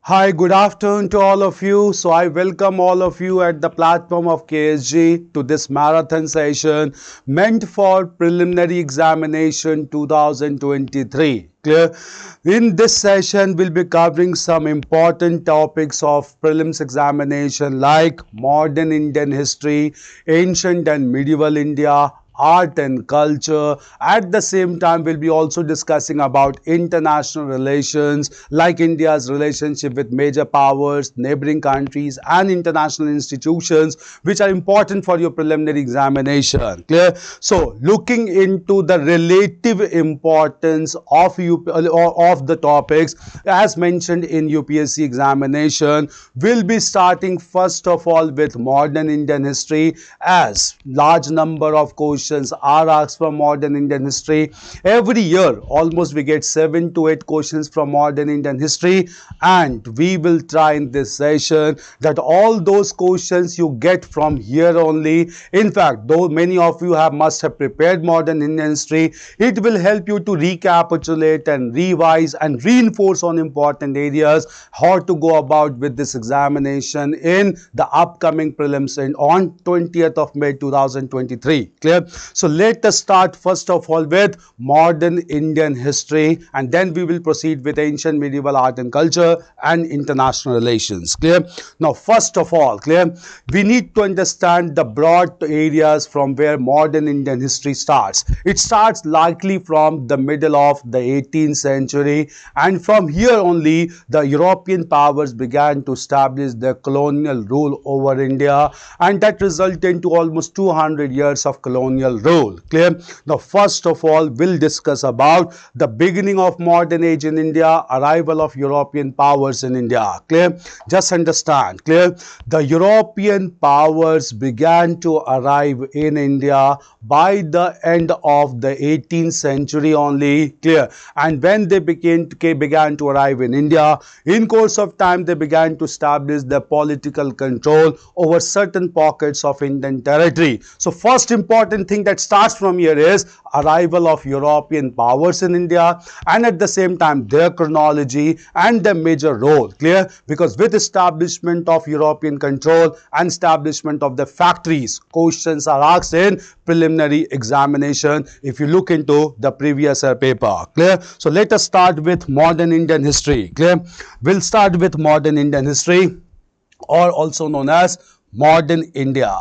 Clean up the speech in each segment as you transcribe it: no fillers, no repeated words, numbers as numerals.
Hi, good afternoon to all of you. So I welcome all of you at the platform of KSG to this marathon session meant for preliminary examination 2023. Clear? In this session, we'll be covering some important topics of prelims examination like modern Indian history, ancient and medieval India, art and culture. At the same time, we'll be also discussing about international relations like India's relationship with major powers, neighboring countries and international institutions which are important for your preliminary examination. Clear? So looking into the relative importance of the topics as mentioned in UPSC examination, we'll be starting first of all with modern Indian history, as large number of questions are asked from modern Indian history. Every year almost we get 7 to 8 questions from modern Indian history, and we will try in this session that all those questions you get from here only. In fact, though many of you must have prepared modern Indian history, it will help you to recapitulate and revise and reinforce on important areas how to go about with this examination in the upcoming prelims on 20th of May 2023. Clear? So let us start first of all with modern Indian history, and then we will proceed with ancient medieval art and culture and international relations. Clear? Now first of all, clear, we need to understand the broad areas from where modern Indian history starts. It starts likely from the middle of the 18th century, and from here only the European powers began to establish their colonial rule over India, and that resulted into almost 200 years of colonial rule. Clear? Now first of all, we'll discuss about the beginning of modern age in India, arrival of European powers in India. Clear? Just understand. Clear? The European powers began to arrive in India by the end of the 18th century only. Clear? And when they began to arrive in India, in course of time they began to establish their political control over certain pockets of Indian territory. So first important thing that starts from here is arrival of European powers in India, and at the same time their chronology and their major role. Clear? Because with establishment of European control and establishment of the factories, questions are asked in preliminary examination if you look into the previous paper. Clear? So let us start with modern Indian history. Clear? We'll start with modern Indian history, or also known as modern India.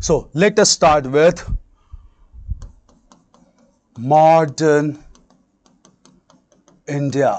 So let us start with modern India.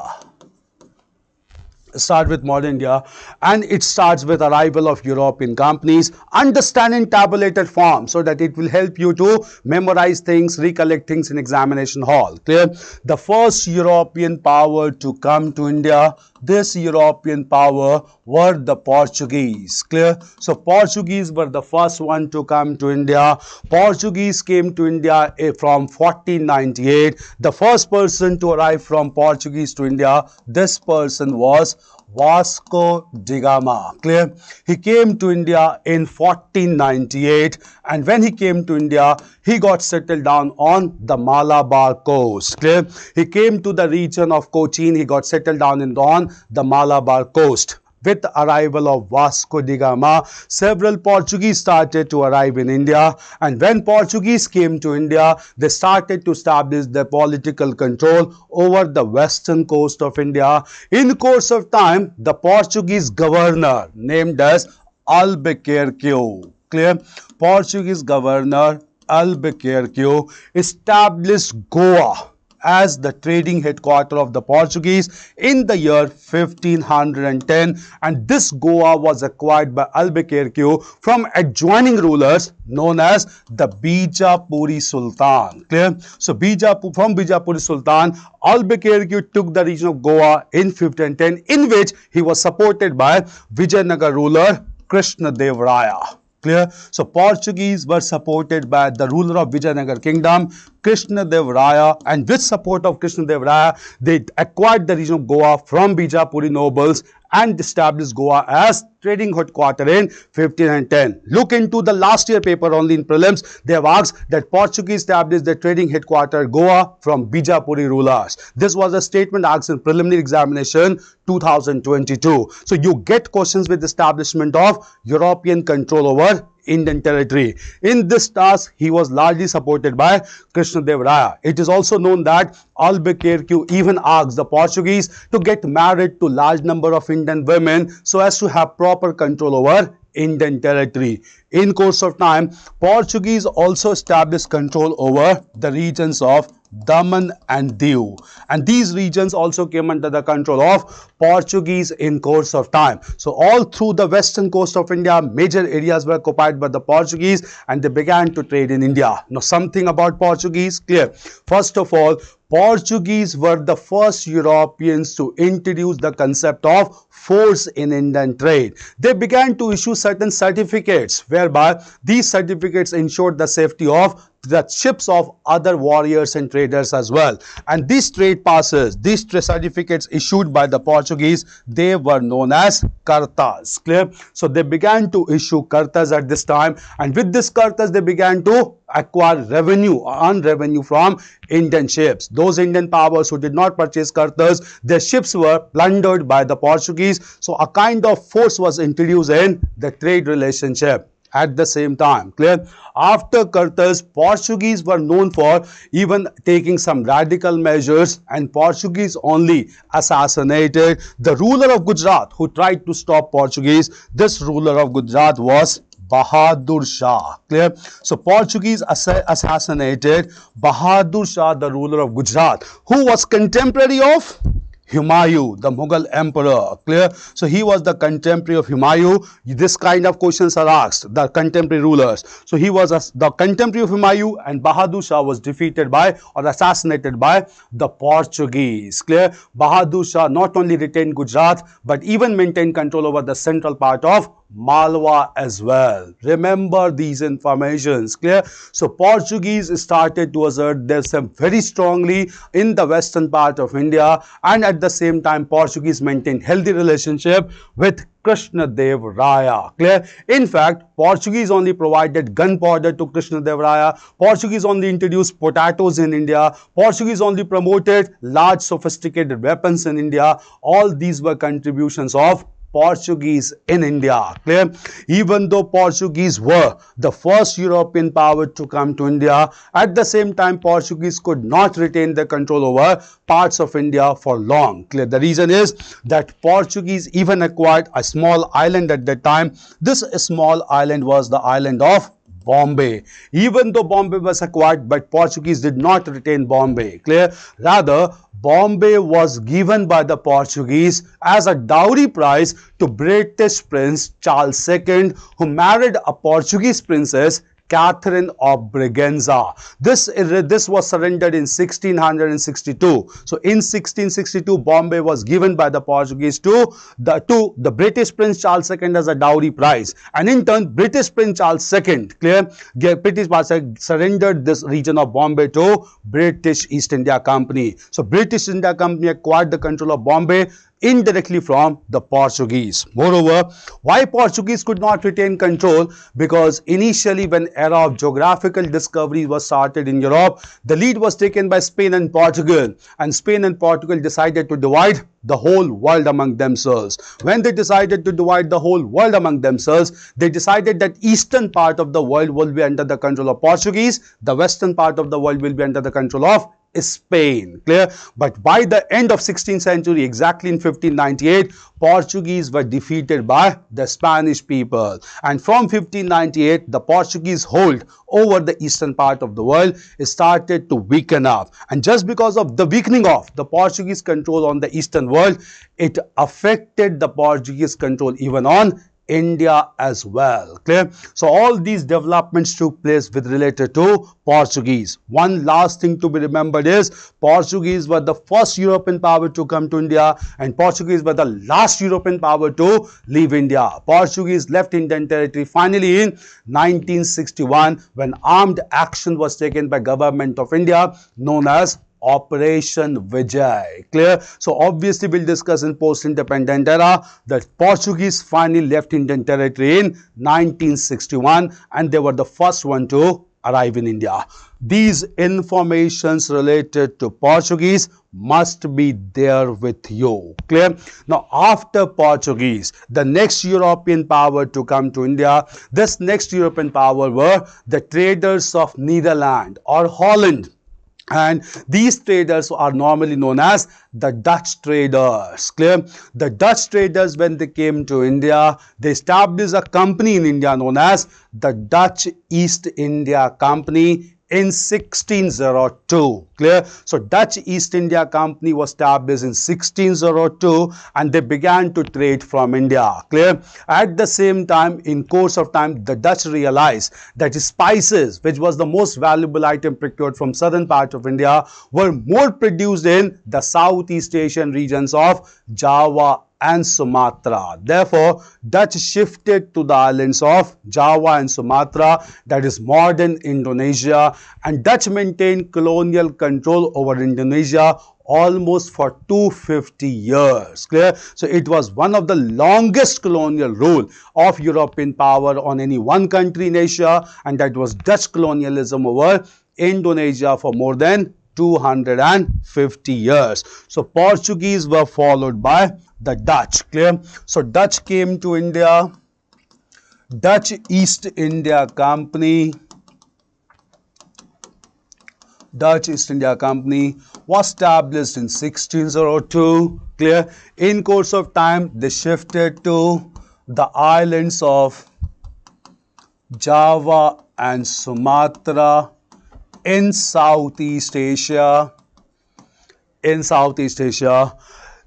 Start with modern India, and it starts with arrival of European companies. Understand in tabulated form so that it will help you to memorize things, recollect things in examination hall. Clear? The first European power to come to India, this European power were the Portuguese. Clear? So Portuguese were the first one to come to India. Portuguese came to India from 1498. The first person to arrive from Portuguese to India, this person was Vasco da Gama. Clear? He came to India in 1498, and when he came to India, he got settled down on the Malabar coast. Clear? He came to the region of Cochin. He got settled down on the Malabar coast. With the arrival of Vasco da Gama, several Portuguese started to arrive in India, and when Portuguese came to India, they started to establish their political control over the western coast of India. In course of time, the Portuguese governor named as Albuquerque, clear? Portuguese governor Albuquerque established Goa as the trading headquarter of the Portuguese in the year 1510, and this Goa was acquired by Albuquerque from adjoining rulers known as the Bijapuri Sultan. Clear? So from Bijapuri Sultan, Albuquerque took the region of Goa in 1510, in which he was supported by Vijayanagar ruler Krishna Dev Raya. Clear? So Portuguese were supported by the ruler of Vijayanagar kingdom, Krishnadevaraya, and with support of Krishnadevaraya, they acquired the region of Goa from Bijapuri nobles and established Goa as trading headquarter in 1510. Look into the last year paper only in prelims. They have asked that Portuguese established their trading headquarter Goa from Bijapuri rulers. This was a statement asked in preliminary examination 2022. So you get questions with establishment of European control over Indian territory. In this task, he was largely supported by Krishnadevaraya. It is also known that Albuquerque even asked the Portuguese to get married to large number of Indian women so as to have proper control over Indian territory. In course of time, Portuguese also established control over the regions of Daman and Diu, and these regions also came under the control of Portuguese in course of time. So all through the western coast of India, major areas were occupied by the Portuguese and they began to trade in India. Now something about Portuguese, clear. First of all, Portuguese were the first Europeans to introduce the concept of force in Indian trade. They began to issue certain certificates whereby these certificates ensured the safety of the ships of other warriors and traders as well. And these trade passes, these certificates issued by the Portuguese, they were known as cartas. Clear? So they began to issue cartas at this time, and with this cartas they began to acquire revenue, earn revenue from Indian ships. Those Indian powers who did not purchase cartas, their ships were plundered by the Portuguese. So a kind of force was introduced in the trade relationship. At the same time, clear? After cartas, Portuguese were known for even taking some radical measures, and Portuguese only assassinated the ruler of Gujarat who tried to stop Portuguese. This ruler of Gujarat was Bahadur Shah. Clear? So Portuguese assassinated Bahadur Shah, the ruler of Gujarat, who was contemporary of Humayun, the Mughal emperor. Clear? So he was the contemporary of Humayun. This kind of questions are asked, the contemporary rulers. So he was the contemporary of Humayun, and Bahadur Shah was defeated by or assassinated by the Portuguese. Clear? Bahadur Shah not only retained Gujarat but even maintained control over the central part of Malwa as well. Remember these informations. Clear? So Portuguese started to assert themselves very strongly in the western part of India, and at the same time Portuguese maintained healthy relationship with Krishnadevaraya. Clear? In fact, Portuguese only provided gunpowder to Krishnadevaraya. Portuguese only introduced potatoes in India. Portuguese only promoted large sophisticated weapons in India. All these were contributions of Portuguese in India. Clear? Even though Portuguese were the first European power to come to India, at the same time Portuguese could not retain the control over parts of India for long. Clear? The reason is that Portuguese even acquired a small island at that time. This small island was the island of Bombay. Even though Bombay was acquired, but Portuguese did not retain Bombay. Clear? Rather, Bombay was given by the Portuguese as a dowry prize to British Prince Charles II, who married a Portuguese princess, Catherine of Braganza. This was surrendered in 1662. So in 1662, Bombay was given by the Portuguese to the British Prince Charles II as a dowry prize, and in turn British Prince Charles II, clear, British surrendered this region of Bombay to British East India Company. So British India Company acquired the control of Bombay indirectly from the Portuguese. Moreover, why Portuguese could not retain control? Because initially when era of geographical discovery was started in Europe, the lead was taken by Spain and Portugal, and Spain and Portugal decided to divide the whole world among themselves. When they decided to divide the whole world among themselves, they decided that eastern part of the world will be under the control of Portuguese, the western part of the world will be under the control of Spain. Clear? But by the end of 16th century, exactly in 1598, Portuguese were defeated by the Spanish people, and from 1598 the Portuguese hold over the eastern part of the world started to weaken up, and just because of the weakening of the Portuguese control on the eastern world, it affected the Portuguese control even on India as well. Clear? So all these developments took place with related to Portuguese. One last thing to be remembered is Portuguese were the first European power to come to India, and Portuguese were the last European power to leave India. Portuguese left Indian territory finally in 1961 when armed action was taken by government of India known as Operation Vijay. Clear? So obviously we'll discuss in post-independent era that Portuguese finally left Indian territory in 1961 and they were the first one to arrive in India. These informations related to Portuguese must be there with you. Clear? Now after Portuguese, the next European power to come to India, this next European power were the traders of Netherlands or Holland. And these traders are normally known as the Dutch traders. Clear? The Dutch traders, when they came to India, they established a company in India known as the Dutch East India Company in 1602. Clear? So Dutch East India Company was established in 1602 and they began to trade from India. Clear? At the same time, in course of time, the Dutch realized that spices, which was the most valuable item procured from southern part of India, were more produced in the Southeast Asian regions of Java and Sumatra. Therefore, Dutch shifted to the islands of Java and Sumatra, that is modern Indonesia, and Dutch maintained colonial control over Indonesia almost for 250 years. Clear? So it was one of the longest colonial rule of European power on any one country in Asia, and that was Dutch colonialism over Indonesia for more than 250 years. So Portuguese were followed by the Dutch. Clear? So Dutch came to India. Dutch East India Company. Dutch East India Company was established in 1602. Clear? In course of time, they shifted to the islands of Java and Sumatra in Southeast Asia.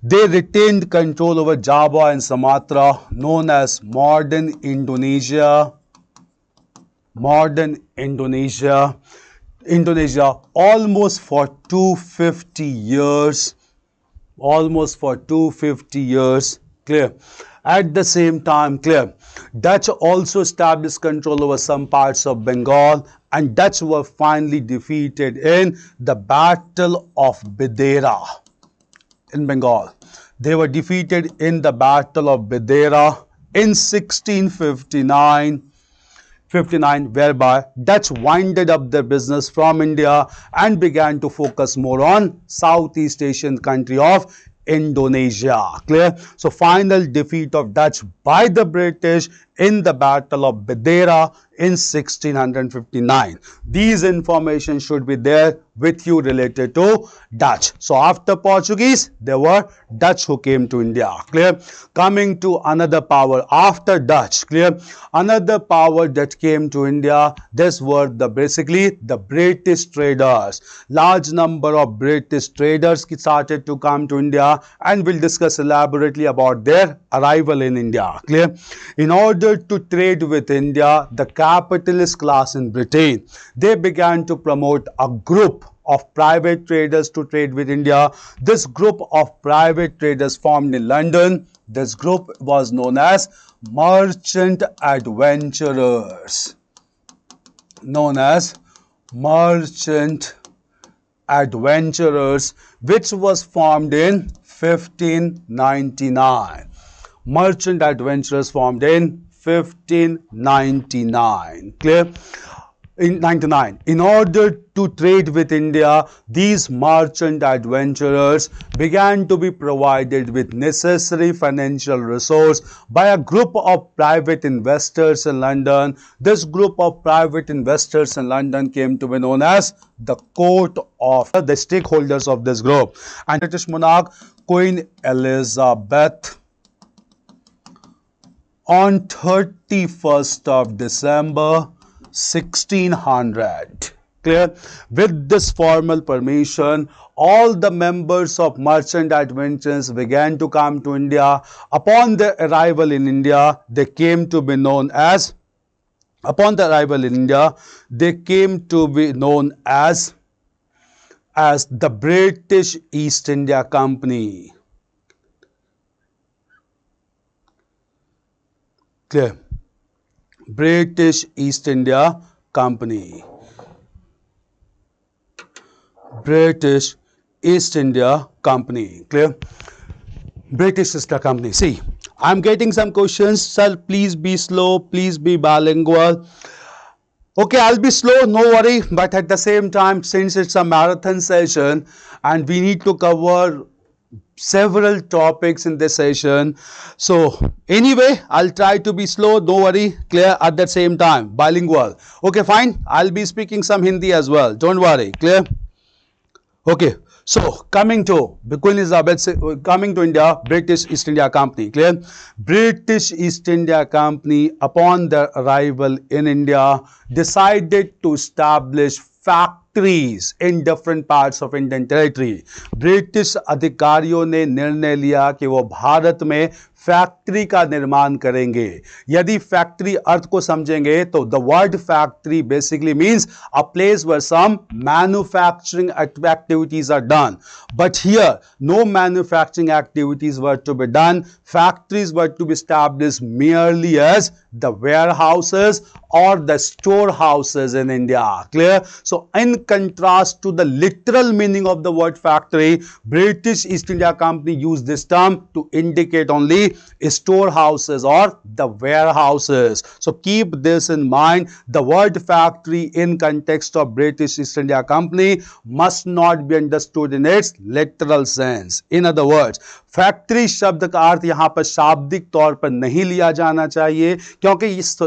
They retained control over Java and Sumatra, known as modern Indonesia. Almost for 250 years. Clear? At the same time, clear, Dutch also established control over some parts of Bengal, and Dutch were finally defeated in the Battle of Bidera in Bengal. They were defeated in the Battle of Bidera in 1659, whereby Dutch winded up their business from India and began to focus more on Southeast Asian country of Indonesia. Clear? So final defeat of Dutch by the British in the Battle of Bidera in 1659. These information should be there with you related to Dutch. So after Portuguese, there were Dutch who came to India. Clear? Coming to another power after Dutch. Clear? Another power that came to India, this were basically the British traders. Large number of British traders started to come to India, and we'll discuss elaborately about their arrival in India. Clear? In order to trade with India, the capitalist class in Britain, they began to promote a group of private traders to trade with India. This group of private traders formed in London. This group was known as merchant adventurers. Which was formed in 1599. Merchant adventurers formed in 1599. Clear? In 99. In order to trade with India, these merchant adventurers began to be provided with necessary financial resource by a group of private investors in London. This group of private investors in London came to be known as the court of the stakeholders of this group. And British monarch Queen Elizabeth on 31st of December 1600. Clear? With this formal permission, all the members of merchant adventurers began to come to India. Upon their arrival in India, they came to be known as, as the British East India Company. Clear? British East India Company. British East India Company. Clear? British East India Company. See, I'm getting some questions. Sir, please be slow. Please be bilingual. Okay, I'll be slow, no worry. But at the same time, since it's a marathon session and we need to cover several topics in this session, so anyway, I'll try to be slow, don't worry. Clear? At the same time, bilingual. Okay, fine. I'll be speaking some Hindi as well. Don't worry. Clear? Okay. So, coming to Queen Elizabeth, coming to India, British East India Company. Clear? British East India Company, upon their arrival in India, decided to establish factories in different parts of Indian territory. British अधिकारियों ने निर्णय लिया कि वो भारत में factory का निर्माण करेंगे. यदि फैक्ट्री अर्थ को समझेंगे तो the word factory basically means a place where some manufacturing activities are done, but here no manufacturing activities were to be done. Factories were to be established merely as the warehouses or the storehouses in India. Clear? So, in contrast to the literal meaning of the word factory, British East India Company used this term to indicate only storehouses or the warehouses. So, keep this in mind. The word factory in context of British East India Company must not be understood in its literal sense. In other words, factory शब्द का अर्थ यहां पर शाब्दिक तौर पर नहीं लिया जाना चाहिए, क्योंकि इस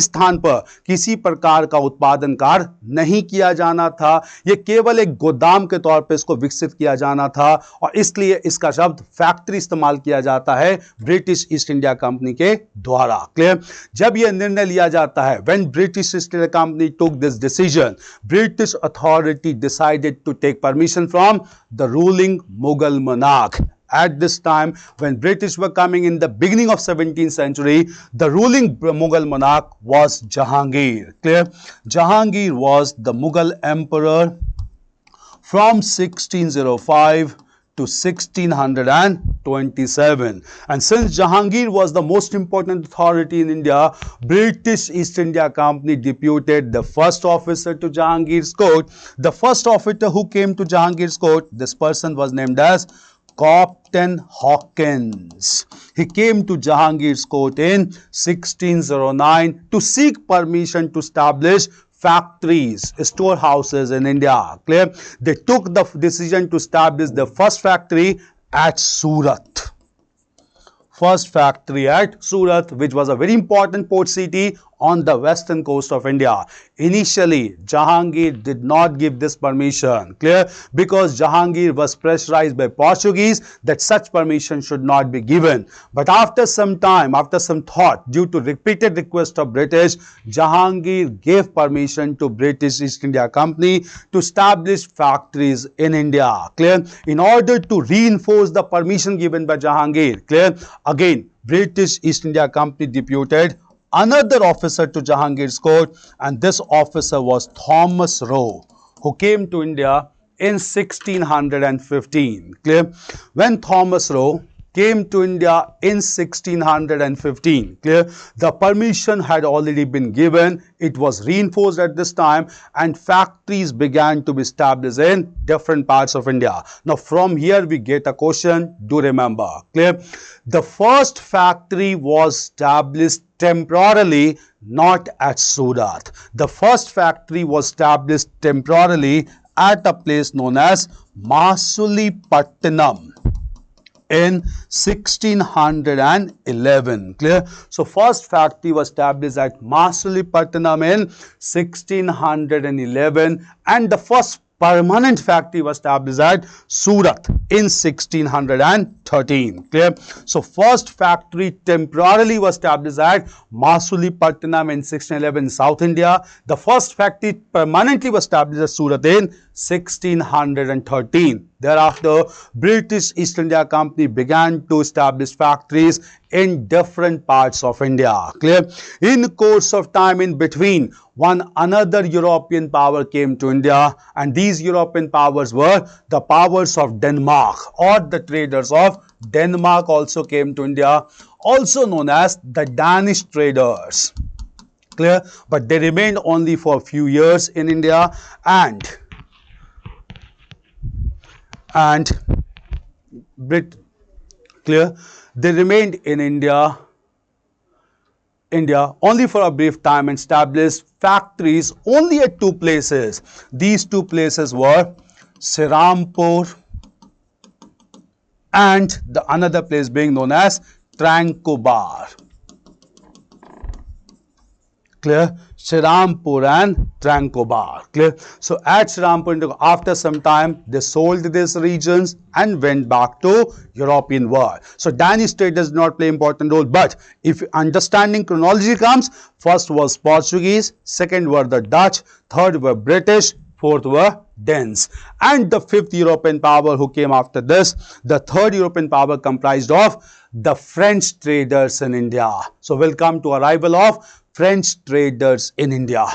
स्थान पर किसी प्रकार का उत्पादन कार्य नहीं किया जाना था. यह केवल एक गोदाम के तौर पर इसको विकसित किया जाना था और इसलिए इसका शब्द फैक्ट्री इस्तेमाल किया जाता है ब्रिटिश ईस्ट इंडिया कंपनी के द्वारा. क्लियर? जब यह निर्णय लिया जाता है, when British East India Company took this decision, British authority decided to take permission from the ruling Mughal monarch. At this time, when British were coming in the beginning of 17th century, the ruling Mughal monarch was Jahangir. Clear? Jahangir was the Mughal emperor from 1605 to 1627. And since Jahangir was the most important authority in India, British East India Company deputed the first officer to Jahangir's court. The first officer who came to Jahangir's court, this person was named as Captain Hawkins. He came to Jahangir's court in 1609 to seek permission to establish factories, storehouses in India. Clear? They took the decision to establish the first factory at Surat. First factory at Surat, which was a very important port city on the western coast of India. Initially, Jahangir did not give this permission. Clear? Because Jahangir was pressurized by Portuguese that such permission should not be given. But after some time, after some thought, due to repeated requests of British, Jahangir gave permission to British East India Company to establish factories in India. Clear? In order to reinforce the permission given by Jahangir, clear? Again, British East India Company deputed another officer to Jahangir's court, and this officer was Thomas Roe, who came to India in 1615. Clear? When Thomas Roe came to India in 1615, clear, the permission had already been given. It was reinforced at this time and factories began to be established in different parts of India. Now from here we get a question, do remember. Clear? The first factory was established temporarily, not at Surat. The first factory was established temporarily at a place known as Masulipatnam in 1611. Clear? So first factory was established at Masulipatnam in 1611, and the first permanent factory was established at Surat in 1613. Clear? So first factory temporarily was established at Masulipatanam in 1611 in South India. The first factory permanently was established at Surat in 1613. Thereafter, British East India Company began to establish factories in different parts of India. Clear? In course of time in between, one another European power came to India, and these European powers were the powers of Denmark, or the traders of Denmark also came to India, also known as the Danish traders. Clear? But they remained only for a few years in India, and clear? They remained in India only for a brief time and established factories only at two places. These two places were Serampore and the another place being known as Tranquebar. Clear? Serampore and Tranquebar. Clear? So at Serampore, after some time, they sold these regions and went back to European world. So Danish trade does not play important role, but if understanding chronology comes, first was Portuguese, second were the Dutch, third were British, fourth were Danes, and the fifth European power who came after this, the third European power comprised of the French traders in India. So we'll come to arrival of French traders in India.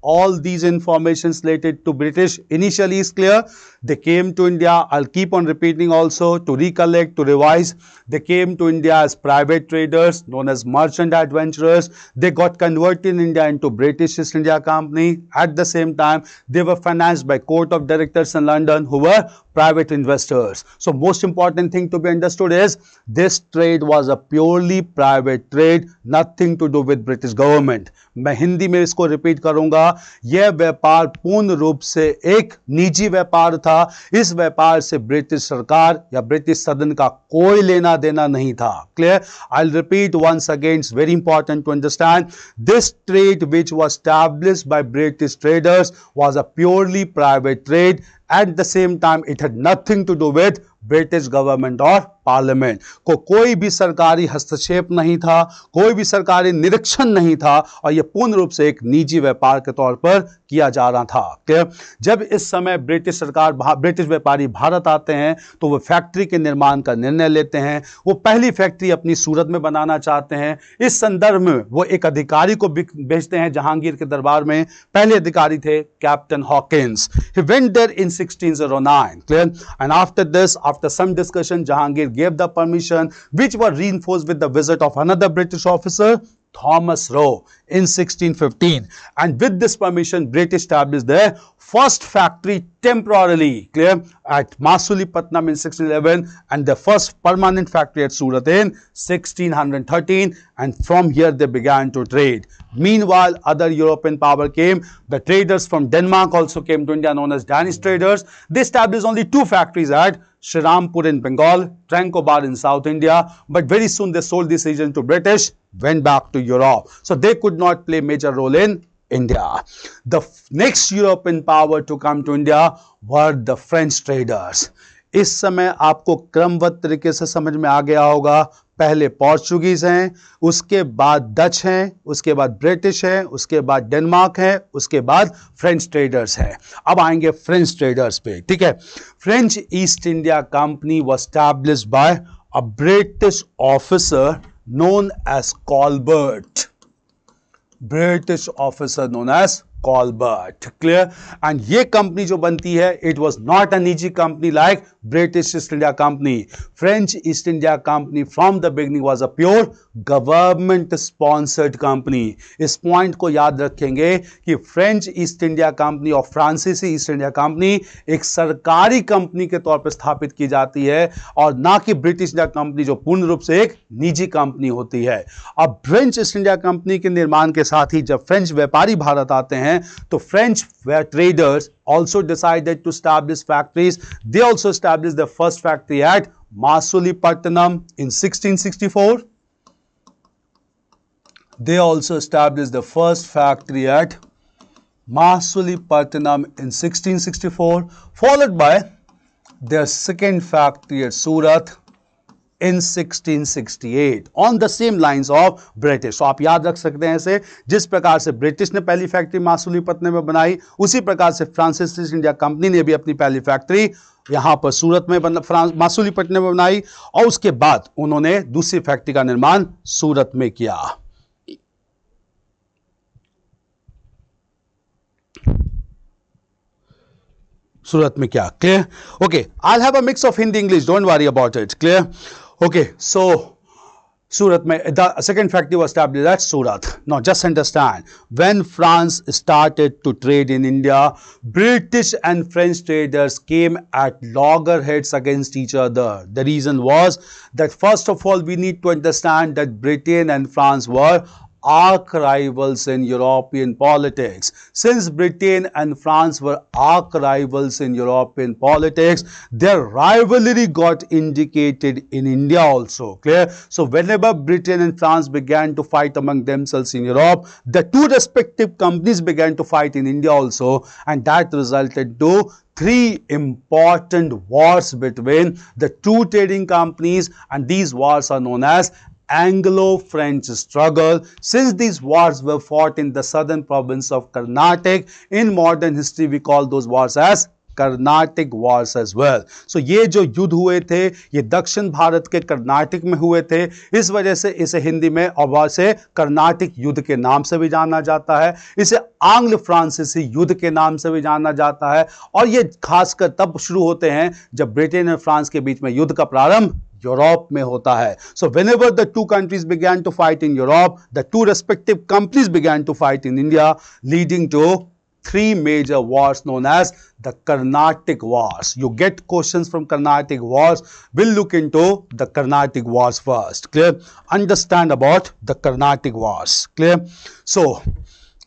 All these informations related to British initially is clear. They came to India. I'll keep on repeating also to recollect, to revise. They came to India as private traders known as merchant adventurers. They got converted in India into British East India Company. At the same time, they were financed by court of directors in London who were private investors. So most important thing to be understood is this trade was a purely private trade, nothing to do with British government. मैं हिंदी में इसको repeat करूंगा, यह व्यापार पूर्ण रूप से एक निजी व्यापार था. इस व्यापार से ब्रिटिश सरकार या ब्रिटिश सदन का कोई लेना देना नहीं था. Clear? I'll repeat once again, it's very important to understand. This trade which was established by British traders was a purely private trade. At the same time, it had nothing to do with British government और parliament को कोई भी सरकारी हस्तक्षेप नहीं था, कोई भी सरकारी निरीक्षण नहीं था, और यह पूर्ण रूप से एक निजी व्यापार के तौर पर किया जा रहा था. जब इस समय ब्रिटिश सरकार, ब्रिटिश व्यापारी भारत आते हैं तो वो फैक्ट्री के निर्माण का निर्णय लेते हैं. वो पहली फैक्ट्री अपनी सूरत में बनाना चाहते हैं. इस संदर्भ में वो एक अधिकारी को भेजते हैं जहांगीर के दरबार में. पहले अधिकारी थे captain Hawkins. He went there in 1609. Clear? And after this, after some discussion, Jahangir gave the permission, which were reinforced with the visit of another British officer, Thomas Roe, in 1615. And with this permission, British established their first factory temporarily, clear, at Masulipatanam in 1611, and the first permanent factory at Surat in 1613, and from here they began to trade. Meanwhile, other European power came. The traders from Denmark also came to India, known as Danish traders. They established only two factories at Srirampur in Bengal, Tranquebar in South India, but very soon they sold this region to British, went back to Europe. So they could not play major role in India. The next European power to come to India were the French traders. इस समय आपको क्रमबद्ध तरीके से समझ में आ गया होगा. पहले पोर्चुगीज हैं, उसके बाद डच हैं, उसके बाद ब्रिटिश हैं, उसके बाद डेनमार्क है, उसके बाद फ्रेंच ट्रेडर्स हैं. अब आएंगे फ्रेंच ट्रेडर्स पे. ठीक है. French east India company was established bye a British officer known as Colbert. British officer known as Colbert. Clear? And ये कंपनी जो बनती है, it was not a निजी company like British East India Company. French East India Company from the beginning was a pure government sponsored company. इस point को याद रखेंगे कि फ्रेंच ईस्ट इंडिया कंपनी और फ्रांसीसी ईस्ट इंडिया कंपनी एक सरकारी कंपनी के तौर पर स्थापित की जाती है, और ना कि ब्रिटिश इंडिया कंपनी जो पूर्ण रूप से एक निजी कंपनी होती है. अब फ्रेंच ईस्ट इंडिया कंपनी के निर्माण के साथ ही जब फ्रेंच व्यापारी भारत आते हैं तो French traders also decided to establish factories. They also established the first factory at Masulipatanam in 1664. They also established the first factory at Masulipatinam in 1664, followed by their second factory at Surat in 1668 on the same lines of British. तो आप याद रख सकते हैं इसे, जिस प्रकार से ब्रिटिश ने पहली फैक्ट्री मासूलीपट्टनम में बनाई, उसी प्रकार से फ्रांसिस ईस्ट इंडिया कंपनी ने भी अपनी पहली फैक्ट्री यहां पर सूरत में मासूलीपट्टनम में बनाई और उसके बाद उन्होंने दूसरी फैक्ट्री का निर्माण सूरत में किया. सूरत में क्या, clear? Okay, I have a mix of Hindi English, don't worry about it, clear? Okay, so Surat mein, the second factory was established at Surat. Now just understand, when France started to trade in India, British and French traders came at loggerheads against each other. The reason was that first of all we need to understand that Britain and France were arch rivals in European politics. Since Britain and France were arch rivals in European politics, their rivalry got indicated in India also, clear? So whenever Britain and France began to fight among themselves in Europe, the two respective companies began to fight in India also, and that resulted to three important wars between the two trading companies, and these wars are known as Anglo-French struggle. Since these wars were fought in the southern province of Carnatic, in modern history we call those wars as Carnatic Wars as well. So ये जो युद्ध हुए थे ये दक्षिण भारत के कर्नाटक में हुए थे, इस वजह से इसे हिंदी में और से कर्नाटिक युद्ध के नाम से भी जाना जाता है, इसे आंग्ल फ्रांसीसी युद्ध के नाम से भी जाना जाता है, और ये खासकर तब शुरू होते हैं जब ब्रिटेन और फ्रांस के बीच में युद्ध का प्रारंभ यूरोप में होता है. So whenever the two countries began to fight in Europe, the two respective companies began to fight in India, leading to three major wars known as the Carnatic Wars. You get questions from Carnatic Wars. We'll look into the Carnatic Wars first. Clear? Understand about the Carnatic Wars. Clear? So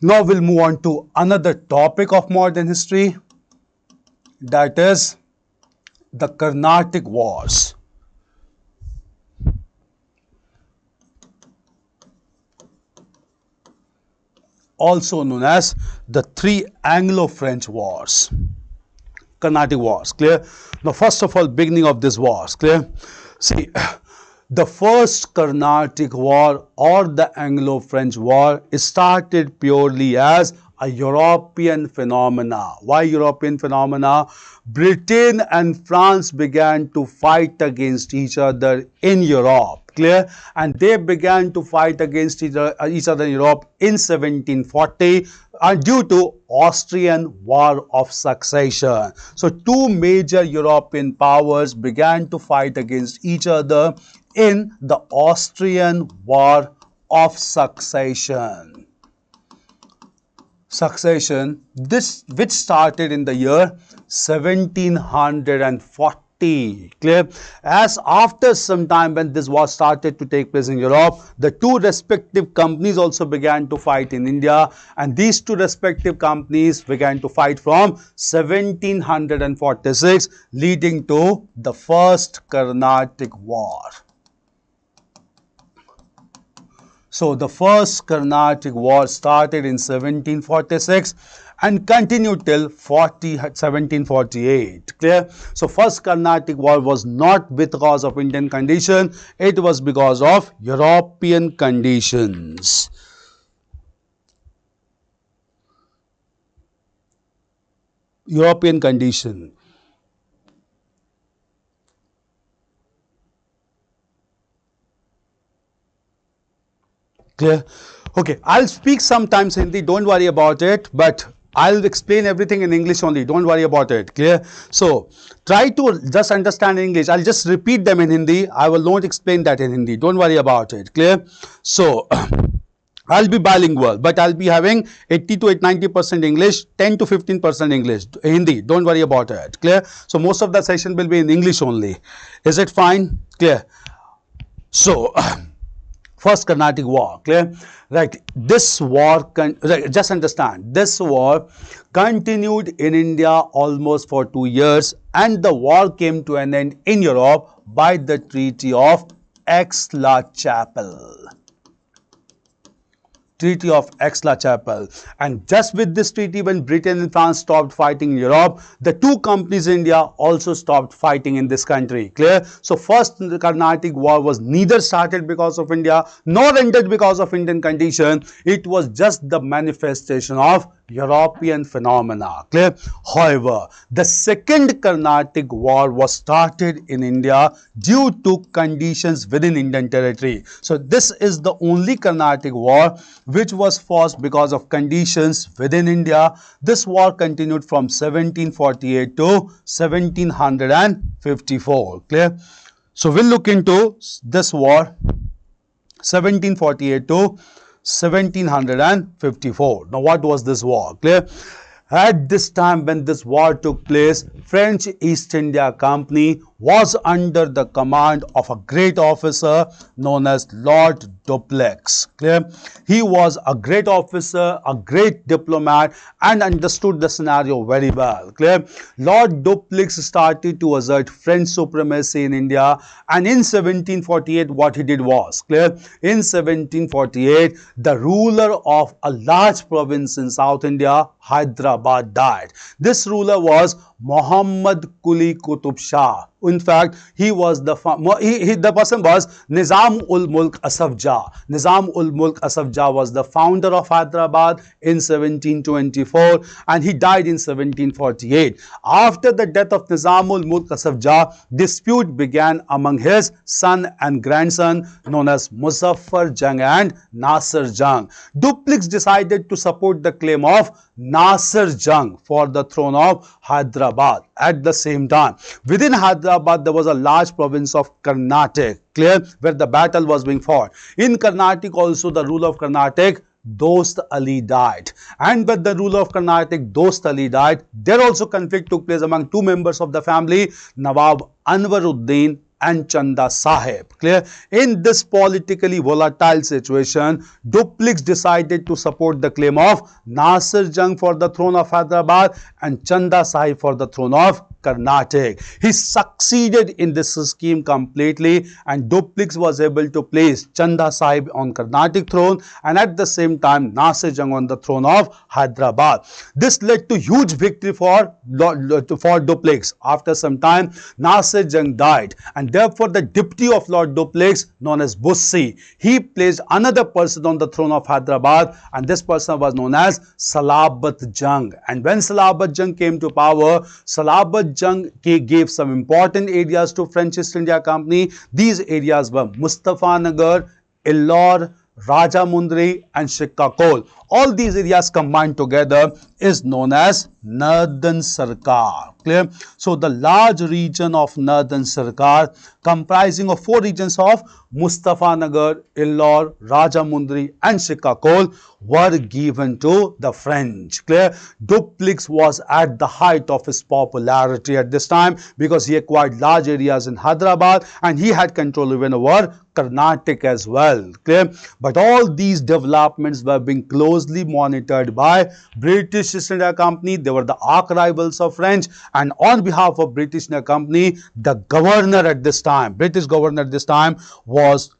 now we'll move on to another topic of modern history, that is the Carnatic Wars, also known as the three Anglo-French Wars, Carnatic Wars. Clear? Now first of all, beginning of this wars, clear? See, the first Carnatic War or the Anglo-French War started purely as a European phenomena. Why European phenomena? Britain and France began to fight against each other in Europe. Clear? And they began to fight against each other in Europe in 1740 due to Austrian War of Succession. So two major European powers began to fight against each other in the Austrian War of Succession. This which started in the year 1740. Clear? As after some time when this war started to take place in Europe, the two respective companies also began to fight in India, and these two respective companies began to fight from 1746, leading to the first Carnatic War. So the first Carnatic War started in 1746 and continued till 1748. Clear? So first Carnatic War was not because of Indian condition, it was because of European conditions. European condition. Clear? Okay, I'll speak sometimes Hindi, don't worry about it, but I'll explain everything in English only, don't worry about it. Clear? So try to just understand English. I'll just repeat them in Hindi. I will not explain that in Hindi, don't worry about it. Clear? So I'll be bilingual, but I'll be having 80 to 90% English, 10 to 15% English, Hindi, don't worry about it. Clear? So most of the session will be in English only. Is it fine? Clear? So first Carnatic War, clear? Right, this war, just understand, this war continued in India almost for 2 years, and the war came to an end in Europe by the Treaty of Aix-la-Chapelle. Treaty of Aix-la-Chapelle. And just with this treaty, when Britain and France stopped fighting in Europe, the two companies in India also stopped fighting in this country. Clear? So first, the Carnatic War was neither started because of India nor ended because of Indian condition. It was just the manifestation of European phenomena. Clear? However, the second Carnatic War was started in India due to conditions within Indian territory. So this is the only Carnatic War which was fought because of conditions within India. This war continued from 1748 to 1754. Clear? So we'll look into this war 1748 to 1754. Now what was this war? Clear? At this time when this war took place, French East India Company was under the command of a great officer known as Lord Duplex. Clear? He was a great officer, a great diplomat, and understood the scenario very well. Clear? Lord Duplex started to assert French supremacy in India, and in 1748 what he did was, clear? In 1748, the ruler of a large province in South India, Hyderabad, died. This ruler was Muhammad Quli Qutub Shah. In fact, he was the person was Nizam-ul-Mulk Asaf Jah. Nizam-ul-Mulk Asaf Jah was the founder of Hyderabad in 1724, and he died in 1748. After the death of Nizam-ul-Mulk Asaf Jah, dispute began among his son and grandson known as Muzaffar Jung and Nasir Jung. Duplex decided to support the claim of Nasir Jung for the throne of Hyderabad. At the same time, within Hyderabad there was a large province of Carnatic, clear, where the battle was being fought. In Carnatic also, the ruler of Carnatic, Dost Ali, died. And when the ruler of Carnatic, Dost Ali, died, there also conflict took place among two members of the family, Nawab Anwaruddin and Chanda Sahib. Clear? In this politically volatile situation, Duplex decided to support the claim of Nasir Jung for the throne of Hyderabad and Chanda Sahib for the throne of Carnatic. He succeeded in this scheme completely, and Duplex was able to place Chanda Sahib on Carnatic throne and at the same time Nasir Jung on the throne of Hyderabad. This led to huge victory for Duplex. After some time, Nasir Jung died, and therefore the deputy of Lord Duplex, known as Bussi, he placed another person on the throne of Hyderabad, and this person was known as Salabat Jung. And when Salabat Jung came to power, Salabat Jung gave some important areas to French East India Company. These areas were Mustafanagar, Illore, Rajamundry and Shikakol. All these areas combined together is known as Northern Sarkar. Clear? So the large region of Northern Sarkar, comprising of four regions of Mustafanagar, Illore, Rajamundry and Shikakol, were given to the French. Clear? Duplex was at the height of his popularity at this time because he acquired large areas in Hyderabad and he had control even over Carnatic as well. Clear? But all these developments were being closely monitored by British East India Company. They were the arch rivals of French, and on behalf of British East India Company, the governor at this time, British governor at this time was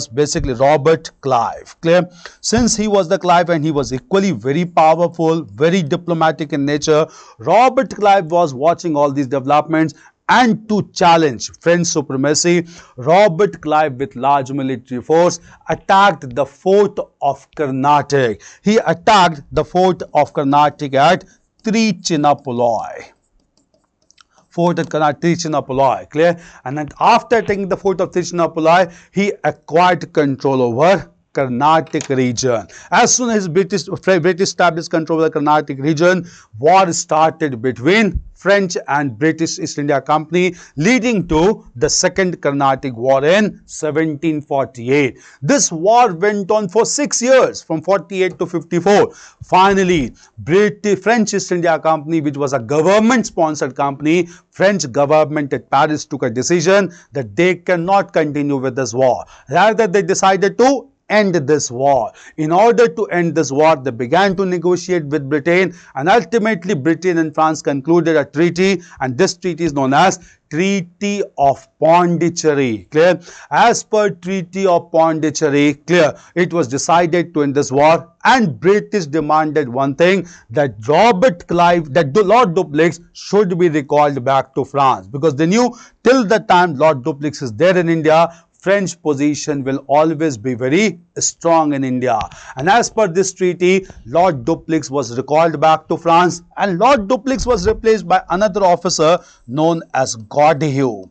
basically Robert Clive. Clear? Since he was the Clive and he was equally very powerful, very diplomatic in nature, Robert Clive was watching all these developments, and to challenge French supremacy, Robert Clive with large military force attacked the fort of Carnatic. He attacked the fort of Carnatic at Trichinopoli. Fort at Trichinopoli, clear? And then after taking the fort of Trichinopoli, he acquired control over Carnatic region. As soon as British established control over the Carnatic region, war started between French and British East India Company, leading to the Second Carnatic War in 1748. This war went on for 6 years, from 48 to 54. Finally, French East India Company, which was a government-sponsored company, French government at Paris took a decision that they cannot continue with this war. Rather, they decided to end this war. In order to end this war, they began to negotiate with Britain, and ultimately Britain and France concluded a treaty, and this treaty is known as Treaty of Pondicherry. Clear? As per Treaty of Pondicherry, clear, it was decided to end this war, and British demanded one thing, that Robert Clive, that Lord Duplex should be recalled back to France, because they knew till the time Lord Duplex is there in India, French position will always be very strong in India. And as per this treaty, Lord Duplex was recalled back to France, and Lord Duplex was replaced by another officer known as Godehue,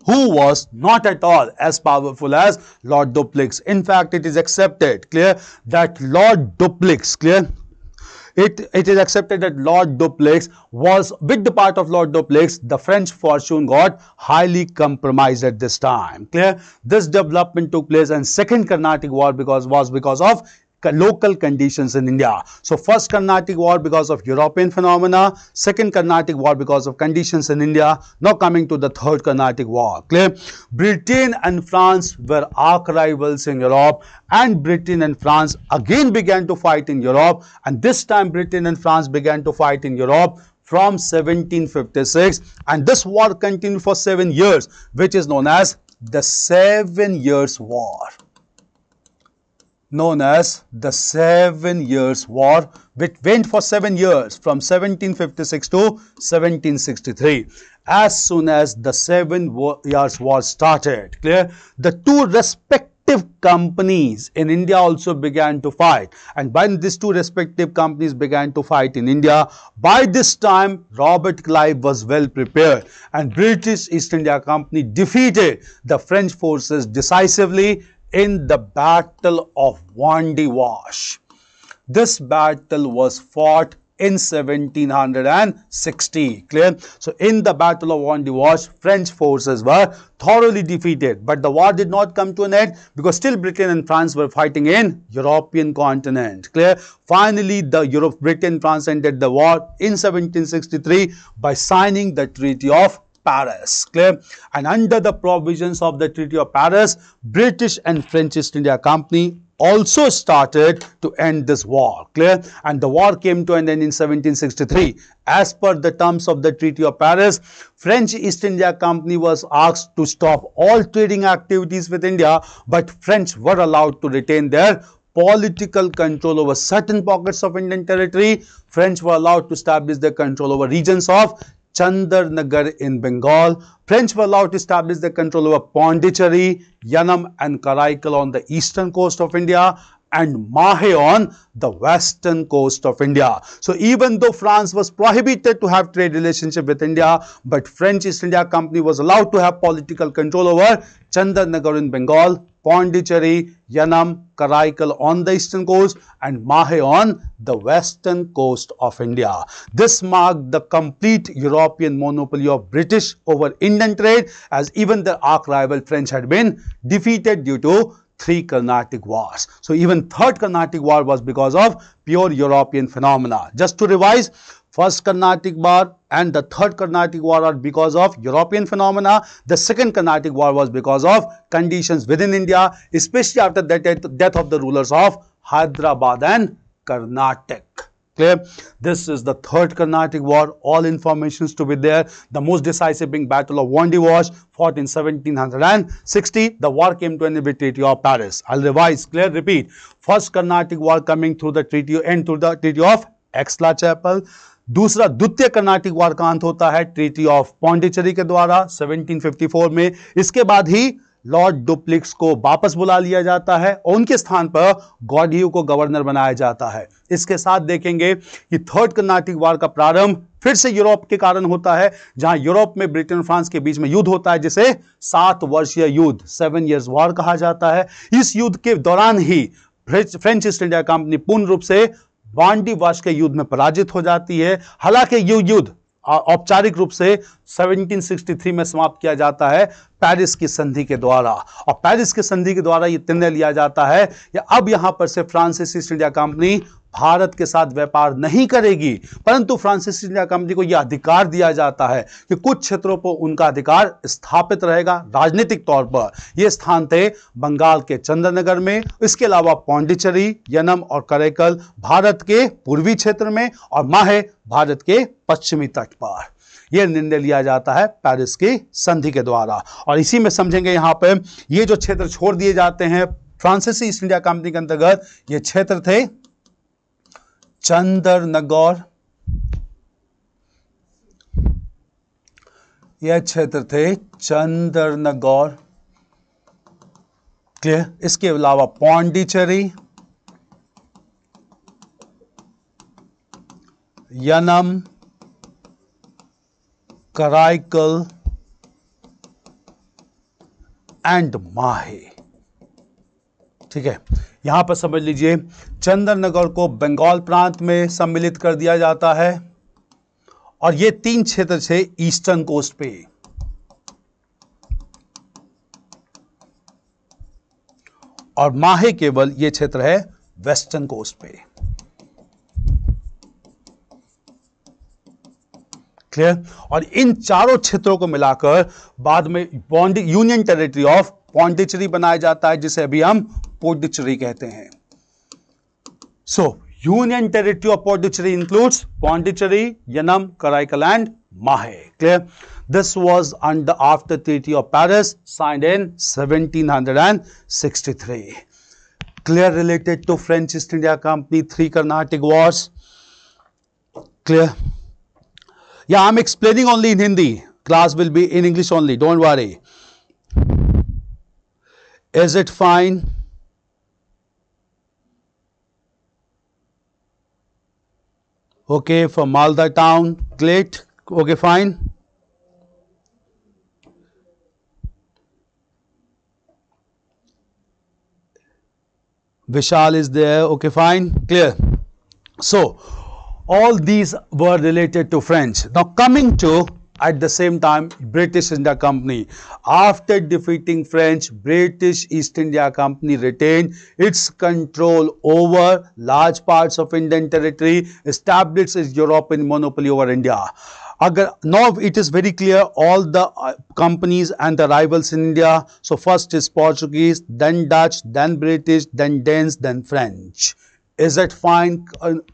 who was not at all as powerful as Lord Duplex. In fact, it is accepted, clear, that Lord Duplex, clear, it is accepted that Lord Duplex was, with the part of Lord Duplex, the French fortune got highly compromised at this time. Clear? This development took place, and Second Carnatic War was because of local conditions in India. So first Carnatic War because of European phenomena, second Carnatic War because of conditions in India. Now coming to the third Carnatic War. Clear? Britain and France were arch rivals in Europe, and Britain and France again began to fight in Europe, and this time Britain and France began to fight in Europe from 1756, and this war continued for 7 years, which is known as the 7 Years' War. Known as the 7 Years' War, which went for 7 years from 1756 to 1763. As soon as the 7 Years' War started, clear, the two respective companies in India also began to fight, and when these two respective companies began to fight in India, by this time Robert Clive was well prepared, and British East India Company defeated the French forces decisively in the Battle of Pondicherry. This battle was fought in 1760. Clear? So in the Battle of Pondicherry, French forces were thoroughly defeated, but the war did not come to an end because still Britain and France were fighting in European continent. Clear? Finally, Britain and France ended the war in 1763 by signing the Treaty of Paris. Clear? And under the provisions of the Treaty of Paris, British and French East India Company also started to end this war. Clear? And the war came to an end in 1763. As per the terms of the Treaty of Paris, French East India Company was asked to stop all trading activities with India, but French were allowed to retain their political control over certain pockets of Indian territory. French were allowed to establish their control over regions of Chandarnagar in Bengal. French were allowed to establish their control over Pondicherry, Yanam and Karaikal on the eastern coast of India, and Mahe on the western coast of India. So even though France was prohibited to have trade relationship with India, but French East India Company was allowed to have political control over Chandarnagar in Bengal, Pondicherry, Yanam, Karaikal on the eastern coast, and Mahe on the western coast of India. This marked the complete European monopoly of British over Indian trade, as even the arch rival French had been defeated due to 3 Carnatic Wars. So even third Carnatic War was because of pure European phenomena. Just to revise, first Carnatic War and the third Carnatic War are because of European phenomena. The second Carnatic War was because of conditions within India, especially after the death of the rulers of Hyderabad and Carnatic. Clear? This is the third Carnatic War. All informations to be there. The most decisive being Battle of Pondicherry, fought in 1760. The war came to an end with Treaty of Paris. I'll revise. Clear? Repeat. First Carnatic War coming through the treaty of Aix-la-Chapelle. दूसरा द्वितीय Carnatic वार का अंत होता है treaty of Pondicherry के द्वारा 1754 में. इसके बाद ही लॉर्ड डुप्लेक्स को वापस बुला लिया जाता है और उनके स्थान पर गॉडह्यू को गवर्नर बनाया जाता है. इसके साथ देखेंगे कि थर्ड कर्नाटिक वार का प्रारंभ फिर से यूरोप के कारण होता है, जहां यूरोप में ब्रिटेन और फ्रांस के बीच में युद्ध होता है, जिसे 7 वर्षीय युद्ध 7 इयर्स वॉर कहा जाता है. इस युद्ध के दौरान ही फ्रेंच ईस्ट इंडिया कंपनी पूर्ण रूप से पॉन्डिचेरी के युद्ध में पराजित हो जाती है. हालांकि ये युद्ध औपचारिक रूप से 1763 में समाप्त किया जाता है पेरिस की संधि के द्वारा, और पेरिस की संधि के द्वारा यह निर्णय लिया जाता है कि अब यहां पर से फ्रांसीसी ईस्ट इंडिया कंपनी भारत के साथ व्यापार नहीं करेगी, परंतु फ्रांसीसी इंडिया कंपनी को यह अधिकार दिया जाता है कि कुछ क्षेत्रों पर उनका अधिकार स्थापित रहेगा राजनीतिक तौर पर। यह स्थान थे बंगाल के चंद्रनगर में, इसके अलावा पौंडीचेरी, यनम और करैकल भारत के पूर्वी क्षेत्र में, और माहे भारत के पश्चिमी तट पर। यह निर्णय लिया जाता है पेरिस की संधि के द्वारा। और इसी में समझेंगे यहां पे ये जो क्षेत्र छोड़ दिए जाते हैं फ्रांसीसी ईस्ट इंडिया कंपनी के अंतर्गत, ये क्षेत्र थे चंद्रनगौर, यह क्षेत्र थे चंद्रनगौर, क्लियर। इसके अलावा पौंडीचेरी, यनम, कराईकल एंड माहे। ठीक है, यहां पर समझ लीजिए चंद्रनगर को बंगाल प्रांत में सम्मिलित कर दिया जाता है, और ये तीन क्षेत्र थे ईस्टर्न कोस्ट पे, और माहे केवल ये क्षेत्र है वेस्टर्न कोस्ट पे। क्लियर। और इन चारों क्षेत्रों को मिलाकर बाद में यूनियन टेरिटरी ऑफ पौंडीचेरी बनाया जाता है, जिसे अभी हम पोंडिचेरी कहते हैं। सो union territory of Pondicherry includes Pondicherry, Yanam, Karaikal and माहे। Clear. This was after Treaty of Paris signed in 1763. Clear, related to French East India Company, 3 Carnatic Wars. Clear. Yeah, I'm explaining only in Hindi. Class will be in English only. Don't worry. Is it fine? Okay, for Malda town, great. Okay, fine. Vishal is there. Okay, fine. Clear. So, all these were related to French. Now, coming to at the same time British India Company. After defeating French, British East India Company retained its control over large parts of Indian territory, established its European monopoly over India. Now it is very clear all the companies and the rivals in India. So first is Portuguese, then Dutch, then British, then Danes, then French. Is it fine?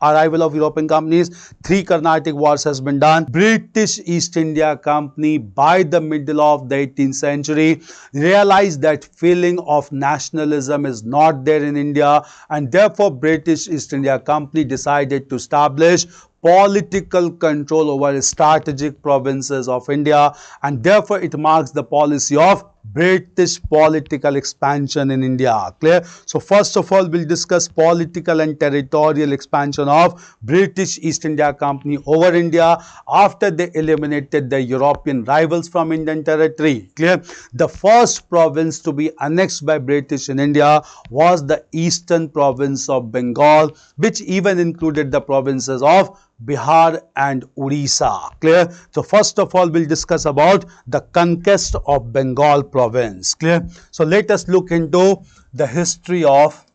Arrival of European companies. 3 Carnatic Wars has been done. British East India Company by the middle of the 18th century realized that feeling of nationalism is not there in India, and therefore British East India Company decided to establish political control over strategic provinces of India, and therefore it marks the policy of British political expansion in India. Clear? So first of all, we'll discuss political and territorial expansion of British East India Company over India after they eliminated the European rivals from Indian territory. Clear? The first province to be annexed by British in India was the eastern province of Bengal, which even included the provinces of Bihar and Odisha. Clear? So first of all, we'll discuss about the conquest of Bengal province. Clear? So let us look into the history of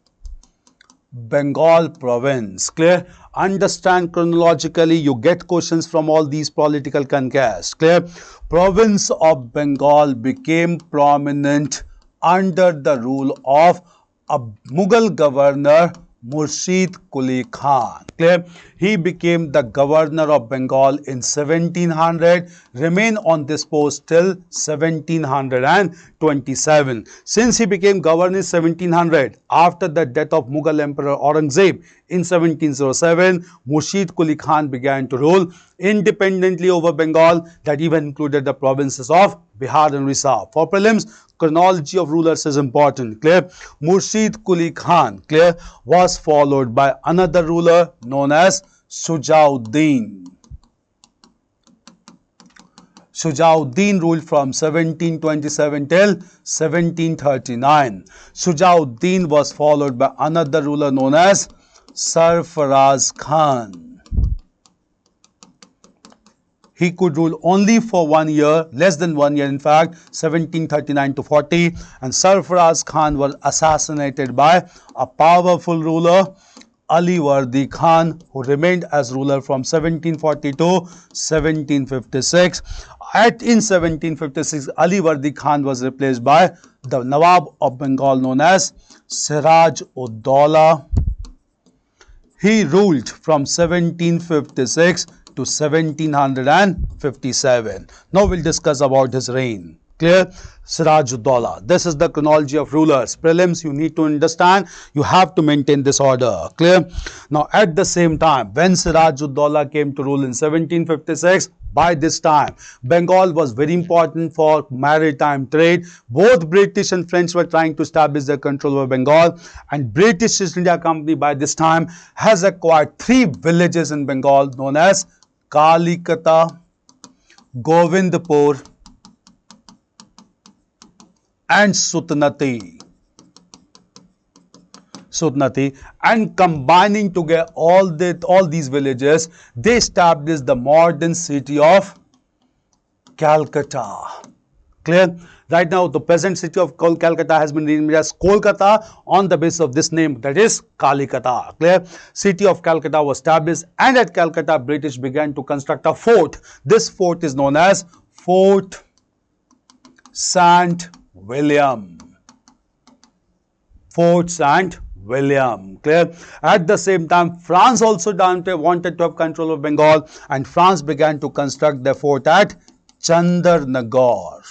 Bengal province. Clear? Understand chronologically, you get questions from all these political conquests. Clear? Province of Bengal became prominent under the rule of a Mughal governor, Rashid Khan. Clear? He became the governor of Bengal in 1700, remained on this post till 1727. Since he became governor in 1700, after the death of Mughal Emperor Aurangzeb in 1707, Rashid Khan began to rule independently over Bengal, that even included the provinces of Bihar and Odisha. For prelims, chronology of rulers is important. Clear? Rashid Khan, clear, was followed by another ruler known as Sujauddin. Sujauddin ruled from 1727 till 1739. Sujauddin was followed by another ruler known as Sarfaraz Khan. He could rule only for 1 year, less than 1 year in fact, 1739 to 40, and Sarfaraz Khan was assassinated by a powerful ruler, Ali Vardi Khan, who remained as ruler from 1740 to 1756. In 1756, Ali Vardi Khan was replaced by the Nawab of Bengal known as Siraj-ud-Daulah. He ruled from 1756 to 1757. Now we'll discuss about his reign. Clear? Siraj-ud-Daulah. This is the chronology of rulers. Prelims you need to understand. You have to maintain this order. Clear? Now at the same time, when Siraj-ud-Daulah came to rule in 1756, by this time, Bengal was very important for maritime trade. Both British and French were trying to establish their control over Bengal, and British East India Company by this time has acquired 3 villages in Bengal known as Calcutta, Govindpur and Sutnati, and combining together all these villages, they established the modern city of Calcutta. Clear? Right now, the present city of Calcutta has been renamed as Kolkata on the basis of this name, that is Calcutta. Clear? City of Calcutta was established, and at Calcutta, British began to construct a fort. This fort is known as Fort St. William. Fort St. William. Clear? At the same time, France also wanted to have control of Bengal, and France began to construct their fort at Chandarnagar.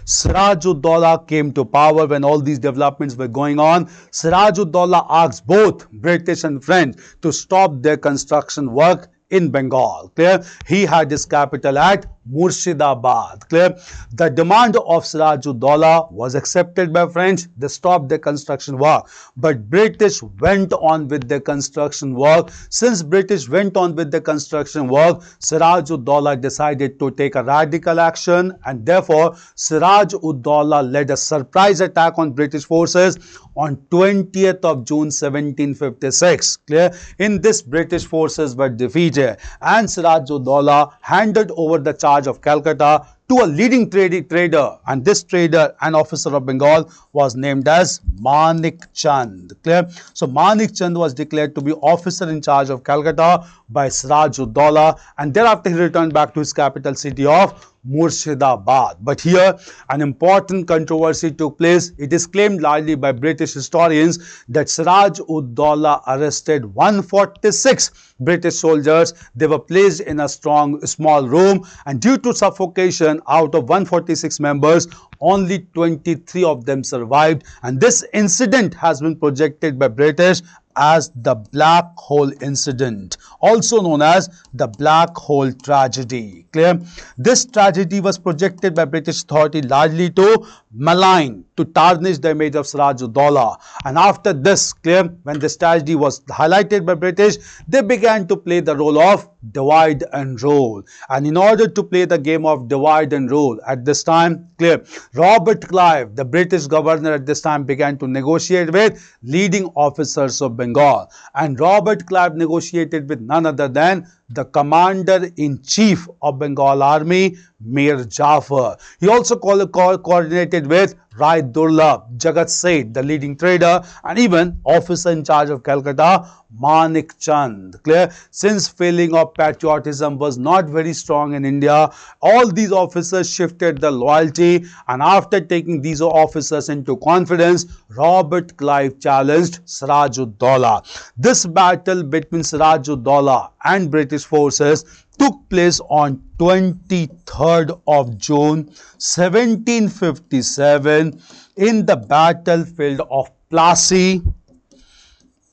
Siraj-ud-Daulah came to power when all these developments were going on. Siraj-ud-Daulah asked both British and French to stop their construction work in Bengal. Clear? He had his capital at Murshidabad. Clear? The demand of Siraj-ud-Daulah was accepted by French. They stopped their construction work, but British went on with their construction work. Since British went on with the construction work, Siraj-ud-Daulah decided to take a radical action, and therefore Siraj-ud-Daulah led a surprise attack on British forces on 20th of June 1756. Clear? In this, British forces were defeated, and Siraj-ud-Daulah handed over the charge of Calcutta to a leading trader, and this trader and officer of Bengal was named as Manik Chand. Clear? So Manik Chand was declared to be officer in charge of Calcutta by Siraj-ud-Daulah, and thereafter he returned back to his capital city of Murshidabad. But here an important controversy took place. It is claimed largely by British historians that Siraj-ud-Daulah arrested 146 British soldiers. They were placed in a small room, and due to suffocation, out of 146 members, only 23 of them survived, and this incident has been projected by British as the Black Hole Incident, also known as the Black Hole Tragedy. Clear? This tragedy was projected by British authority largely to malign, to tarnish the image of Siraj-ud-Daulah. And after this, clear, when this tragedy was highlighted by British, they began to play the role of divide and rule. And in order to play the game of divide and rule at this time, clear, Robert Clive, the British governor at this time, began to negotiate with leading officers of Bengal. And Robert Clive negotiated with none other than the commander-in-chief of Bengal Army, Mir Jafar. He also coordinated with Rai Durlab, Jagat Seth, the leading trader, and even officer in charge of Calcutta, Manik Chand. Clear? Since feeling of patriotism was not very strong in India, all these officers shifted the loyalty, and after taking these officers into confidence, Robert Clive challenged Siraj-ud-Daulah. This battle between Siraj-ud-Daulah and British forces took place on 23rd of June 1757 in the battlefield of Plassey.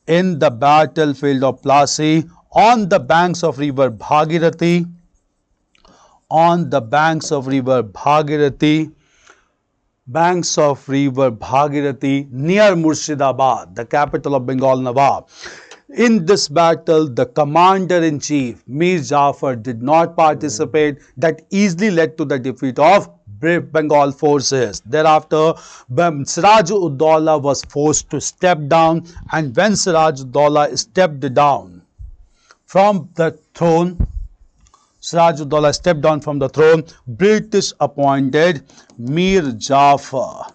On the banks of river Bhagirathi, near Murshidabad, the capital of Bengal Nawab. In this battle, the commander-in-chief, Mir Jafar, did not participate. That easily led to the defeat of Bengal forces. Thereafter, Siraj-ud-Daulah was forced to step down, and when Siraj-ud-Daulah stepped down from the throne, British appointed Mir Jafar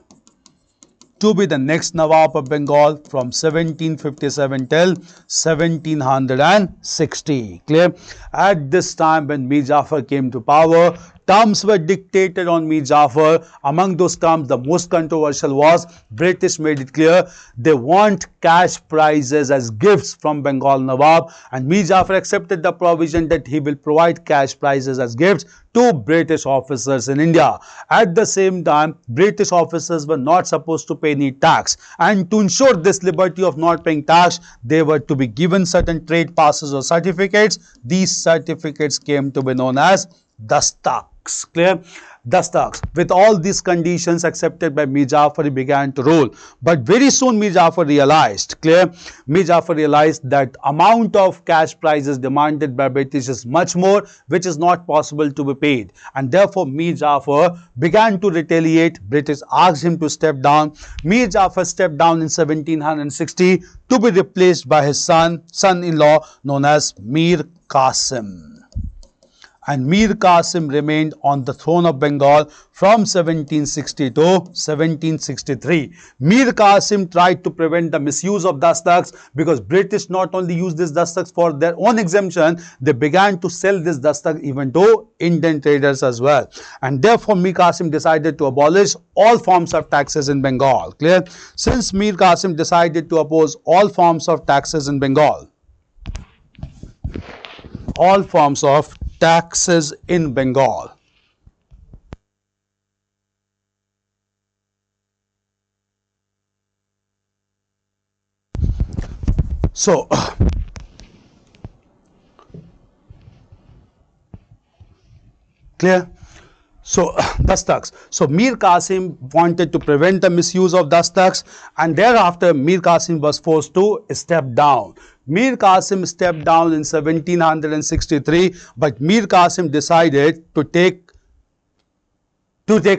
to be the next Nawab of Bengal from 1757 till 1760. Clear? At this time when Mir Jafar came to power, terms were dictated on Mir Jafar. Among those terms, the most controversial was British made it clear they want cash prizes as gifts from Bengal Nawab, and Mir Jafar accepted the provision that he will provide cash prizes as gifts to British officers in India. At the same time, British officers were not supposed to pay any tax, and to ensure this liberty of not paying tax, they were to be given certain trade passes or certificates. These certificates came to be known as Dastaks. Clear? Dastaks. With all these conditions accepted by Mir Jafar, he began to rule. But very soon Mir Jafar realized, clear? Mir Jafar realized that amount of cash prizes demanded by British is much more, which is not possible to be paid. And therefore Mir Jafar began to retaliate. British asked him to step down. Mir Jafar stepped down in 1760 to be replaced by his son-in-law known as Mir Kazim. And Mir Kazim remained on the throne of Bengal from 1760 to 1763. Mir Kazim tried to prevent the misuse of dastaks, because British not only used these dastaks for their own exemption, they began to sell this dastak even to Indian traders as well. And therefore Mir Kazim decided to abolish all forms of taxes in Bengal. Clear? Since Mir Kazim decided to oppose all forms of taxes in Bengal, all forms of taxes in Bengal, so clear? So dastaks. So Mir Kazim wanted to prevent the misuse of dastaks, and thereafter Mir Kazim was forced to step down. Mir Kazim stepped down in 1763, but Mir Kazim decided to take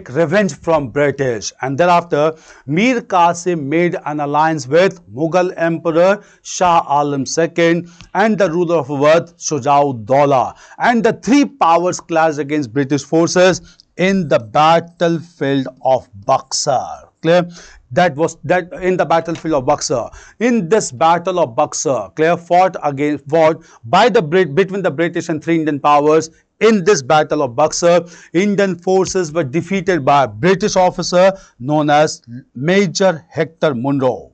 revenge from British, and thereafter Mir Kazim made an alliance with Mughal Emperor Shah Alam II and the ruler of Awadh Shujauddaulah, and the three powers clashed against British forces in the battlefield of Buxar. Clear? That in the battlefield of Buxar. In this battle of Buxar, clear, fought by between the British and three Indian powers. In this battle of Buxar, Indian forces were defeated by a British officer known as Major Hector Munro.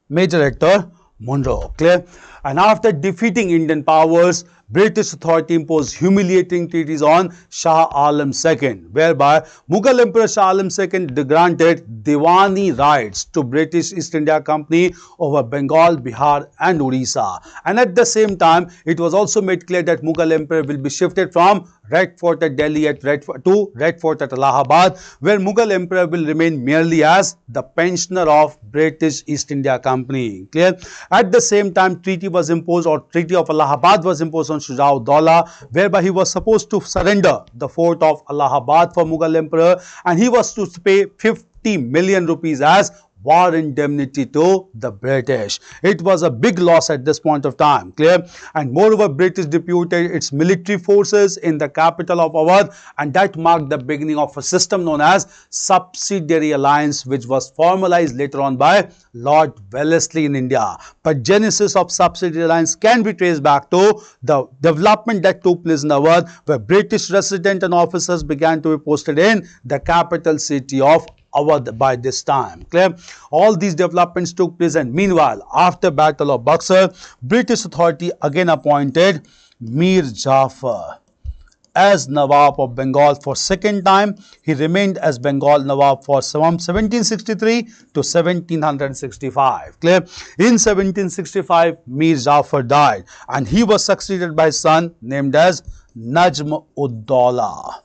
Major Hector Munro. Clear? And after defeating Indian powers, British authority imposed humiliating treaties on Shah Alam II, whereby Mughal Emperor Shah Alam II granted Diwani rights to British East India Company over Bengal, Bihar and Odisha. And at the same time, it was also made clear that Mughal Emperor will be shifted from Red Fort at Delhi to Red Fort at Allahabad, where Mughal Emperor will remain merely as the pensioner of British East India Company. Clear? At the same time, Treaty of Allahabad was imposed on Shujauddaulah, whereby he was supposed to surrender the fort of Allahabad for Mughal Emperor, and he was to pay 50 million rupees as war indemnity to the British. It was a big loss at this point of time. Clear? And moreover, British deputed its military forces in the capital of Awadh, and that marked the beginning of a system known as Subsidiary Alliance, which was formalized later on by Lord Wellesley in India. But genesis of Subsidiary Alliance can be traced back to the development that took place in Awadh, where British residents and officers began to be posted in the capital city of Awadh by this time. Clear? All these developments took place, and meanwhile, after Battle of Buxar, British authority again appointed Mir Jafar as Nawab of Bengal for second time. He remained as Bengal Nawab from 1763 to 1765. Clear? In 1765, Mir Jafar died, and he was succeeded by his son named as Najm-ud-Dawla.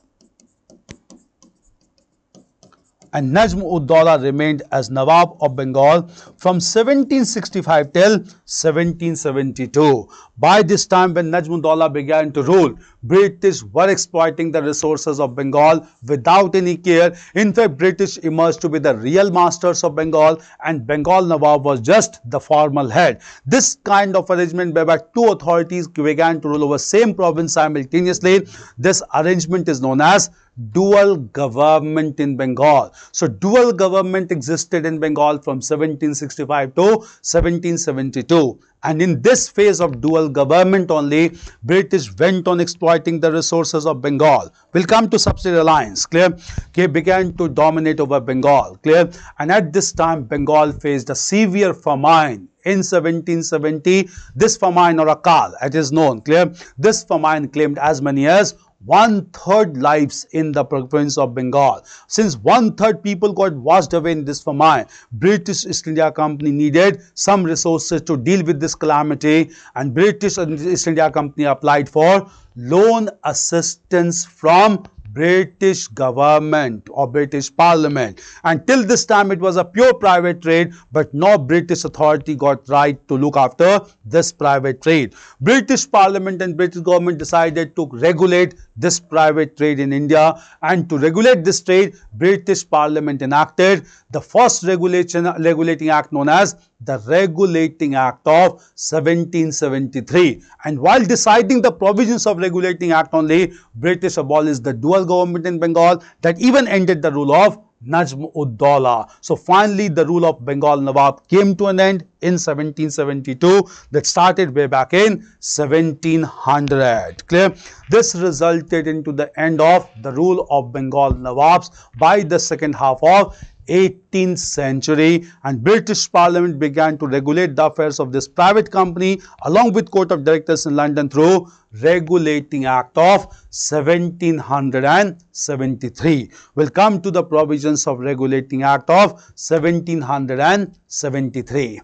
And Najm-ud-Dawla remained as Nawab of Bengal from 1765 till 1772. By this time, when Najm-ud-Dawla began to rule, British were exploiting the resources of Bengal without any care. In fact, British emerged to be the real masters of Bengal, and Bengal Nawab was just the formal head. This kind of arrangement whereby two authorities began to rule over same province simultaneously, this arrangement is known as dual government in Bengal. So dual government existed in Bengal from 1765 to 1772. And in this phase of dual government only, British went on exploiting the resources of Bengal. We'll come to Substantive Alliance, clear? Okay, began to dominate over Bengal, clear? And at this time, Bengal faced a severe famine. In 1770, this famine, or Akal, it is known, clear? This famine claimed as many as 1/3 lives in the province of Bengal. Since 1/3 people got washed away in this famine, British East India Company needed some resources to deal with this calamity, and British East India Company applied for loan assistance from British government or British Parliament. And till this time it was a pure private trade, but no British authority got right to look after this private trade. British Parliament and British government decided to regulate this private trade in India, and to regulate this trade, British Parliament enacted the first regulating act known as the Regulating Act of 1773. And while deciding the provisions of Regulating Act only, British abolished the dual government in Bengal that even ended the rule of Najm-ud-Dawla. So finally the rule of Bengal Nawab came to an end in 1772, that started way back in 1700. Clear? This resulted into the end of the rule of Bengal Nawabs by the second half of 18th century, and British Parliament began to regulate the affairs of this private company along with Court of Directors in London through Regulating Act of 1773. We'll come to the provisions of Regulating Act of 1773.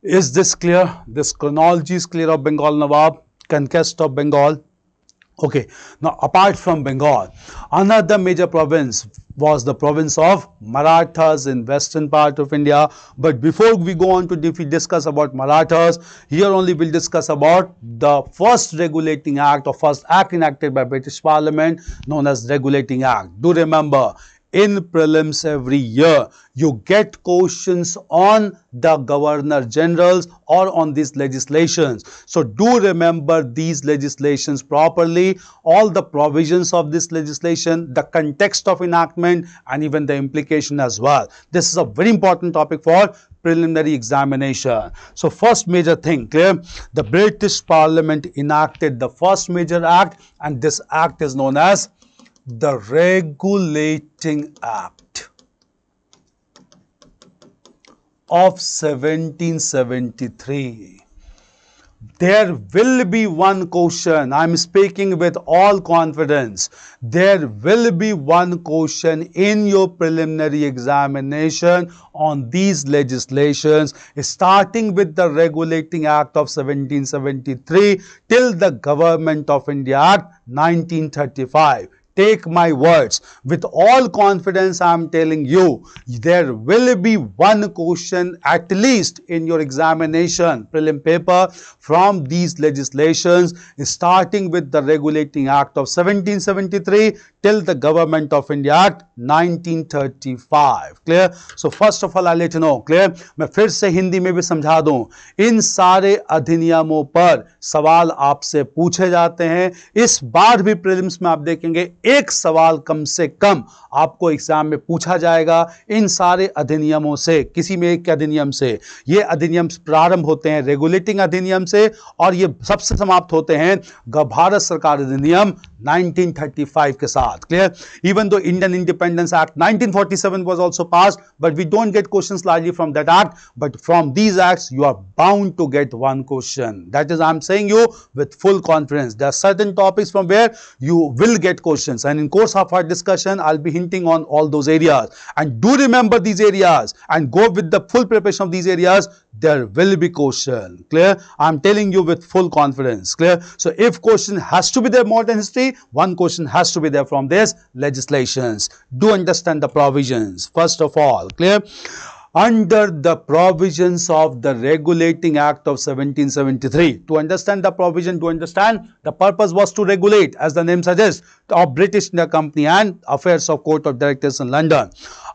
Is this clear? This chronology is clear of Bengal Nawab, conquest of Bengal. Okay, now apart from Bengal, another major province was the province of Marathas in western part of India. But before we go on to discuss about Marathas, here only we'll discuss about the first regulating act or first act enacted by British Parliament known as Regulating Act. Do remember, in prelims every year, you get questions on the Governor Generals or on these legislations. So do remember these legislations properly, all the provisions of this legislation, the context of enactment, and even the implication as well. This is a very important topic for preliminary examination. So first major thing, clear? The British Parliament enacted the first major act, and this act is known as the Regulating Act of 1773. There will be one question, I am speaking with all confidence, there will be one question in your preliminary examination on these legislations, starting with the Regulating Act of 1773 till the Government of India Act 1935. Take my words, with all confidence I am telling you, there will be one question at least in your examination prelim paper from these legislations, starting with the Regulating Act of 1773 till the Government of India Act 1935. Clear? So first of all I'll let you know, clear? मैं फिर से हिंदी में भी समझा दूं, इन सारे अधिनियमों पर सवाल आपसे पूछे जाते हैं। इस बार भी प्रीलिम्स में आप देखेंगे एक सवाल कम से कम आपको एग्जाम में पूछा जाएगा इन सारे अधिनियमों से, किसी में एक अधिनियम से। ये अधिनियम प्रारंभ होते हैं रेगुलेटिंग अधिनियम से और ये सबसे समाप्त होते हैं भारत सरकार अधिनियम 1935 के साथ। Clear? Even though Indian Independence Act 1947 was also passed, but we don't get questions largely from that act, but from these acts you are bound to get one question. That is, I am saying you with full confidence. There are certain topics from where you will get questions, and in course of our discussion I'll be hinting on all those areas, and do remember these areas and go with the full preparation of these areas. There will be question. Clear? I'm telling you with full confidence. Clear? So if question has to be there modern history, one question has to be there from this legislations. Do understand the provisions first of all. Clear? Under the provisions of the Regulating Act of 1773, to understand the provision, to understand the purpose was to regulate, as the name suggests, of British India Company and affairs of Court of Directors in London.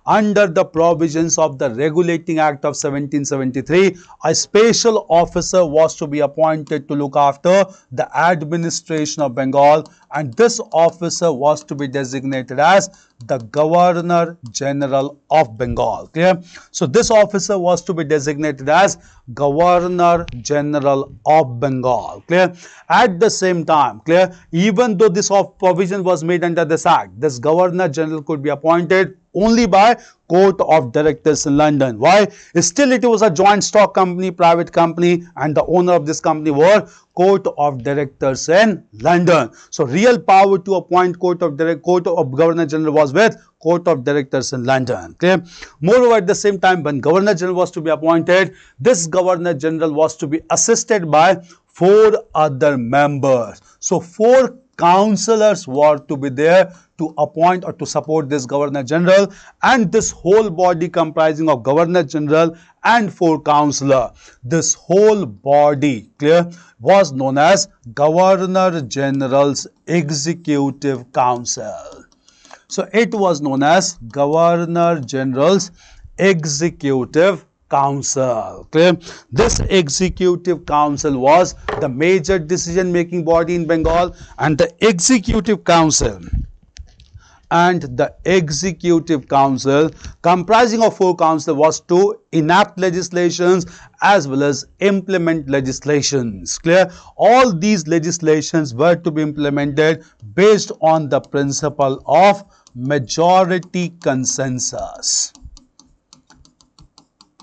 under the provisions of the Regulating Act of 1773, a special officer was to be appointed to look after the administration of Bengal, and this officer was to be designated as the Governor General of Bengal. Clear? So this officer was to be designated as Governor General of Bengal. Clear? At the same time, clear, even though this provision was made under this act, this Governor General could be appointed only by Court of Directors in London. Why? Still it was a joint stock company, private company, and the owner of this company were Court of Directors in London. So real power to appoint Court of Governor General was with Court of Directors in London. Clear? Moreover, at the same time, when Governor General was to be appointed, this Governor General was to be assisted by 4 other members. So 4 councillors were to be there to appoint or to support this Governor General, and this whole body comprising of Governor General and 4 councillors. This whole body, clear, was known as Governor General's Executive Council. So it was known as Governor General's Executive Council. Clear? This Executive Council was the major decision-making body in Bengal, and the Executive Council comprising of 4 councils was to enact legislations as well as implement legislations. Clear? All these legislations were to be implemented based on the principle of majority consensus.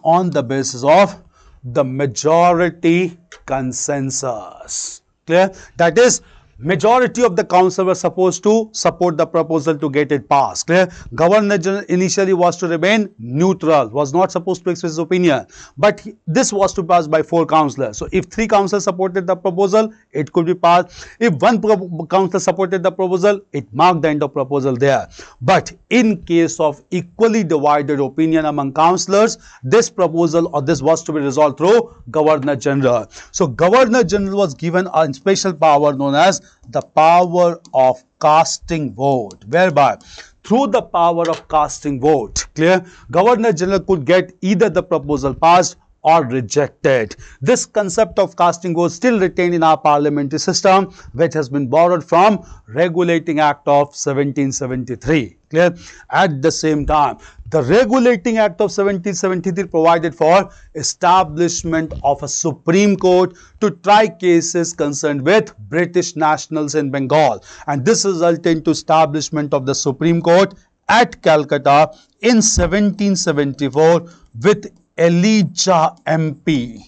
On the basis of the majority consensus. Clear? That is, majority of the council were supposed to support the proposal to get it passed. Clear? Governor General initially was to remain neutral, was not supposed to express his opinion, but this was to pass by 4 councillors. So if 3 councillors supported the proposal, it could be passed. If 1 councillor supported the proposal, it marked the end of proposal there. But in case of equally divided opinion among councillors, this proposal or this was to be resolved through Governor General. So Governor General was given a special power known as the power of casting vote, whereby through the power of casting vote, clear, Governor General could get either the proposal passed or rejected. This concept of casting vote still retained in our parliamentary system, which has been borrowed from Regulating Act of 1773. Clear? At the same time, the Regulating Act of 1773 provided for establishment of a Supreme Court to try cases concerned with British nationals in Bengal, and this resulted into establishment of the Supreme Court at Calcutta in 1774 with Elijah MP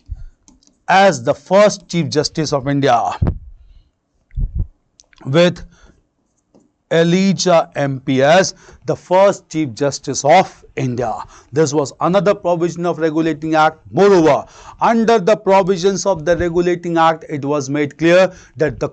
as the first Chief Justice of India. With Elijah MP as the first Chief Justice of India. This was another provision of Regulating Act. Moreover, under the provisions of the Regulating Act, it was made clear that the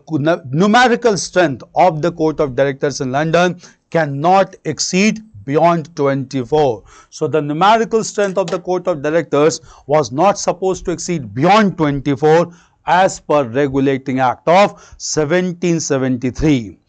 numerical strength of the Court of Directors in London cannot exceed beyond 24. So the numerical strength of the Court of Directors was not supposed to exceed beyond 24 as per Regulating Act of 1773.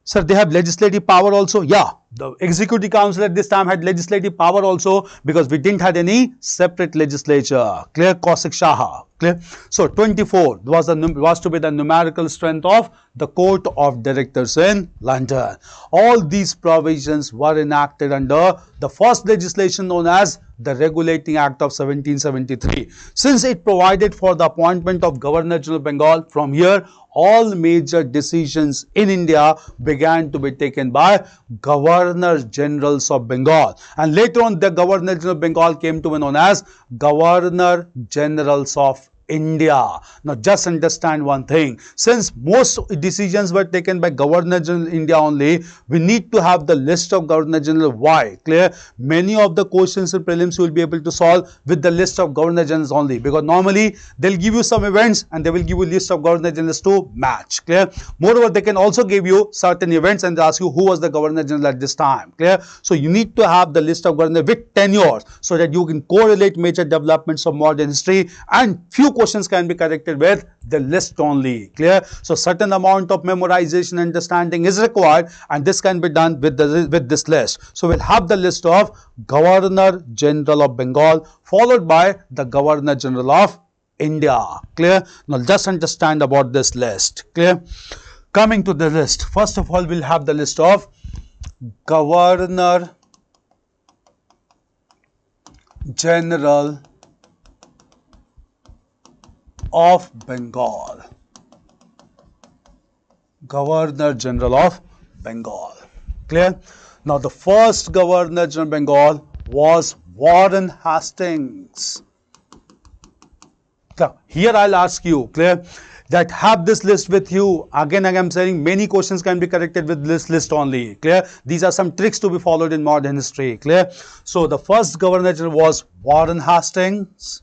Sir, they have legislative power also? Yeah, the Executive Council at this time had legislative power also, because we didn't have any separate legislature. Clear? Kaushik Shaha. Clear? So 24 was to be the numerical strength of the Court of Directors in London. All these provisions were enacted under the first legislation known as the Regulating Act of 1773. Since it provided for the appointment of Governor General of Bengal, from here all major decisions in India began to be taken by Governor Generals of Bengal, and later on the Governor General of Bengal came to be known as Governor Generals of India. Now just understand one thing, since most decisions were taken by Governor General India only, we need to have the list of Governor General. Why? Clear? Many of the questions in prelims you will be able to solve with the list of Governor Generals only, because normally they'll give you some events and they will give you list of Governor Generals to match. Clear? Moreover, they can also give you certain events and they ask you who was the Governor General at this time. Clear? So you need to have the list of Governor with tenures so that you can correlate major developments of modern history, and few questions can be corrected with the list only. Clear? So certain amount of memorization understanding is required, and this can be done with this list. So we'll have the list of Governor General of Bengal followed by the Governor General of India. Clear? Now just understand about this list. Clear? Coming to the list, first of all we'll have the list of Governor General of Bengal. Governor General of Bengal. Clear? Now the first Governor General of Bengal was Warren Hastings. Now, here I'll ask you, clear, that have this list with you. Again, I am saying many questions can be corrected with this list only. Clear? These are some tricks to be followed in modern history. Clear? So the first Governor General was Warren Hastings.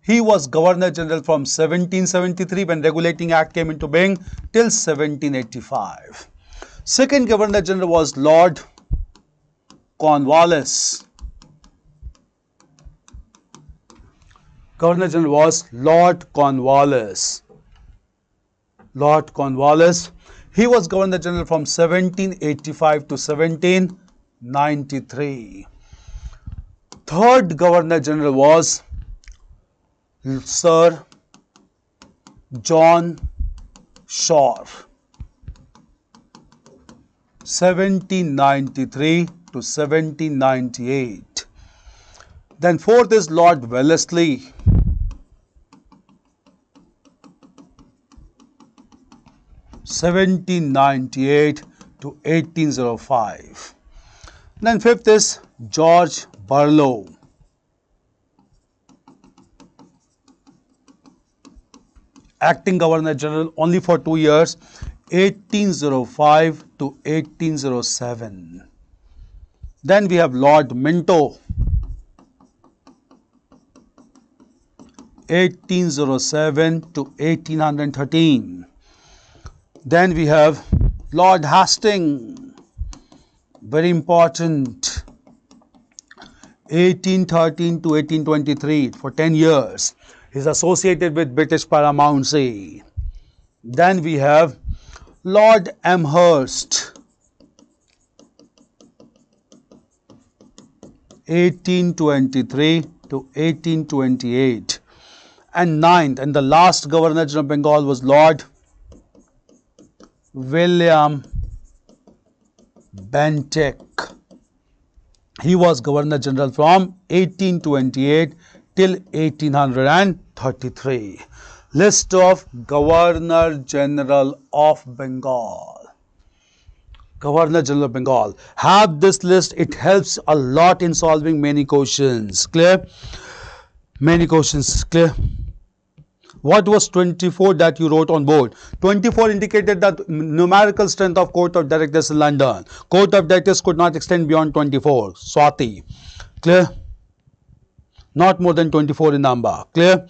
He was Governor General from 1773 when Regulating Act came into being till 1785. Second Governor General was Lord Cornwallis. Governor General was Lord Cornwallis. Lord Cornwallis. He was Governor General from 1785 to 1793. Third Governor General was Sir John Shore. 1793 to 1798. Then fourth is Lord Wellesley. 1798 to 1805. Then fifth is George Barlow. Acting Governor General only for 2 years, 1805 to 1807. Then we have Lord Minto, 1807 to 1813. Then we have Lord Hastings, very important, 1813 to 1823, for 10 years. He is associated with British paramountcy. Then we have Lord Amherst, 1823 to 1828. And ninth and the last Governor General of Bengal was Lord William Bentinck. He was Governor General from 1828 till 1833. List of Governor General of Bengal. Governor General of Bengal. Have this list. It helps a lot in solving many questions. Clear? Many questions. Clear? What was 24 that you wrote on board? 24 indicated that numerical strength of Court of Directors in London. Court of Directors could not extend beyond 24. Swati. Clear? Not more than 24 in number. Clear?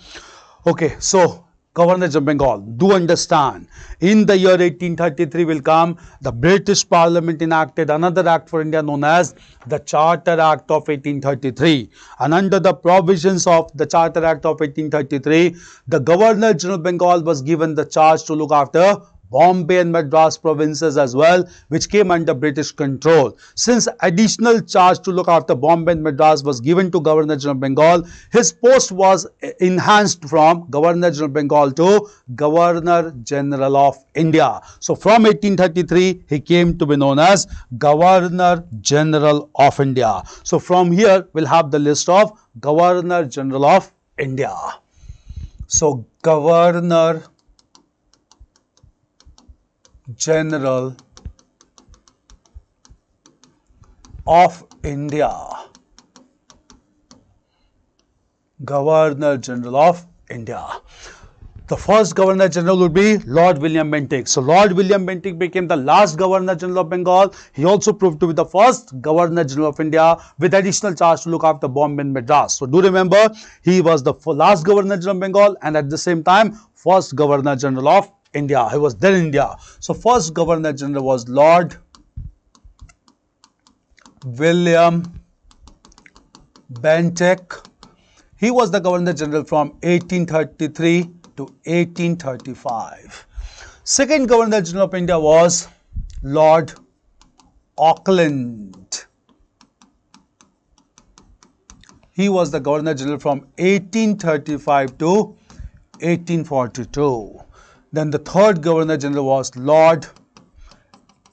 Okay, so Governor of Bengal, do understand, in the year 1833 will come, the British Parliament enacted another act for India known as the Charter Act of 1833. And under the provisions of the Charter Act of 1833, the Governor General of Bengal was given the charge to look after Bombay and Madras provinces as well, which came under British control. Since additional charge to look after Bombay and Madras was given to Governor General of Bengal, his post was enhanced from Governor General of Bengal to Governor General of India. So from 1833, he came to be known as Governor General of India. So from here, we'll have the list of Governor General of India. So Governor General of India. Governor General of India. The first Governor General would be Lord William Bentinck. So Lord William Bentinck became the last Governor General of Bengal. He also proved to be the first Governor General of India with additional charge to look after Bombay and Madras. So do remember, he was the last Governor General of Bengal and at the same time first Governor General of India. He was there in India. So first Governor General was Lord William Bentinck. He was the Governor General from 1833 to 1835. Second Governor General of India was Lord Auckland. He was the Governor General from 1835 to 1842. Then the third Governor General was Lord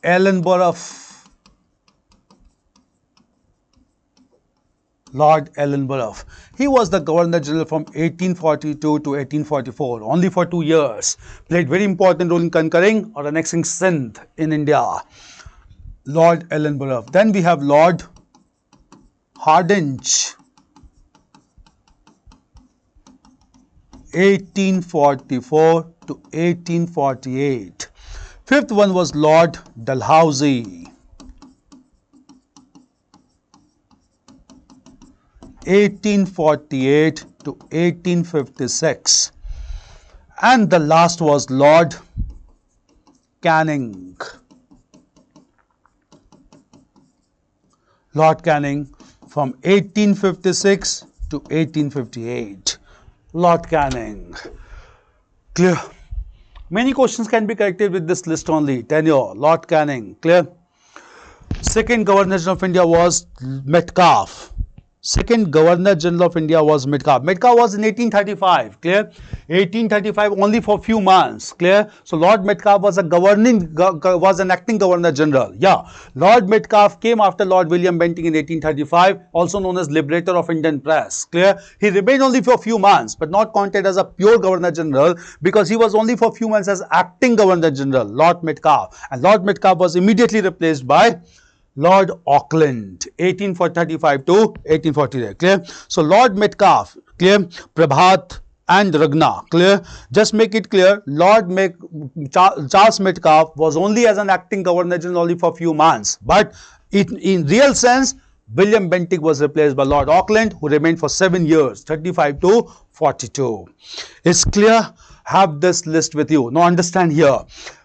Ellenborough. Lord Ellenborough. He was the Governor General from 1842 to 1844, only for 2 years. Played very important role in conquering or annexing Sant in India. Lord Ellenborough. Then we have Lord Hardinge, 1844 to 1848. Fifth one was Lord Dalhousie, 1848 to 1856. And the last was Lord Canning. Lord Canning from 1856 to 1858. Lord Canning. Clear? Many questions can be corrected with this list only. Tenure, Lord Canning. Clear? Second Governor General of India was Metcalfe. Second Governor General of India was Metcalfe. Metcalfe was in 1835. Clear? 1835 only for few months. Clear? So Lord Metcalfe was an acting Governor General. Yeah. Lord Metcalfe came after Lord William Bentinck in 1835, also known as Liberator of Indian Press. Clear? He remained only for few months, but not counted as a pure Governor General because he was only for few months as acting Governor General, Lord Metcalfe. And Lord Metcalfe was immediately replaced by Lord Auckland, 1835 to 1848. Clear? So Lord Metcalfe, clear? Prabhat and Ragna, clear? Just make it clear, Charles Metcalfe was only as an acting Governor General only for a few months, but in real sense, William Bentinck was replaced by Lord Auckland, who remained for 7 years, 35 to 42. It's clear? Have this list with you. Now understand here,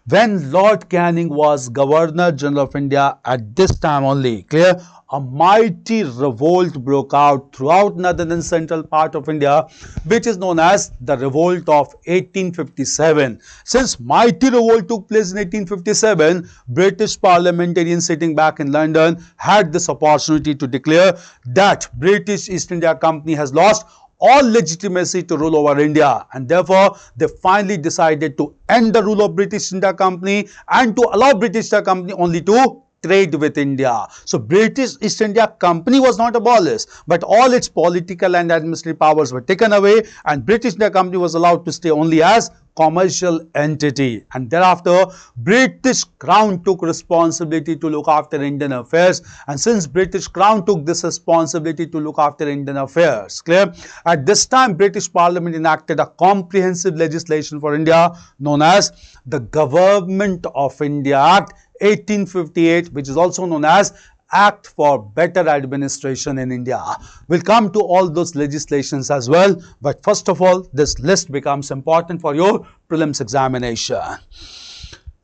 when Lord Canning was Governor General of India at this time only, clear, a mighty revolt broke out throughout northern and central part of India, which is known as the Revolt of 1857. Since mighty revolt took place in 1857, British parliamentarians sitting back in London had this opportunity to declare that British East India Company has lost all legitimacy to rule over India, and therefore they finally decided to end the rule of British India Company and to allow British India Company only to trade with India. So British East India Company was not abolished, but all its political and administrative powers were taken away, and British India Company was allowed to stay only as commercial entity. And thereafter, British Crown took responsibility to look after Indian affairs. And since British Crown took this responsibility to look after Indian affairs, clear? At this time, British Parliament enacted a comprehensive legislation for India known as the Government of India Act 1858, which is also known as Act for Better Administration in India. We'll come to all those legislations as well, but first of all, this list becomes important for your prelims examination.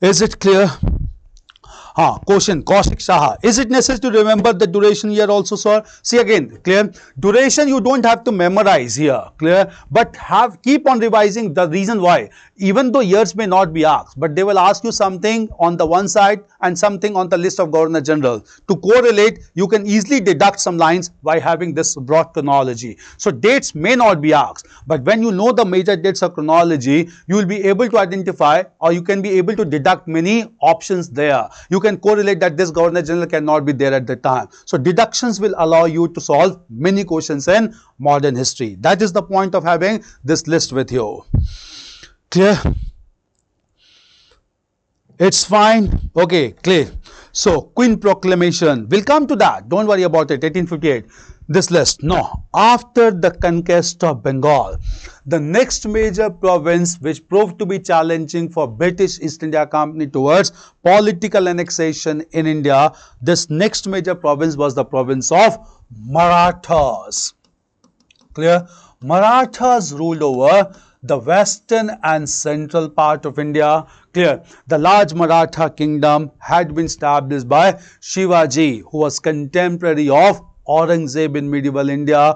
Is it clear? Question, Kaushik Shah. Is it necessary to remember the duration here also, sir? See again, clear? Duration you don't have to memorize here, clear? But keep on revising. The reason why, even though years may not be asked, but they will ask you something on the one side and something on the list of Governor General. To correlate, you can easily deduct some lines by having this broad chronology. So dates may not be asked, but when you know the major dates of chronology, you will be able to identify, or you can be able to deduct many options there. You can correlate that this Governor General cannot be there at the time. So deductions will allow you to solve many questions in modern history. That is the point of having this list with you. Clear? It's fine. Okay, clear. So Queen Proclamation, we'll come to that. Don't worry about it. 1858. This list. No. After the conquest of Bengal, the next major province which proved to be challenging for British East India Company towards political annexation in India, this next major province was the province of Marathas. Clear? Marathas ruled over the western and central part of India. Clear? The large Maratha kingdom had been established by Shivaji, who was contemporary of Aurangzeb in medieval India.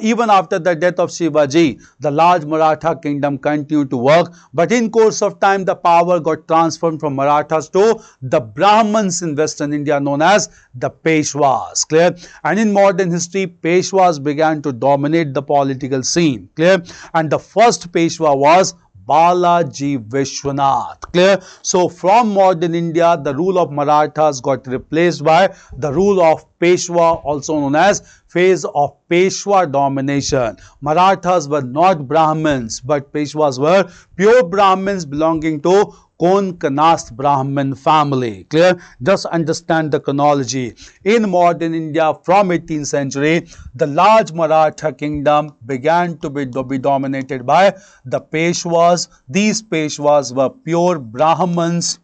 Even after the death of Shivaji, the large Maratha kingdom continued to work, but in course of time the power got transferred from Marathas to the Brahmins in Western India known as the Peshwas. Clear? And in modern history, Peshwas began to dominate the political scene. Clear? And the first Peshwa was Balaji Vishwanath. Clear? So from modern India, the rule of Marathas got replaced by the rule of Peshwa, also known as phase of Peshwa domination. Marathas were not Brahmins, but Peshwas were pure Brahmins belonging to Kon Kanast Brahmin family. Clear? Just understand the chronology. In modern India from 18th century, the large Maratha kingdom began to be dominated by the Peshwas. These Peshwas were pure Brahmins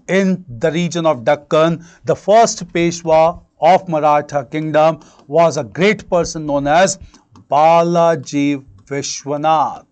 in the region of Deccan. The first Peshwa of Maratha kingdom was a great person known as Balaji Vishwanath.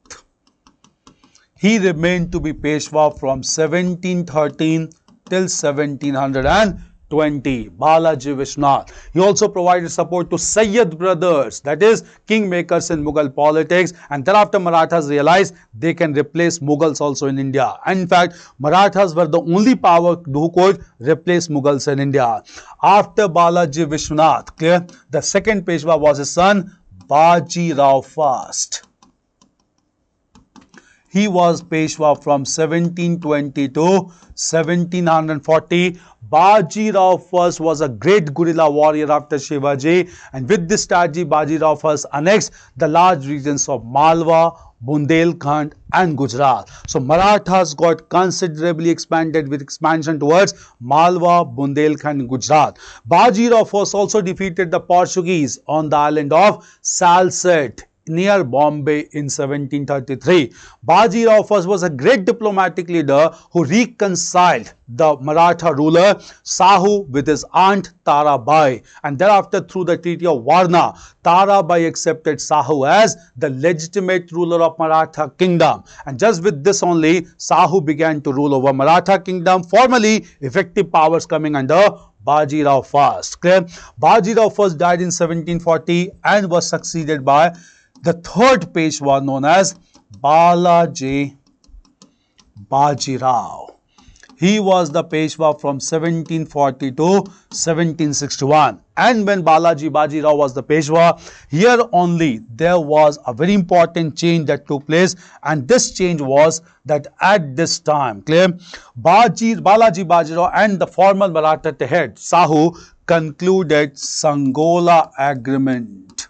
He remained to be Peshwa from 1713 till 1720. Balaji Vishwanath. He also provided support to Sayyid brothers, that is kingmakers in Mughal politics, and thereafter Marathas realized they can replace Mughals also in India. And in fact, Marathas were the only power who could replace Mughals in India. After Balaji Vishwanath, clear, the second Peshwa was his son Baji Rao first. He was Peshwa from 1720 to 1740. Baji Rao first was a great guerrilla warrior after Shivaji, and with this strategy, Baji Rao first annexed the large regions of Malwa, Bundelkhand and Gujarat. So Marathas got considerably expanded with expansion towards Malwa, Bundelkhand and Gujarat. Baji Rao first also defeated the Portuguese on the island of Salsette near Bombay in 1733. Baji Rao first was a great diplomatic leader who reconciled the Maratha ruler Sahu with his aunt Tarabai, and thereafter through the Treaty of Varna, Tarabai accepted Sahu as the legitimate ruler of Maratha kingdom, and just with this only Sahu began to rule over Maratha kingdom, formally effective powers coming under Baji Rao first. Clear? Baji Rao first died in 1740 and was succeeded by the third Peshwa known as Balaji Baji Rao. He was the Peshwa from 1740 to 1761. And when Balaji Baji Rao was the Peshwa, here only there was a very important change that took place, and this change was that at this time, clear, Balaji Baji Rao and the former Maratha head Sahu concluded Sangola Agreement.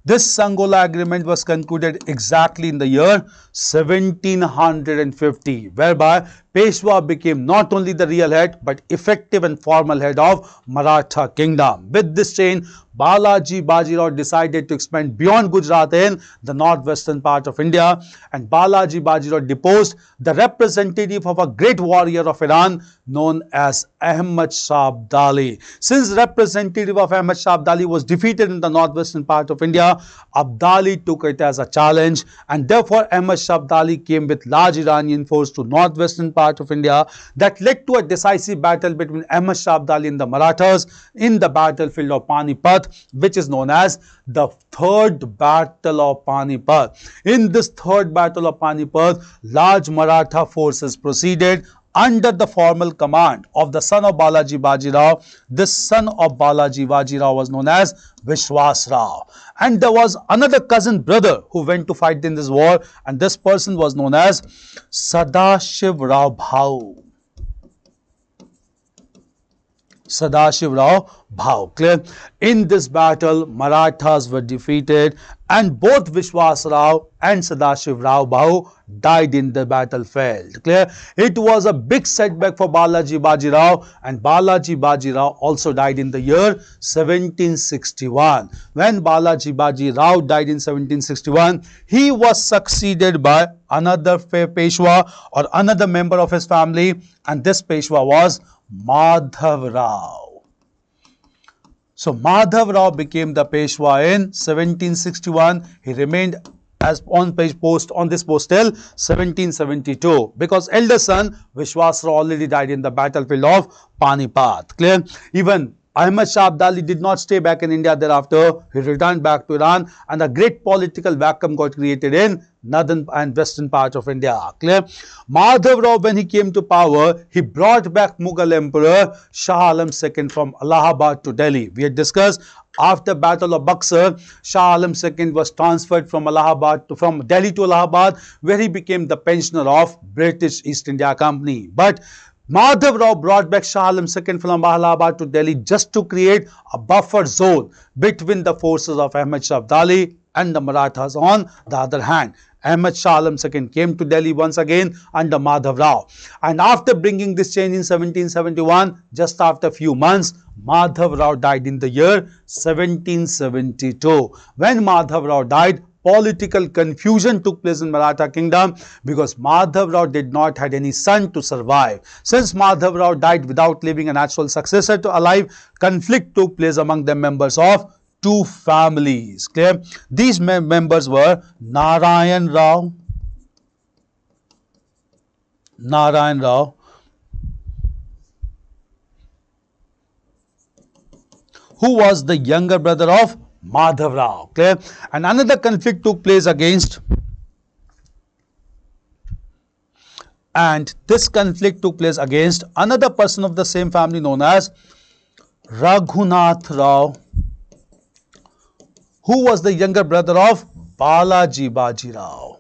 This Sangola Agreement was concluded exactly in the year 1750, whereby Peshwa became not only the real head but effective and formal head of Maratha kingdom. With this change, Balaji Baji Rao decided to expand beyond Gujarat in the northwestern part of India, and Balaji Baji Rao deposed the representative of a great warrior of Iran known as Ahmad Shah Abdali. Since representative of Ahmad Shah Abdali was defeated in the northwestern part of India, Abdali took it as a challenge, and therefore Ahmad Shah Abdali came with large Iranian force to northwestern part of India. That led to a decisive battle between Ahmad Shah Abdali and the Marathas in the battlefield of Panipat, which is known as the Third Battle of Panipat. In this Third Battle of Panipat, large Maratha forces proceeded under the formal command of the son of Balaji Baji Rao. This son of Balaji Baji Rao was known as Vishwas Rao. And there was another cousin brother who went to fight in this war, and this person was known as Sadashiv Rao Bhau. Sadashiv Rao Bhau. Clear? In this battle, Marathas were defeated, and both Vishwas Rao and Sadashiv Rao Bhau died in the battlefield. Clear? It was a big setback for Balaji Baji Rao, and Balaji Baji Rao also died in the year 1761. When Balaji Baji Rao died in 1761, he was succeeded by another Peshwa or another member of his family, and this Peshwa was Madhav Rao. So Madhav Rao became the Peshwa in 1761. He remained as on this post till 1772, because elder son Vishwas Rao already died in the battlefield of Panipat. Clear? Even Ahmad Shah Abdali did not stay back in India thereafter. He returned back to Iran and a great political vacuum got created in northern and western part of India. Clear? Madhav Rao, when he came to power, he brought back Mughal Emperor Shah Alam II from Allahabad to Delhi. We had discussed after Battle of Buxar, Shah Alam II was transferred from Delhi to Allahabad, where he became the pensioner of British East India Company. But Madhav Rao brought back Shah Alam II from Allahabad to Delhi just to create a buffer zone between the forces of Ahmad Shah Abdali and the Marathas on the other hand. Ahmad Shah Alam II came to Delhi once again under Madhav Rao. And after bringing this change in 1771, just after a few months, Madhav Rao died in the year 1772. When Madhav Rao died, political confusion took place in Maratha kingdom because Madhav Rao did not have any son to survive. Since Madhav Rao died without leaving a natural successor to alive, conflict took place among the members of two families. Clear? These members were Narayan Rao, who was the younger brother of Madhav Rao. Clear? And another conflict took place against, another person of the same family known as Raghunath Rao, who was the younger brother of Balaji Bajirao.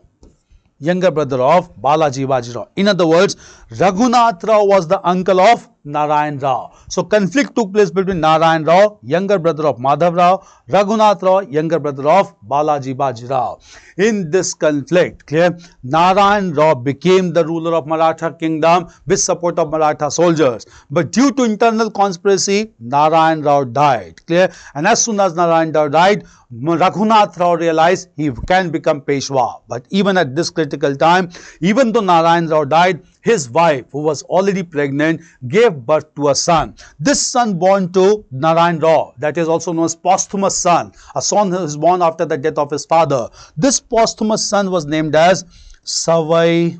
In other words, Raghunath Rao was the uncle of Narayan Rao. So conflict took place between Narayan Rao, younger brother of Madhav Rao, Raghunath Rao, younger brother of Balaji Bajirao. In this conflict, clear, Narayan Rao became the ruler of Maratha kingdom with support of Maratha soldiers. But due to internal conspiracy, Narayan Rao died. Clear? And as soon as Narayan Rao died, Raghunath Rao realized he can become Peshwa. But even at this critical time, even though Narayan Rao died, his wife, who was already pregnant, gave birth to a son. This son born to Narayan Rao, that is also known as posthumous son. A son is born after the death of his father. This posthumous son was named as Savai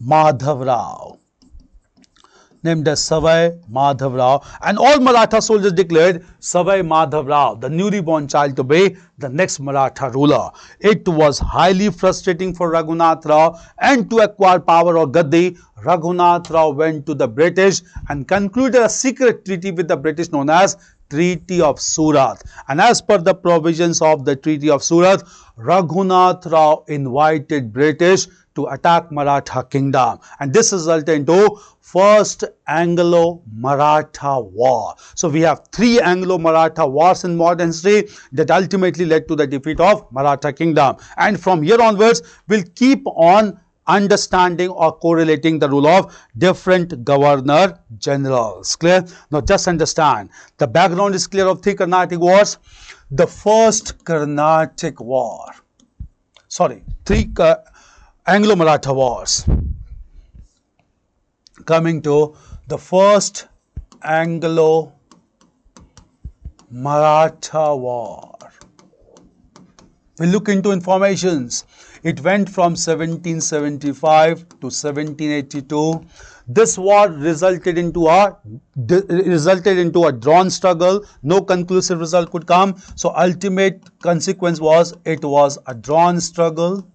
Madhav Rao. And all Maratha soldiers declared Savai Madhav Rao, the newly born child, to be the next Maratha ruler. It was highly frustrating for Raghunath Rao, and to acquire power or gaddi, Raghunath Rao went to the British and concluded a secret treaty with the British known as Treaty of Surat. And as per the provisions of the Treaty of Surat, Raghunath Rao invited British to attack Maratha kingdom, and this resulted into First Anglo-Maratha War. So we have three Anglo-Maratha wars in modern history that ultimately led to the defeat of Maratha kingdom. And from here onwards, we'll keep on understanding or correlating the rule of different governor generals. Clear? Now just understand, the background is clear of three Carnatic wars. The first Carnatic War, three Anglo-Maratha wars. Coming to the first Anglo-Maratha War, we look into informations. It went from 1775 to 1782. This war resulted into a drawn struggle. No conclusive result could come. So ultimate consequence was it was a drawn struggle.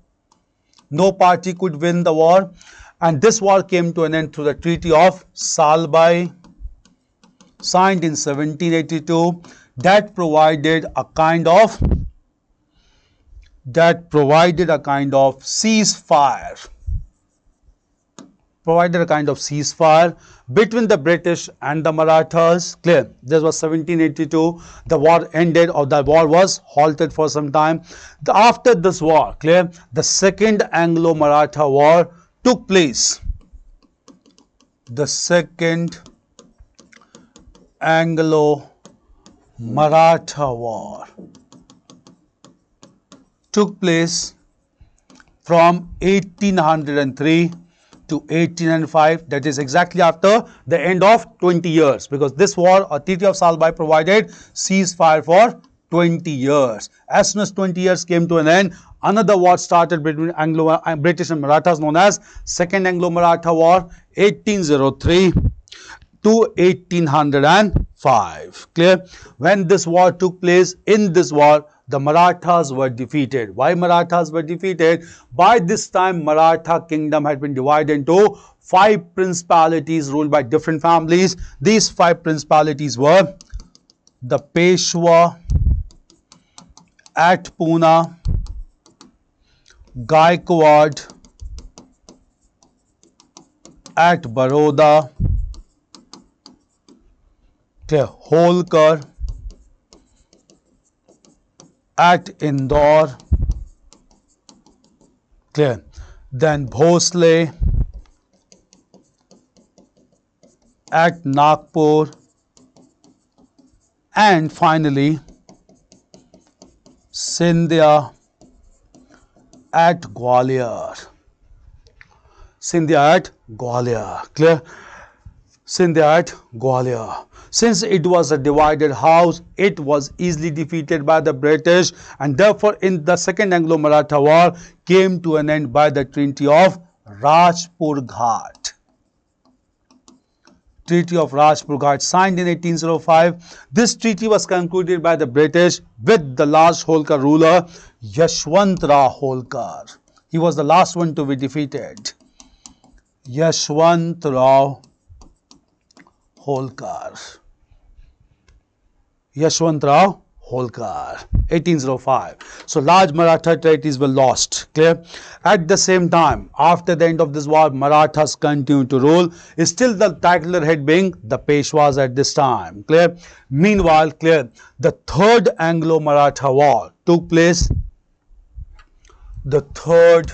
No party could win the war. And this war came to an end through the Treaty of Salbai, signed in 1782, that provided a kind of ceasefire between the British and the Marathas. Clear? This was 1782. The war ended, or the war was halted for some time. After this war, clear, the second Anglo-Maratha War took place. The second Anglo-Maratha War took place from 1803 to 1805. That is exactly after the end of 20 years, because this war, a Treaty of Salbai, provided ceasefire for 20 years. As soon as 20 years came to an end, another war started between British and Marathas known as Second Anglo-Maratha War, 1803 to 1805. Clear? When this war took place, in this war, the Marathas were defeated. Why Marathas were defeated? By this time, Maratha kingdom had been divided into 5 principalities ruled by different families. These 5 principalities were the Peshwa at Pune, Gaikwad at Baroda, Holkar at Indore, clear, then Bhosle at Nagpur, and finally Scindia at Gwalior. Scindia at Gwalior, clear? Scindia at Gwalior. Since it was a divided house, it was easily defeated by the British, and therefore in the Second Anglo-Maratha War came to an end by the Treaty of Rajpur Ghat. Treaty of Rajpur Ghat, signed in 1805. This treaty was concluded by the British with the last Holkar ruler, Yashwantrao Holkar. He was the last one to be defeated. Yashwantrao Holkar. Yashwantrao Holkar, 1805. So large Maratha territories were lost. Clear? At the same time, after the end of this war, Marathas continued to rule. Still the titular head being the Peshwas at this time. Clear? Meanwhile, clear, the third Anglo-Maratha War took place. The third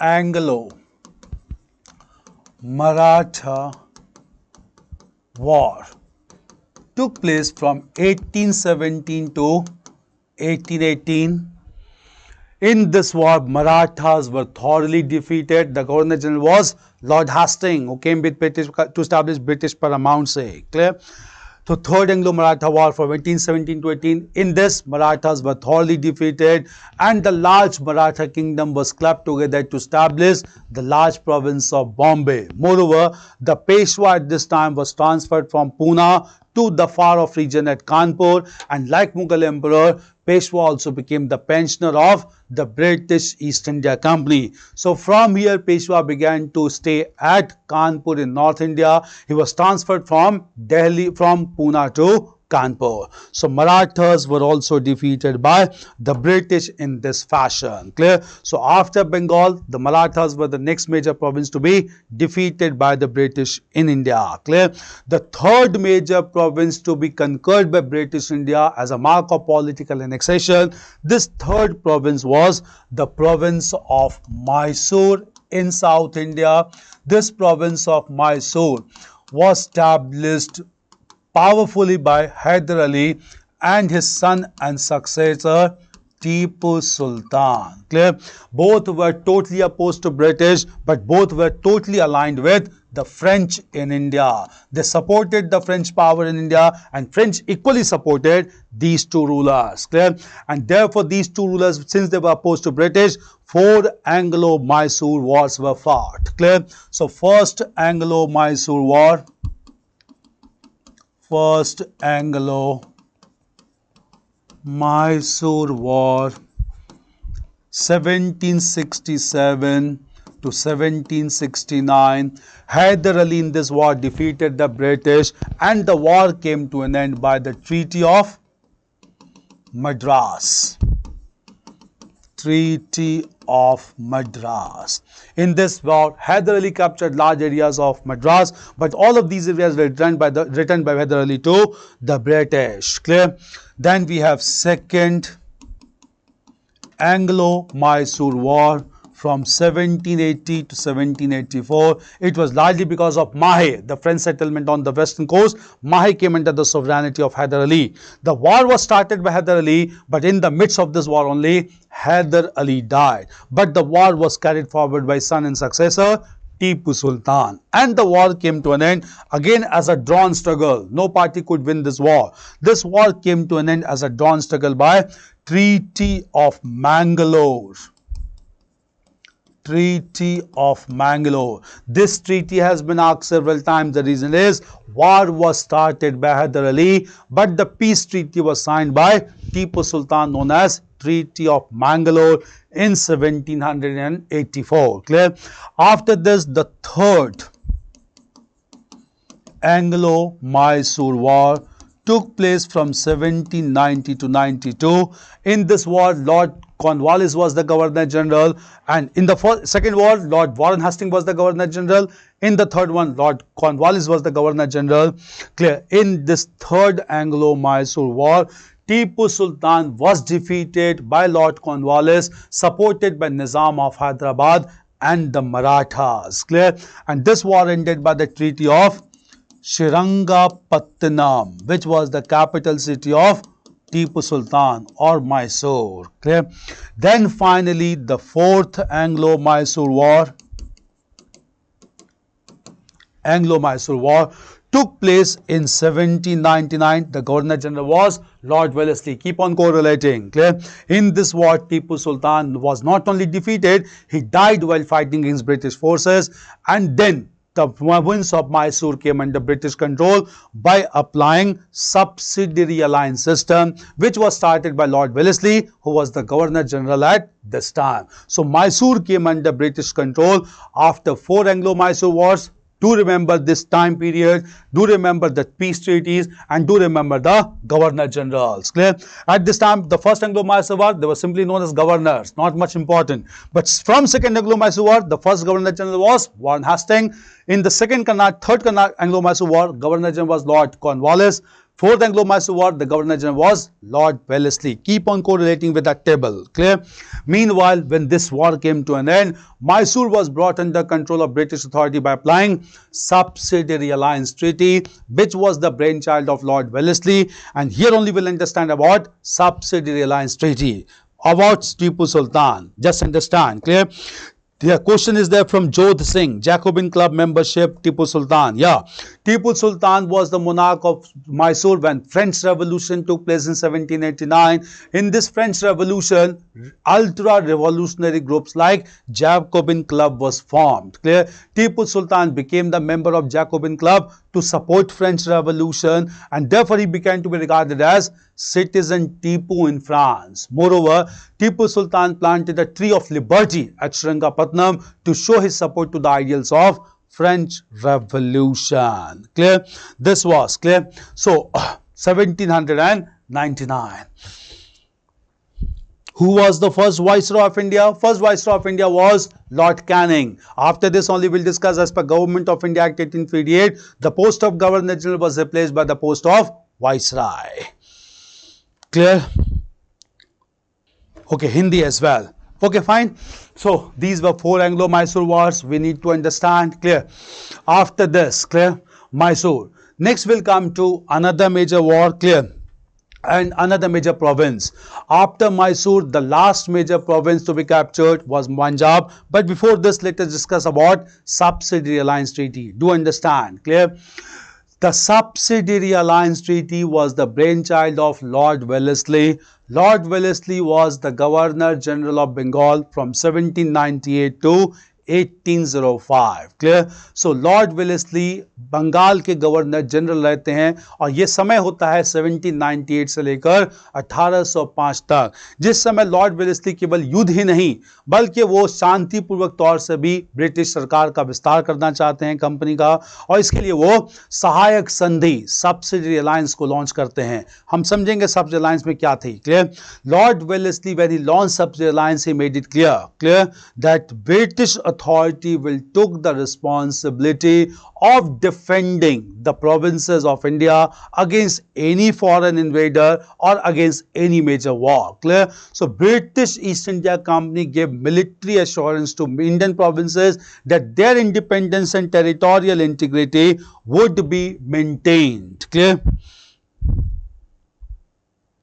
Anglo-Maratha War took place from 1817 to 1818. In this war, Marathas were thoroughly defeated. The Governor General was Lord Hastings, who came with British to establish British paramountcy. Clear? So, Third Anglo-Maratha War from 1817 to 18. In this, Marathas were thoroughly defeated, and the large Maratha kingdom was clubbed together to establish the large province of Bombay. Moreover, the Peshwa at this time was transferred from Pune to the far-off region at Kanpur, and like Mughal Emperor, Peshwa also became the pensioner of the British East India Company. So from here, Peshwa began to stay at Kanpur in North India. He was transferred from Pune to Kanpur. So Marathas were also defeated by the British in this fashion. Clear? So after Bengal, the Marathas were the next major province to be defeated by the British in India. Clear? The third major province to be conquered by British India as a mark of political annexation, this third province was the province of Mysore in South India. This province of Mysore was established powerfully by Hyder Ali and his son and successor Tipu Sultan. Clear? Both were totally opposed to British, but both were totally aligned with the French in India. They supported the French power in India, and French equally supported these two rulers. Clear? And therefore these two rulers, since they were opposed to British, 4 Anglo-Mysore wars were fought. Clear? So first Anglo-Mysore War, First Anglo-Mysore War, 1767 to 1769. Hyder Ali in this war defeated the British, and the war came to an end by the Treaty of Madras. Treaty of Madras. In this war, Hyder Ali captured large areas of Madras, but all of these areas were returned by Hyder Ali to the British. Clear? Then we have Second Anglo-Mysore War from 1780 to 1784. It was largely because of Mahe, the French settlement on the western coast. Mahe came under the sovereignty of Hyder Ali. The war was started by Hyder Ali, but in the midst of this war only, Hyder Ali died. But the war was carried forward by son and successor Tipu Sultan, and the war came to an end again as a drawn struggle. No party could win this war. This war came to an end as a drawn struggle by Treaty of Mangalore. Treaty of Mangalore. This treaty has been asked several times. The reason is war was started by Hyder Ali, but the peace treaty was signed by Tipu Sultan, known as Treaty of Mangalore in 1784. Clear? After this, the third Anglo-Mysore War took place from 1790 to 92. In this war, Lord Cornwallis was the Governor General, and in the second war, Lord Warren Hastings was the Governor General. In the third one, Lord Cornwallis was the Governor General. Clear? In this third Anglo-Mysore War, Tipu Sultan was defeated by Lord Cornwallis, supported by Nizam of Hyderabad and the Marathas. Clear? And this war ended by the Treaty of Srirangapatnam, which was the capital city of Tipu Sultan or Mysore. Clear? Then finally, the fourth Anglo-Mysore War took place in 1799. The Governor General was Lord Wellesley. Keep on correlating. Clear? In this war, Tipu Sultan was not only defeated, he died while fighting against British forces, and then the province of Mysore came under British control by applying subsidiary alliance system, which was started by Lord Wellesley, who was the Governor General at this time. So Mysore came under British control after 4 Anglo-Mysore wars. Do remember this time period, do remember the peace treaties, and do remember the Governor Generals. Clear? At this time, the first Anglo-Mysore War, they were simply known as governors, not much important. But from second Anglo-Mysore War, the first Governor General was Warren Hastings. In the third Anglo-Mysore War, Governor General was Lord Cornwallis. Fourth Anglo-Mysore War, the Governor General was Lord Wellesley. Keep on correlating with that table. Clear? Meanwhile, when this war came to an end, Mysore was brought under control of British authority by applying Subsidiary Alliance Treaty, which was the brainchild of Lord Wellesley. And here only we'll understand about Subsidiary Alliance Treaty, about Tipu Sultan. Just understand. Clear? The question is there from Jodh Singh, Jacobin Club membership, Tipu Sultan. Yeah, Tipu Sultan was the monarch of Mysore when French Revolution took place in 1789. In this French Revolution, ultra-revolutionary groups like Jacobin Club was formed. Clear? Tipu Sultan became the member of Jacobin Club to support French Revolution, and therefore he began to be regarded as Citizen Tipu in France. Moreover, Tipu Sultan planted a tree of liberty at Srirangapatnam to show his support to the ideals of French Revolution. Clear? This was clear. So, 1799. Who was the first Viceroy of India? First Viceroy of India was Lord Canning. After this only we'll discuss, as per Government of India Act 1858, the post of Governor General was replaced by the post of Viceroy. Clear? Okay, Hindi as well. Okay, fine. So, these were 4 Anglo-Mysore wars we need to understand. Clear? After this, clear? Mysore. Next we'll come to another major war. Clear? And another major province. After Mysore, the last major province to be captured was Punjab. But before this, let us discuss about Subsidiary Alliance Treaty. Do understand? Clear? The Subsidiary Alliance Treaty was the brainchild of Lord Wellesley. Lord Wellesley was the Governor General of Bengal from 1798 to 1805. Clear? So Lord Wellesley Bengal के governor general रहते हैं और ये समय होता है 1798 से लेकर 1805 तक, जिस समय लॉर्ड वेलेस्ली केवल युद्ध ही नहीं बल्कि वो शांतिपूर्वक तौर से भी ब्रिटिश सरकार का विस्तार करना चाहते हैं, कंपनी का, और इसके लिए वो सहायक संधि सब्सिडरी अलायंस को लॉन्च करते हैं. हम समझेंगे सब्सिडरी अलायंस में क्या थी. Clear? Lord Wellesley when he launch subsidiary alliance he made it clear that British authority will took the responsibility of defending the provinces of India against any foreign invader or against any major war. Clear? So British East India Company gave military assurance to Indian provinces that their independence and territorial integrity would be maintained. Clear?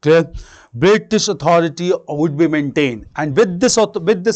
Clear? British authority would be maintained, and with this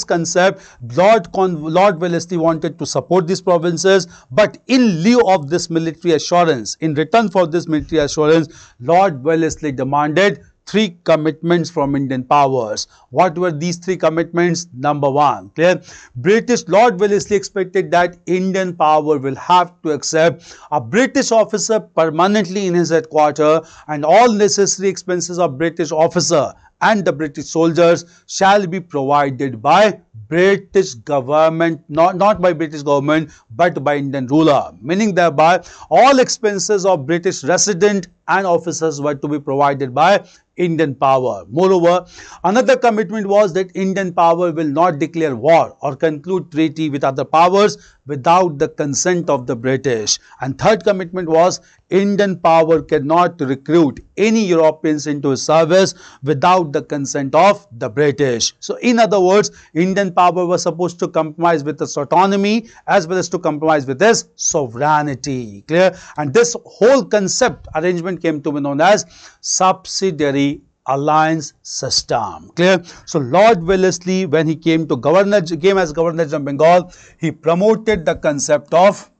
concept, Lord Wellesley wanted to support these provinces, but in lieu of this military assurance, in return for this military assurance, Lord Wellesley demanded three commitments from Indian powers. What were these three commitments? Number one, clear? British Lord Wellesley expected that Indian power will have to accept a British officer permanently in his headquarters, and all necessary expenses of British officer and the British soldiers shall be provided by British government, not by British government, but by Indian ruler, meaning thereby all expenses of British resident and officers were to be provided by Indian power. Moreover, another commitment was that Indian power will not declare war or conclude treaty with other powers without the consent of the British. And third commitment was Indian power cannot recruit any Europeans into his service without the consent of the British. So in other words, Indian power was supposed to compromise with its autonomy as well as to compromise with its sovereignty. Clear? And this whole concept arrangement came to be known as subsidiary alliance system. Clear? So Lord Wellesley, when he came as Governor General of Bengal, he promoted the concept of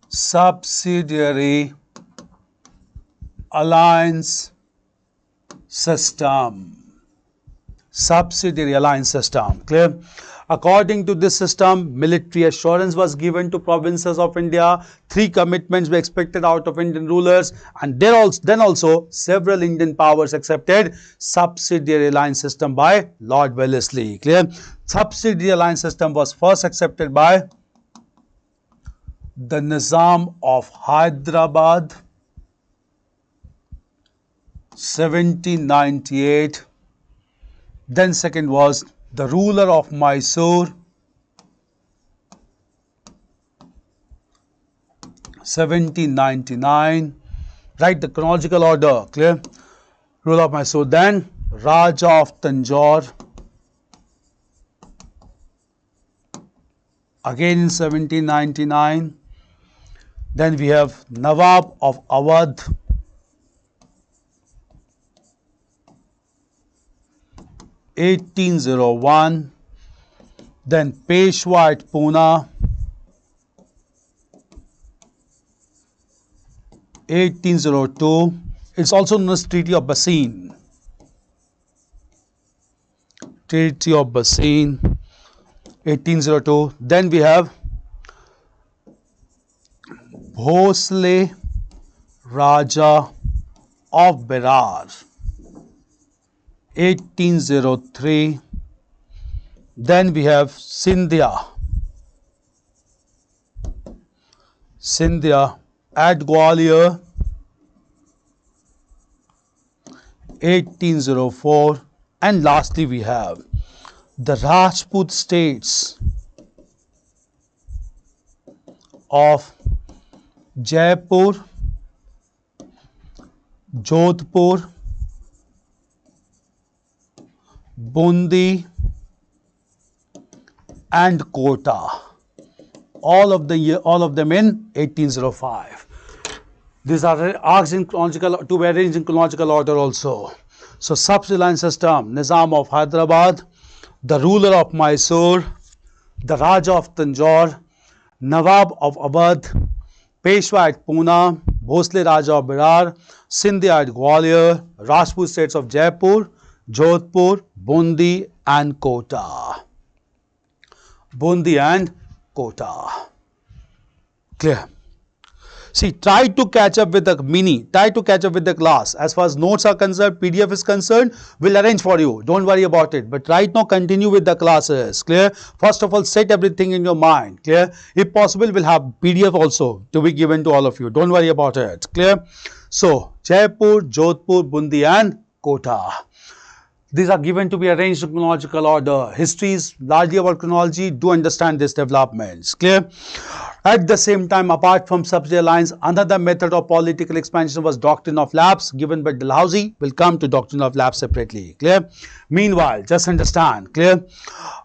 subsidiary alliance system. Subsidiary alliance system. Clear? According to this system, military assurance was given to provinces of India. Three commitments were expected out of Indian rulers, and then also several Indian powers accepted subsidiary alliance system by Lord Wellesley. Clear? Subsidiary alliance system was first accepted by the Nizam of Hyderabad, 1798. Then second was the ruler of Mysore, 1799. Write the chronological order. Clear? Ruler of Mysore. Then Raja of Tanjore, again in 1799. Then we have Nawab of Awadh, 1801. Then Peshwa at Pune, 1802. It's also known as Treaty of Bassein. Treaty of Bassein, 1802. Then we have Bhosle Raja of Berar, 1803. Then we have Sindhya at Gwalior, 1804. And lastly we have the Rajput states of Jaipur, Jodhpur, Bundi and Kota, all of them in 1805. These are arranged in chronological order also. So subsidiary alliance system: Nizam of Hyderabad, the ruler of Mysore, the Raja of Tanjore, Nawab of Awadh, Peshwa at Pune, Bhosle Raja of Berar, Sindhya at Gwalior, Rajput states of Jaipur, Jodhpur, Bundi and Kota. Bundi and Kota. Clear? See, try to catch up with the class. As far as notes are concerned, PDF is concerned, we'll arrange for you. Don't worry about it. But right now, continue with the classes. Clear? First of all, set everything in your mind. Clear? If possible, we'll have PDF also to be given to all of you. Don't worry about it. Clear? So, Jaipur, Jodhpur, Bundi and Kota. These are given to be arranged in chronological order. History is largely about chronology. Do understand these developments. Clear? At the same time, apart from subsidiary alliance, another method of political expansion was doctrine of lapse given by Dalhousie. We'll come to doctrine of lapse separately. Clear? Meanwhile, just understand. Clear?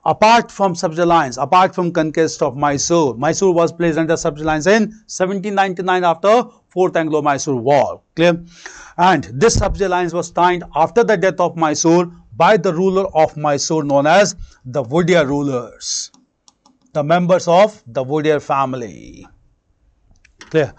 Apart from subsidiary alliance, apart from conquest of Mysore, Mysore was placed under subsidiary alliance in 1799 after Fourth Anglo-Mysore War. Clear? And this subsidiary alliance was signed after the death of Mysore by the ruler of Mysore known as the Woodyer rulers, the members of the Woodyer family. Clear?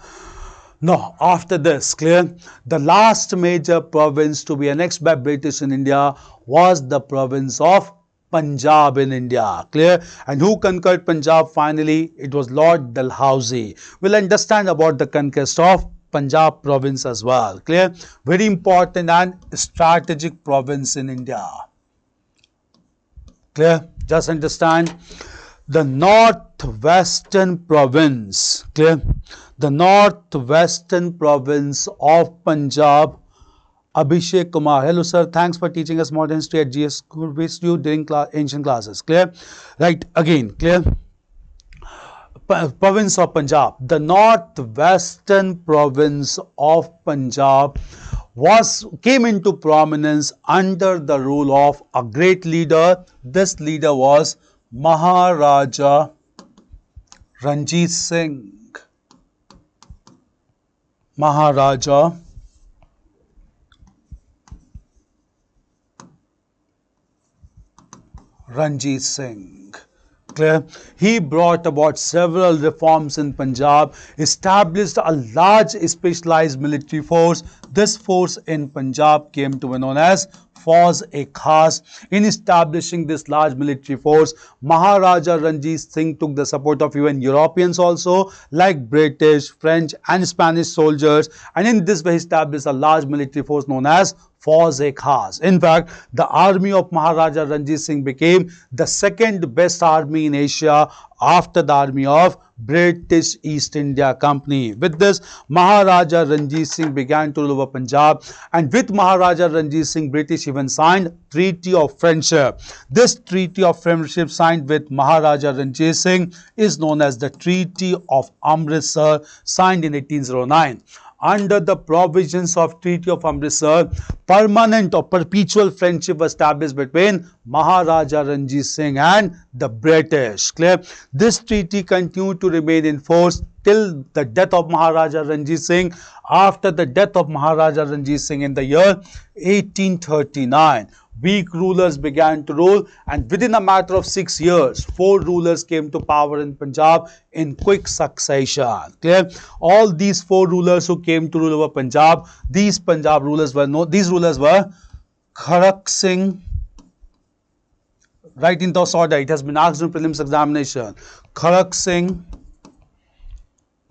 Now, after this, clear, the last major province to be annexed by British in India was the province of Punjab in India, clear. And who conquered Punjab finally? It was Lord Dalhousie. We'll understand about the conquest of Punjab province as well, clear. Very important and strategic province in India, clear. Just understand the northwestern province, clear. The northwestern province of Punjab. Abhishek Kumar, hello sir, thanks for teaching us modern history at GS School. With you during ancient classes, clear. Right, again, clear. Province of Punjab, the northwestern province of Punjab came into prominence under the rule of a great leader. This leader was Maharaja Ranjit Singh. Maharaja Ranjit Singh, clear. He brought about several reforms in Punjab, established a large specialized military force. This force in Punjab came to be known as Fauj-e-Khas. In establishing this large military force, Maharaja Ranjit Singh took the support of even Europeans also, like British, French and Spanish soldiers, and in this way established a large military force known as Fauj-e-Khas. In fact, the army of Maharaja Ranjit Singh became the second best army in Asia after the army of British East India Company. With this, Maharaja Ranjit Singh began to rule over Punjab, and with Maharaja Ranjit Singh, British even signed Treaty of Friendship. This Treaty of Friendship signed with Maharaja Ranjit Singh is known as the Treaty of Amritsar, signed in 1809. Under the provisions of Treaty of Amritsar, permanent or perpetual friendship was established between Maharaja Ranjit Singh and the British. Clear? This treaty continued to remain in force till the death of Maharaja Ranjit Singh. After the death of Maharaja Ranjit Singh in the year 1839, weak rulers began to rule, and within a matter of 6 years, 4 rulers came to power in Punjab in quick succession. Clear? All these 4 rulers who came to rule over Punjab, these Punjab rulers were Kharak Singh. Right in this order, it has been asked in prelims examination. Kharak Singh,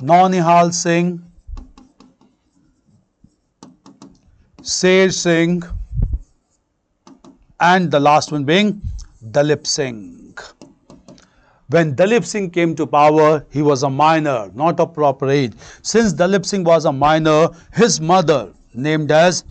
Naunihal Singh, Sher Singh, and the last one being Dalip Singh. When Dalip Singh came to power, he was a minor, not of proper age. Since Dalip Singh was a minor, his mother, named as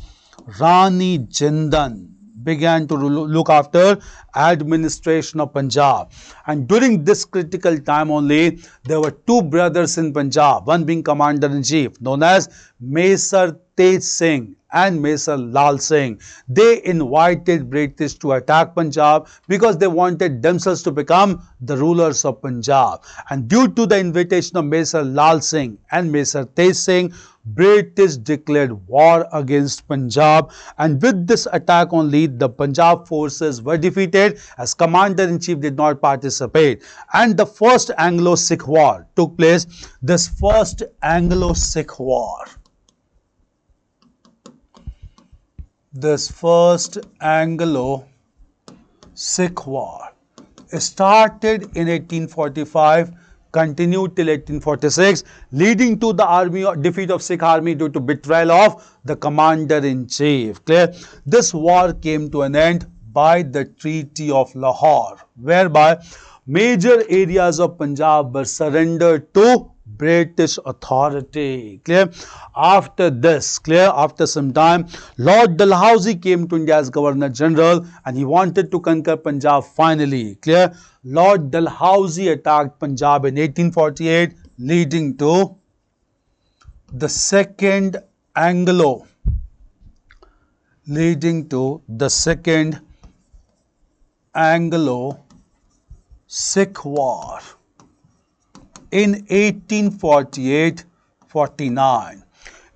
Rani Jindan, began to look after administration of Punjab. And during this critical time only, there were 2 brothers in Punjab, one being commander-in-chief, known as Mesar Tej Singh and Mesar Lal Singh. They invited British to attack Punjab because they wanted themselves to become the rulers of Punjab. And due to the invitation of Mesar Lal Singh and Mesar Tej Singh, British declared war against Punjab, and with this attack only, the Punjab forces were defeated as commander-in-chief did not participate, and the first Anglo-Sikh War took place. This first Anglo-Sikh War, started in 1845, continued till 1846, leading to the defeat of Sikh army due to betrayal of the commander-in-chief. Clear? This war came to an end by the Treaty of Lahore, whereby major areas of Punjab were surrendered to British authority. Clear? After this, after some time, Lord Dalhousie came to India as Governor General, and he wanted to conquer Punjab finally. Clear? Lord Dalhousie attacked Punjab in 1848, leading to the second Anglo-Sikh War in 1848-49.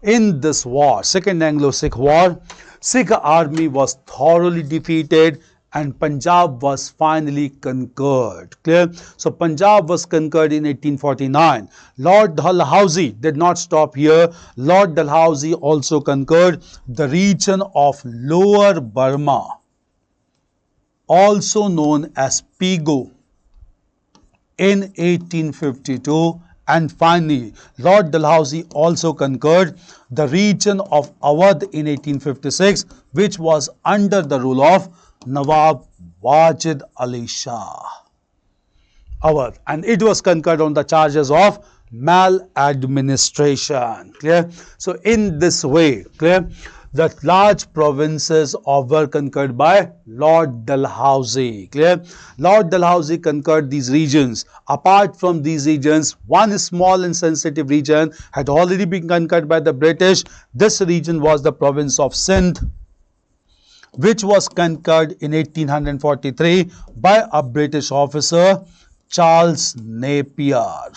In this war, Second Anglo-Sikh War, Sikh army was thoroughly defeated and Punjab was finally conquered. Clear? So Punjab was conquered in 1849. Lord Dalhousie did not stop here. Lord Dalhousie also conquered the region of Lower Burma, also known as Pego, in 1852. And finally, Lord Dalhousie also conquered the region of Awadh in 1856, which was under the rule of Nawab Wajid Ali Shah. Awadh, and it was conquered on the charges of maladministration. Clear? So in this way, clear, the large provinces were conquered by Lord Dalhousie. Clear? Lord Dalhousie conquered these regions. Apart from these regions, one small and sensitive region had already been conquered by the British. This region was the province of Sant, which was conquered in 1843 by a British officer, Charles Napier.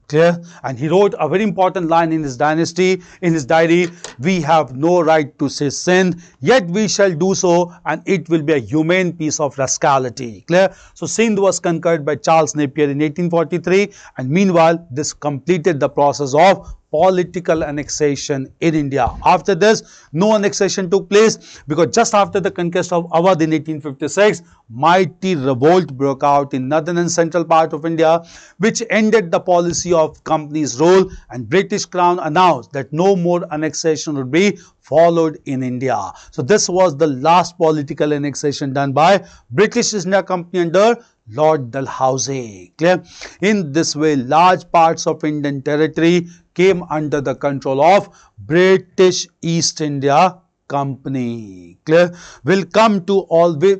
Clear? And he wrote a very important line in his diary, "We have no right to say Sind, yet we shall do so, and it will be a humane piece of rascality." Clear? So Sind was conquered by Charles Napier in 1843, and meanwhile this completed the process of political annexation in India. After this, no annexation took place, because just after the conquest of Awadh in 1856, mighty revolt broke out in northern and central part of India, which ended the policy of company's rule, and British Crown announced that no more annexation would be followed in India. So this was the last political annexation done by British East India Company under Lord Dalhousie. Clear? In this way, large parts of Indian territory came under the control of British East India Company. Clear? We'll come to all, we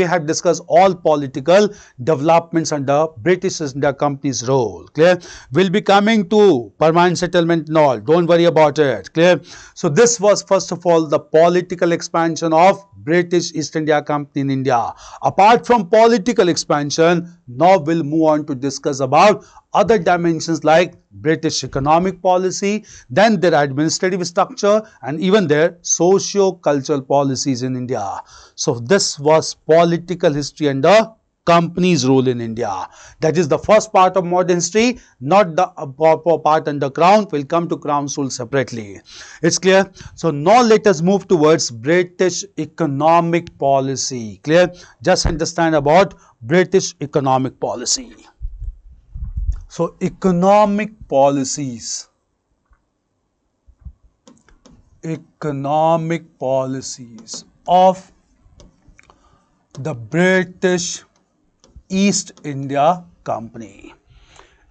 have discussed all political developments under British East India Company's role. Clear? We'll be coming to permanent settlement and all. Don't worry about it. Clear? So this was first of all the political expansion of British East India Company in India. Apart from political expansion, now we'll move on to discuss about other dimensions like British economic policy, then their administrative structure, and even their socio-cultural policies in India. So this was political history under company's rule in India. That is the first part of modern history, not the part under Crown. We'll come to Crown's rule separately. It's clear? So now let us move towards British economic policy. Clear? Just understand about British economic policy. So economic policies of the British East India Company.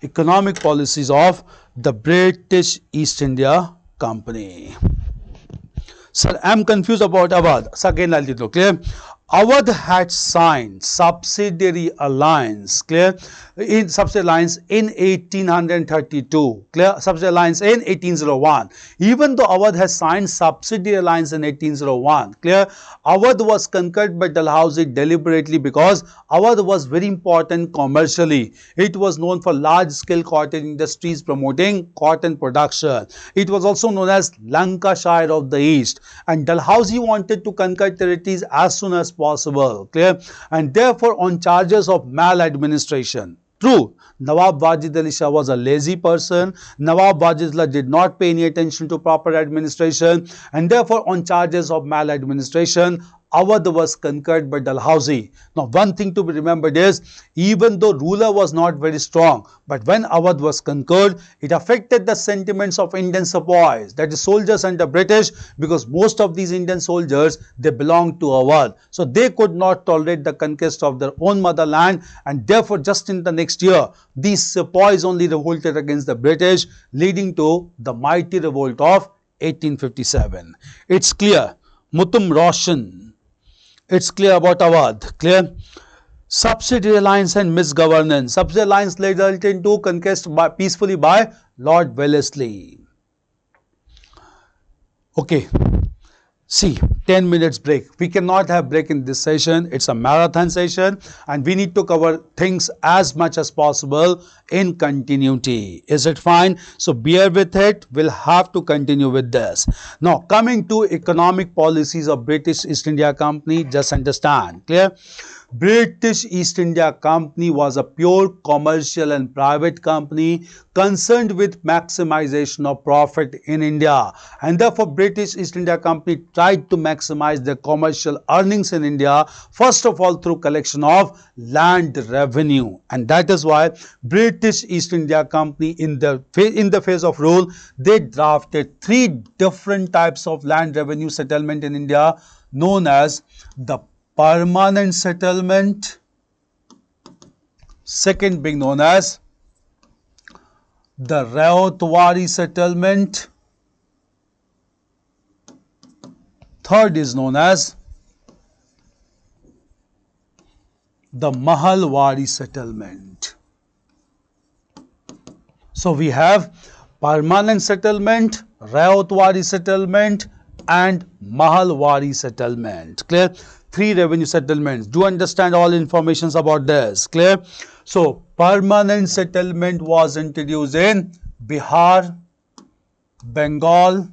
Economic policies of the British East India Company. Sir, I am confused about Awadh. So again, I'll tell you, clear? Awadh had signed subsidiary alliance, clear, in subsidiary alliance in 1832, clear, subsidiary alliance in 1801. Even though Awadh has signed subsidiary alliance in 1801, clear, Awadh was conquered by Dalhousie deliberately because Awadh was very important commercially. It was known for large-scale cotton industries promoting cotton production. It was also known as Lancashire of the East, and Dalhousie wanted to conquer territories as soon as possible, clear, and therefore on charges of maladministration. True, Nawab Wajid Ali Shah was a lazy person. Nawab Wajid Ali did not pay any attention to proper administration, and therefore on charges of maladministration, Awadh was conquered by Dalhousie. Now, one thing to be remembered is, even though ruler was not very strong, but when Awadh was conquered, it affected the sentiments of Indian sepoys, that is soldiers under British, because most of these Indian soldiers, they belonged to Awadh. So they could not tolerate the conquest of their own motherland, and therefore just in the next year, these sepoys only revolted against the British, leading to the mighty revolt of 1857. It's clear. Mutum Roshan. It's clear about Awadh. Clear? Subsidiary alliance and misgovernance. Subsidiary alliance led into conquest peacefully by Lord Wellesley. Okay. See, 10 minutes break. We cannot have break in this session. It's a marathon session and we need to cover things as much as possible in continuity. Is it fine? So bear with it. We'll have to continue with this. Now, coming to economic policies of British East India Company, just understand. Clear? British East India Company was a pure commercial and private company concerned with maximization of profit in India, and therefore British East India Company tried to maximize their commercial earnings in India, first of all through collection of land revenue. And that is why British East India Company in the phase of rule, they drafted 3 different types of land revenue settlement in India, known as the permanent settlement, second being known as the Raotwari settlement, third is known as the Mahalwari settlement. So we have permanent settlement, Raotwari settlement and Mahalwari settlement. Clear? 3 revenue settlements. Do understand all informations about this. Clear? So permanent settlement was introduced in Bihar, Bengal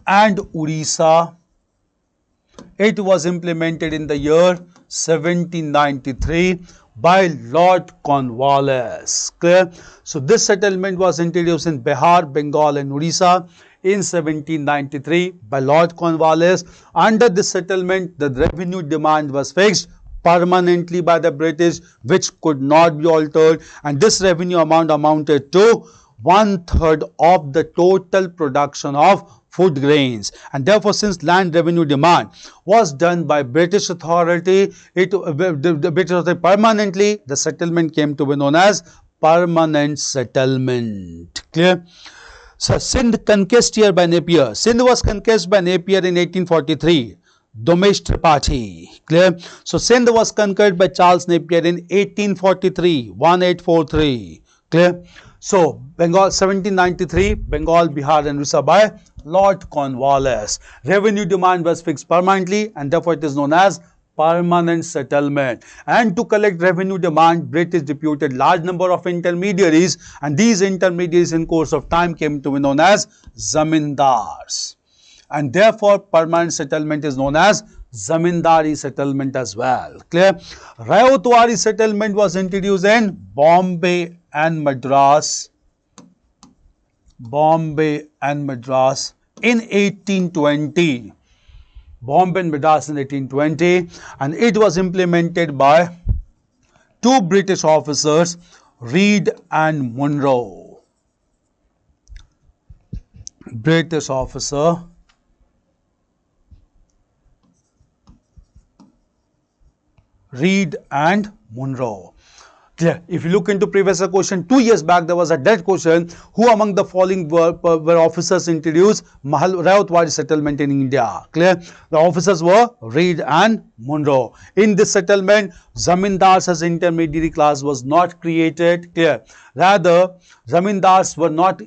and Orissa. It was implemented in the year 1793 by Lord Cornwallis. Clear? So this settlement was introduced in Bihar, Bengal and Orissa in 1793 by Lord Cornwallis. Under this settlement, the revenue demand was fixed permanently by the British, which could not be altered, and this revenue amount amounted to 1/3 of the total production of food grains. And therefore, since land revenue demand was done by British authority, the British authority permanently, the settlement came to be known as permanent settlement. Clear? So Sindh conquest here by Napier. Sindh was conquered by Napier in 1843. Domesh Tripathi. Clear? So Sindh was conquered by Charles Napier in 1843. 1843. Clear? So Bengal 1793, Bengal, Bihar and Orissa by Lord Cornwallis. Revenue demand was fixed permanently and therefore it is known as permanent settlement. And to collect revenue demand, British deputed large number of intermediaries, and these intermediaries in course of time came to be known as zamindars. And therefore permanent settlement is known as zamindari settlement as well. Clear? Raotwari settlement was introduced in Bombay and Madras. Bombay and Madras in 1820. Bombay and Madras in 1820, and it was implemented by 2 British officers, Reed and Munro. British officer Reed and Munro. Clear? If you look into previous question, 2 years back there was a dead question, who among the following were officers introduced Raotwari settlement in India? Clear? The officers were Reed and Munro. In this settlement, zamindars as intermediary class was not created. Clear? Rather, zamindars were not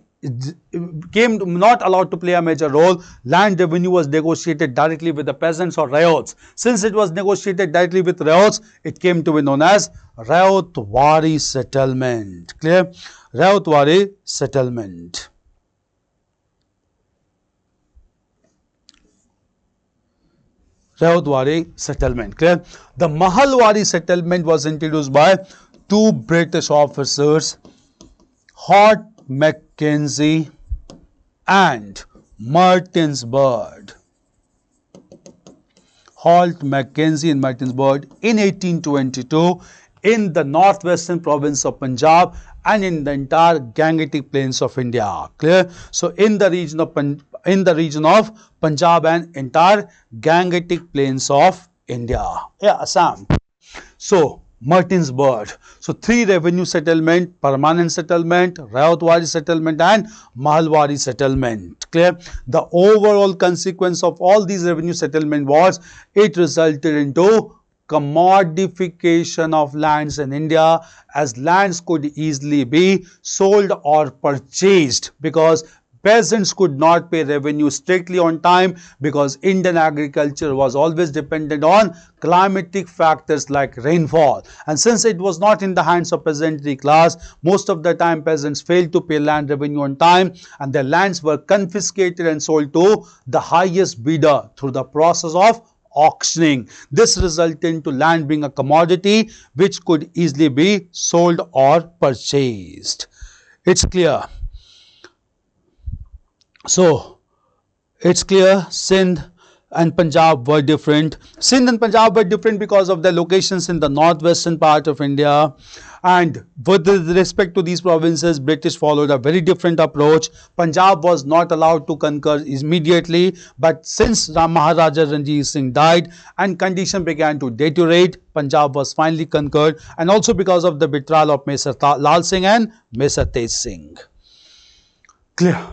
allowed to play a major role. Land revenue was negotiated directly with the peasants or ryots. Since it was negotiated directly with ryots, it came to be known as Raotwari settlement. Clear? Raotwari settlement. Raotwari settlement. Clear? The Mahalwari settlement was introduced by 2 British officers, Hort Mackenzie and Martinsburg. Holt, Mackenzie and Martinsburg in 1822 in the northwestern province of Punjab and in the entire Gangetic plains of India. Clear? So in the region of Punjab and entire Gangetic plains of India. Yeah, Assam. So Martinsburg. So 3 revenue settlement, permanent settlement, Raotwari settlement and Mahalwari settlement. Clear? The overall consequence of all these revenue settlement was it resulted into commodification of lands in India, as lands could easily be sold or purchased because Peasants could not pay revenue strictly on time because Indian agriculture was always dependent on climatic factors like rainfall. And since it was not in the hands of peasantry class, most of the time peasants failed to pay land revenue on time, and their lands were confiscated and sold to the highest bidder through the process of auctioning. This resulted into land being a commodity which could easily be sold or purchased. It's clear. So, it's clear Sindh and Punjab were different. Sindh and Punjab were different because of their locations in the northwestern part of India. And with respect to these provinces, British followed a very different approach. Punjab was not allowed to conquer immediately, but since Maharaja Ranjit Singh died and conditions began to deteriorate, Punjab was finally conquered, and also because of the betrayal of Mr. Lal Singh and Mr. Tej Singh. Clear?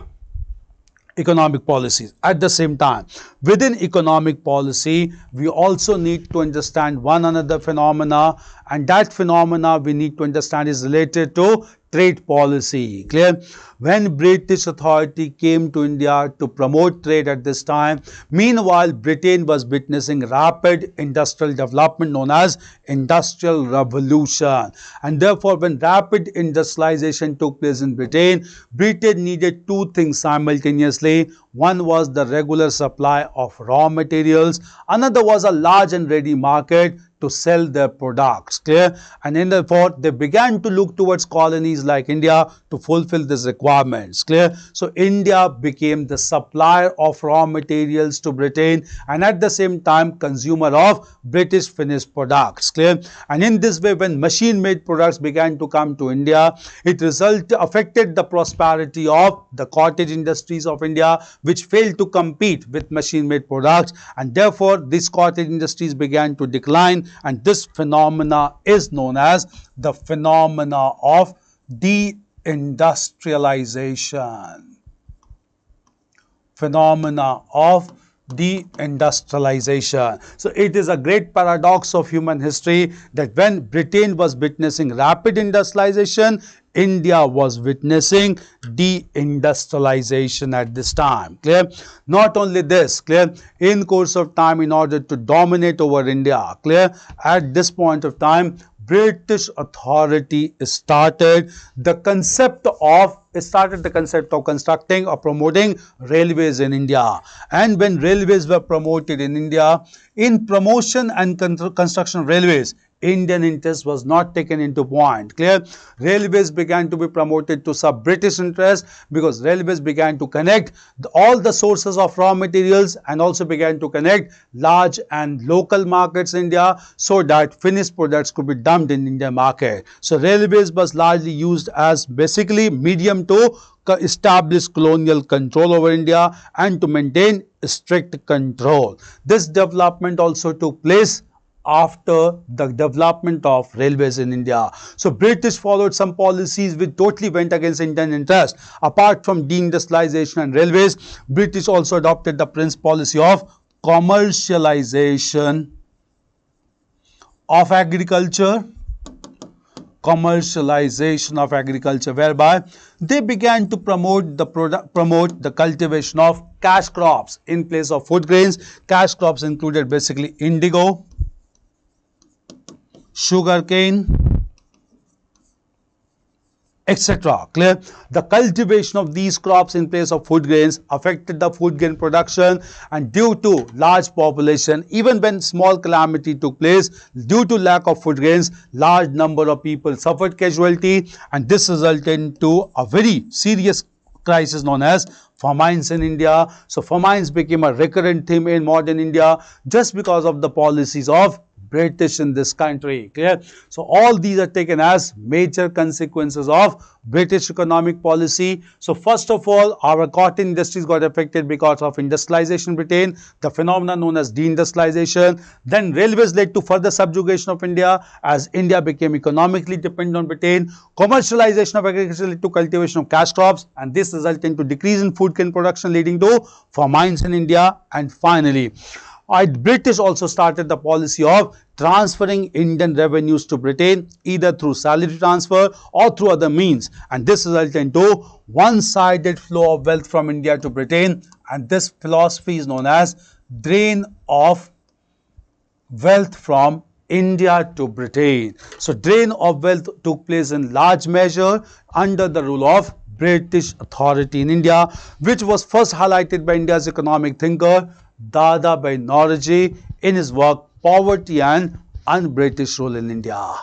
Economic policies. At the same time, within economic policy, we also need to understand one another phenomena, and that phenomena we need to understand is related to trade policy. Clear? When British authority came to India to promote trade at this time, meanwhile Britain was witnessing rapid industrial development known as Industrial Revolution. And therefore, when rapid industrialization took place in Britain, Britain needed two things simultaneously. One was the regular supply of raw materials, another was a large and ready market to sell their products. Clear? And therefore, they began to look towards colonies like India to fulfill these requirements. Clear? So, India became the supplier of raw materials to Britain and at the same time consumer of British finished products. Clear? And in this way, when machine-made products began to come to India, it affected the prosperity of the cottage industries of India, which failed to compete with machine-made products, and therefore these cottage industries began to decline, and this phenomena is known as the phenomena of deindustrialization. Phenomena of deindustrialization. So, it is a great paradox of human history that when Britain was witnessing rapid industrialization, India was witnessing deindustrialization at this time. Clear? Not only this, clear, in course of time, in order to dominate over India, clear, at this point of time, British authority started the concept of constructing or promoting railways in India. And when railways were promoted in India, in promotion and construction of railways, Indian interest was not taken into point. Clear? Railways began to be promoted to sub British interest because railways began to connect all the sources of raw materials and also began to connect large and local markets in India so that finished products could be dumped in Indian market. So, railways was largely used as basically medium to establish colonial control over India and to maintain strict control. This development also took place after the development of railways in India. So, British followed some policies which totally went against Indian interest. Apart from deindustrialization and railways, British also adopted the policy of commercialization of agriculture. Whereby they began to promote the cultivation of cash crops in place of food grains. Cash crops included basically indigo, sugarcane, etc. Clear? The cultivation of these crops in place of food grains affected the food grain production, and due to large population, even when small calamity took place, due to lack of food grains, large number of people suffered casualty, and this resulted into a very serious crisis known as famines in India. So, famines became a recurrent theme in modern India just because of the policies of British in this country. Clear? So, all these are taken as major consequences of British economic policy. So, first of all, our cotton industries got affected because of industrialization in Britain, the phenomenon known as deindustrialization. Then railways led to further subjugation of India as India became economically dependent on Britain. Commercialization of agriculture led to cultivation of cash crops, and this resulted into decrease in food grain production leading to famines in India. And finally, British also started the policy of transferring Indian revenues to Britain either through salary transfer or through other means, and this resulted into one-sided flow of wealth from India to Britain, and this philosophy is known as drain of wealth from India to Britain. So drain of wealth took place in large measure under the rule of British authority in India, which was first highlighted by India's economic thinker Dadabhai Naoroji in his work Poverty and Un-British Rule in India.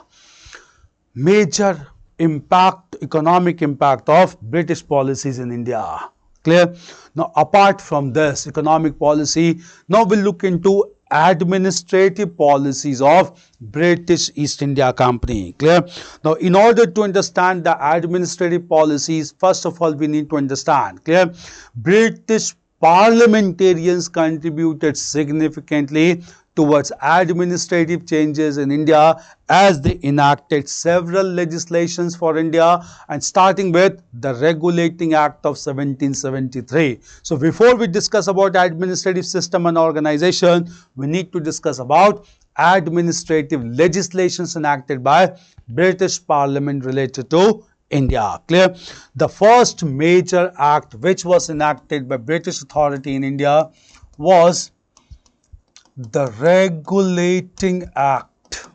Major impact, economic impact of British policies in India. Clear? Now, apart from this economic policy, now we'll look into administrative policies of British East India Company. Clear? Now, in order to understand the administrative policies, first of all, we need to understand, clear, British parliamentarians contributed significantly towards administrative changes in India as they enacted several legislations for India, and starting with the Regulating Act of 1773. So before we discuss about administrative system and organization, we need to discuss about administrative legislations enacted by British Parliament related to India. Clear? The first major act which was enacted by British authority in India was the Regulating Act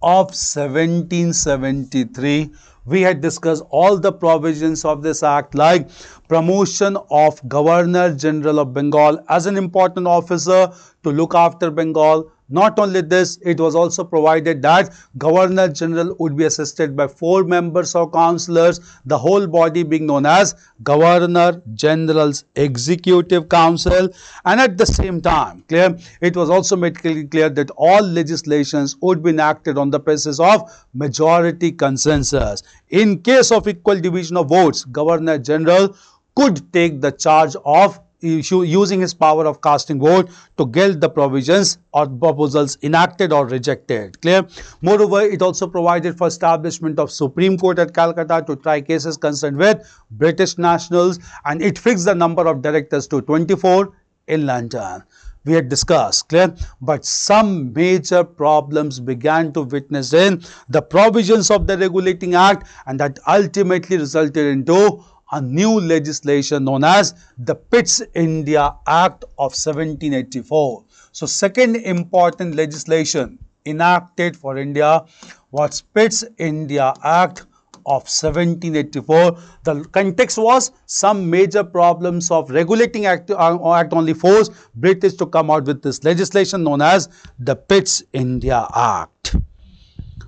of 1773. We had discussed all the provisions of this act, like promotion of Governor General of Bengal as an important officer to look after Bengal. Not only this, it was also provided that Governor General would be assisted by 4 members or councillors, the whole body being known as Governor General's Executive Council. And at the same time, clear, it was also made clear that all legislations would be enacted on the basis of majority consensus. In case of equal division of votes, Governor General could take the charge of using his power of casting vote to get the provisions or proposals enacted or rejected. Clear? Moreover, it also provided for establishment of Supreme Court at Calcutta to try cases concerned with British nationals, and it fixed the number of directors to 24 in London. We had discussed, clear, but some major problems began to witness in the provisions of the Regulating Act, and that ultimately resulted into a new legislation known as the Pitt's India Act of 1784. So, second important legislation enacted for India was Pitt's India Act of 1784. The context was some major problems of regulating act only forced British to come out with this legislation known as the Pitt's India Act.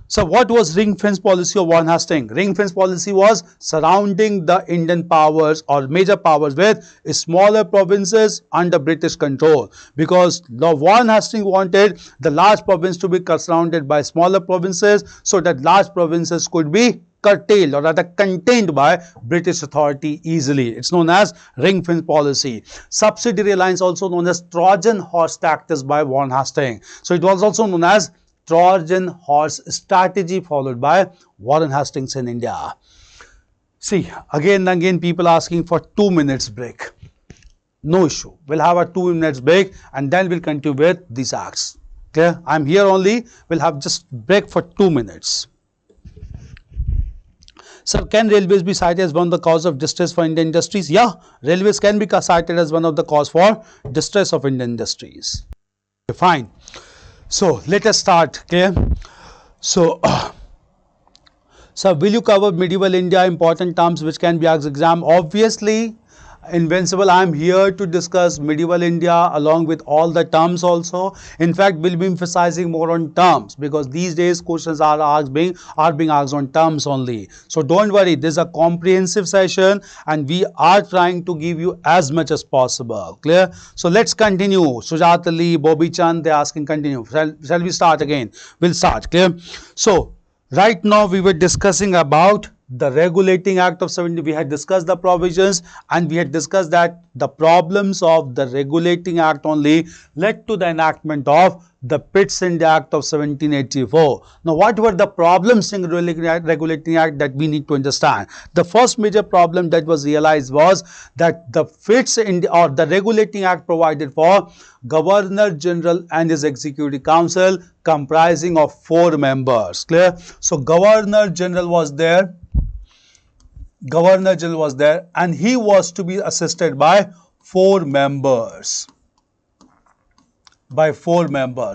So what was ring fence policy of Warren Hastings? Ring fence policy was surrounding the Indian powers or major powers with smaller provinces under British control, because Warren Hastings wanted the large province to be surrounded by smaller provinces so that large provinces could be curtailed or rather contained by British authority easily. It's known as ring fence policy. Subsidiary alliance, also known as Trojan horse tactics by Warren Hastings. So it was also known as Trojan horse strategy followed by Warren Hastings in India. See, again and again people asking for 2 minutes break. No issue. We'll have a 2 minutes break and then we'll continue with these acts. Okay? I'm here only. We'll have just break for 2 minutes. Sir, can railways be cited as one of the cause of distress for Indian industries? Yeah, railways can be cited as one of the cause for distress of Indian industries. Okay, fine. So, let us start, okay? So, will you cover medieval India important terms which can be asked exam? Obviously, Invincible, I am here to discuss medieval India along with all the terms also. In fact, we'll be emphasizing more on terms because these days questions are being asked on terms only. So don't worry, this is a comprehensive session and we are trying to give you as much as possible. Clear? So let's continue. Sujat Ali, Bobby Chand, they're asking continue. Shall we start again? We'll start. Clear? So right now we were discussing about the Regulating Act of 70. We had discussed the provisions and we had discussed that the problems of the Regulating Act only led to the enactment of the Pitt's India Act of 1784. Now, what were the problems in regulating act that we need to understand? The first major problem that was realized was that the Pitt's India or the regulating act provided for Governor General and his Executive Council comprising of 4 members. Clear? So, Governor General was there. Governor General was there, and he was to be assisted by 4 members.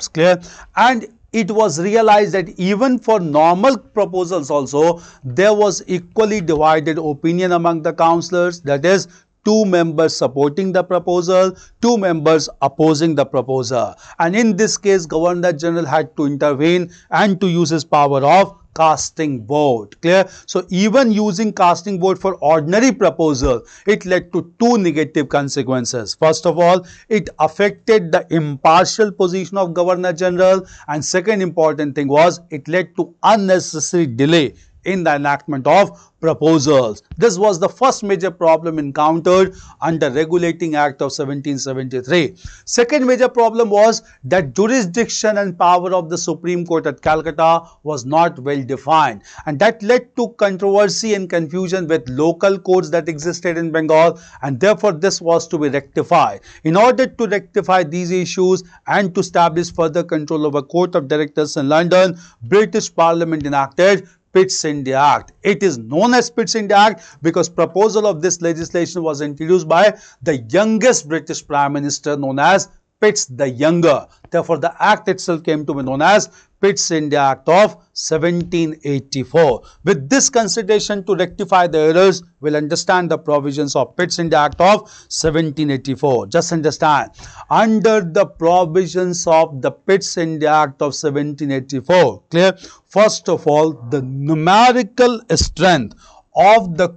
Clear? And it was realized that even for normal proposals also, there was equally divided opinion among the councillors, that is 2 members supporting the proposal, 2 members opposing the proposal. And in this case, Governor General had to intervene and to use his power of casting vote. Clear? So, even using casting vote for ordinary proposal, it led to 2 negative consequences. First of all, it affected the impartial position of Governor General, and second important thing was it led to unnecessary delay in the enactment of proposals. This was the first major problem encountered under Regulating Act of 1773. Second major problem was that jurisdiction and power of the Supreme Court at Calcutta was not well defined, and that led to controversy and confusion with local courts that existed in Bengal, and therefore this was to be rectified. In order to rectify these issues and to establish further control over Court of Directors in London, British Parliament enacted Pitt's India Act. It is known as Pitt's India Act because proposal of this legislation was introduced by the youngest British Prime Minister, known as Pitt the Younger. Therefore, the act itself came to be known as Pitt's India Act of 1784. With this consideration to rectify the errors, we'll understand the provisions of Pitt's India Act of 1784. Just understand, under the provisions of the Pitt's India Act of 1784, clear? First of all, the numerical strength of the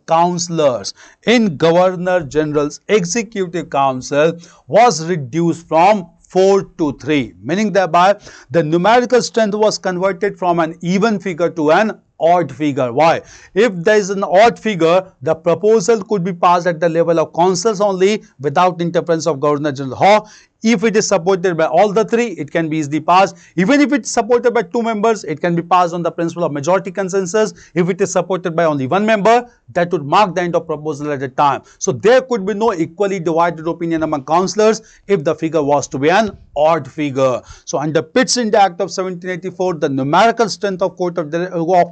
councillors in Governor General's Executive Council was reduced from 4 to 3, meaning thereby the numerical strength was converted from an even figure to an odd figure. Why? If there is an odd figure, the proposal could be passed at the level of councils only without interference of Governor General. How? If it is supported by all the 3, it can be easily passed. Even if it is supported by 2 members, it can be passed on the principle of majority consensus. If it is supported by only 1 member, that would mark the end of proposal at a time. So, there could be no equally divided opinion among councillors if the figure was to be an odd figure. So, under Pitt's India Act of 1784, the numerical strength of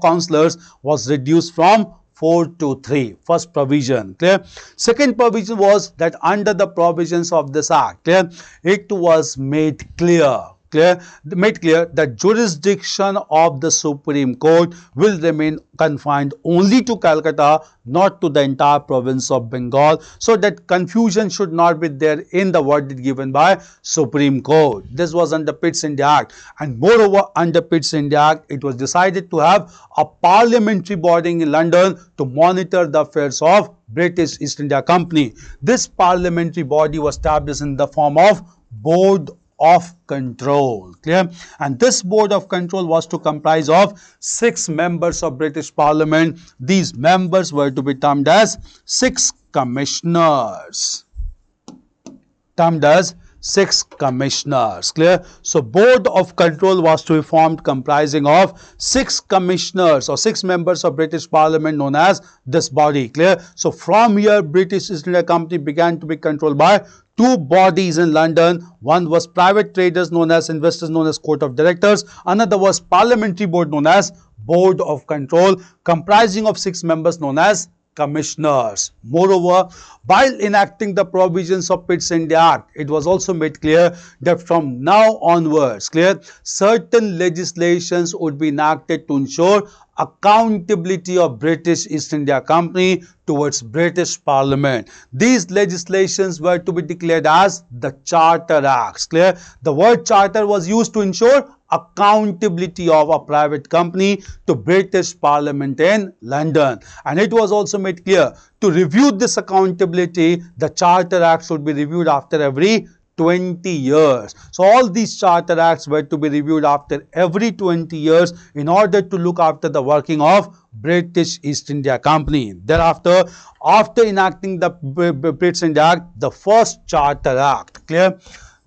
councillors was reduced from 4 to 3. First provision, clear? Second provision was that under the provisions of this act, clear, it was made clear that jurisdiction of the Supreme Court will remain confined only to Calcutta, not to the entire province of Bengal, so that confusion should not be there in the verdict given by Supreme Court. This was under Pitt's India Act, and moreover, under Pitt's India Act, it was decided to have a parliamentary body in London to monitor the affairs of British East India Company. This parliamentary body was established in the form of Board of Control, clear? And this Board of Control was to comprise of 6 members of British Parliament. These members were to be termed as 6 commissioners. Clear? So, Board of Control was to be formed comprising of 6 commissioners or 6 members of British Parliament, known as this body, clear? So, from here, British East India Company began to be controlled by 2 bodies in London. One was private traders, known as investors, known as Court of Directors. Another was parliamentary board, known as Board of Control, comprising of 6 members, known as commissioners. Moreover, while enacting the provisions of Pitt's India Act, it was also made clear that from now onwards, clear, certain legislations would be enacted to ensure accountability of British East India Company towards British Parliament. These legislations were to be declared as the Charter Acts. Clear? The word charter was used to ensure accountability of a private company to British Parliament in London. And it was also made clear to review this accountability, the Charter Acts should be reviewed after every 20 years. So, all these Charter Acts were to be reviewed after every 20 years in order to look after the working of British East India Company. Thereafter, after enacting the British India Act, the first Charter Act, clear?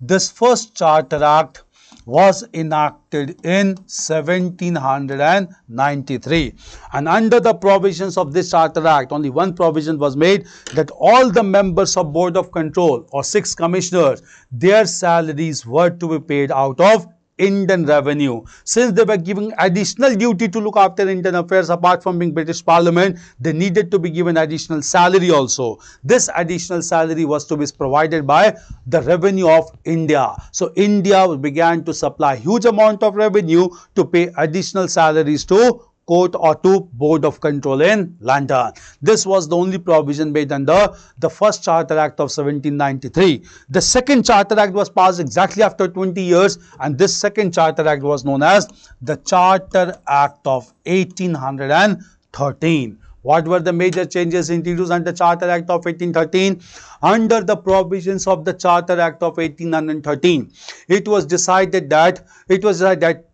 This first Charter Act was enacted in 1793, and under the provisions of this Charter Act, only one provision was made, that all the members of Board of Control or 6 commissioners, their salaries were to be paid out of Indian revenue. Since they were giving additional duty to look after Indian affairs, apart from being British Parliament, they needed to be given additional salary also. This additional salary was to be provided by the revenue of India. So India began to supply huge amount of revenue to pay additional salaries to court or to Board of Control in London. This was the only provision made under the first Charter Act of 1793. The second Charter Act was passed exactly after 20 years, and this second Charter Act was known as the Charter Act of 1813. What were the major changes introduced under Charter Act of 1813? Under the provisions of the Charter Act of 1813, it was decided that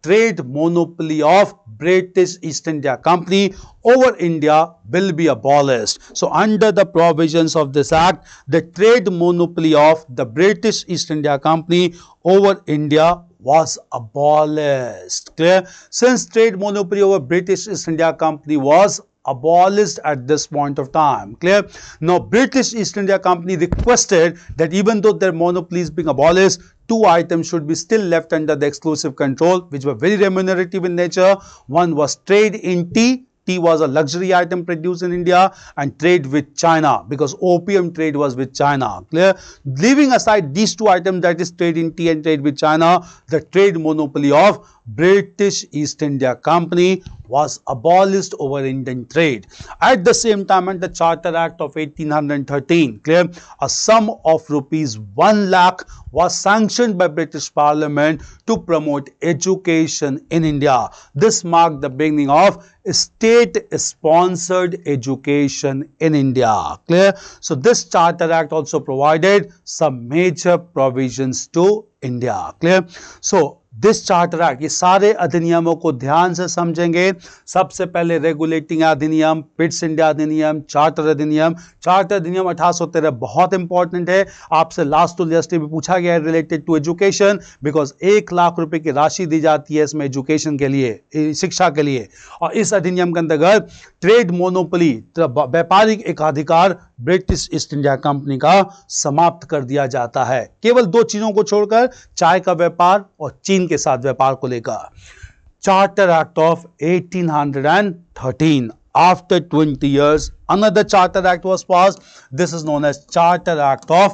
trade monopoly of British East India Company over India will be abolished. So under the provisions of this act, the trade monopoly of the British East India Company over India was abolished. Clear? Since trade monopoly over British East India Company was abolished at this point of time. Clear? Now, British East India Company requested that even though their monopoly is being abolished, 2 items should be still left under the exclusive control, which were very remunerative in nature. One was trade in tea. Tea was a luxury item produced in India, and trade with China, because opium trade was with China. Clear? Leaving aside these 2 items, that is trade in tea and trade with China, the trade monopoly of British East India Company was abolished over Indian trade. At the same time, under the Charter Act of 1813, clear, a sum of rupees 1 lakh was sanctioned by British Parliament to promote education in India. This marked the beginning of state-sponsored education in India. Clear? So this Charter Act also provided some major provisions to India. Clear? So this charter act, ये सारे अधिनियमों को ध्यान से समझेंगे. सबसे पहले regulating अधिनियम, पिट्स इंडिया अधिनियम, चार्टर अधिनियम. चार्टर अधिनियम 1813 बहुत इंपॉर्टेंट है. आपसे लास्ट टू लास्ट भी पूछा गया है related to education, because 1 lakh रुपए की राशि दी जाती है इसमें एजुकेशन के लिए, शिक्षा के लिए. और इस अधिनियम के अंतर्गत ट्रेड मोनोपोली, व्यापारिक एकाधिकार ब्रिटिश ईस्ट इंडिया कंपनी का समाप्त कर दिया जाता है, केवल 2 चीजों को छोड़कर, चाय का व्यापार और चीन के साथ व्यापार को लेकर. Charter act of 1813. After 20 years, another Charter Act was passed. This is known as Charter Act of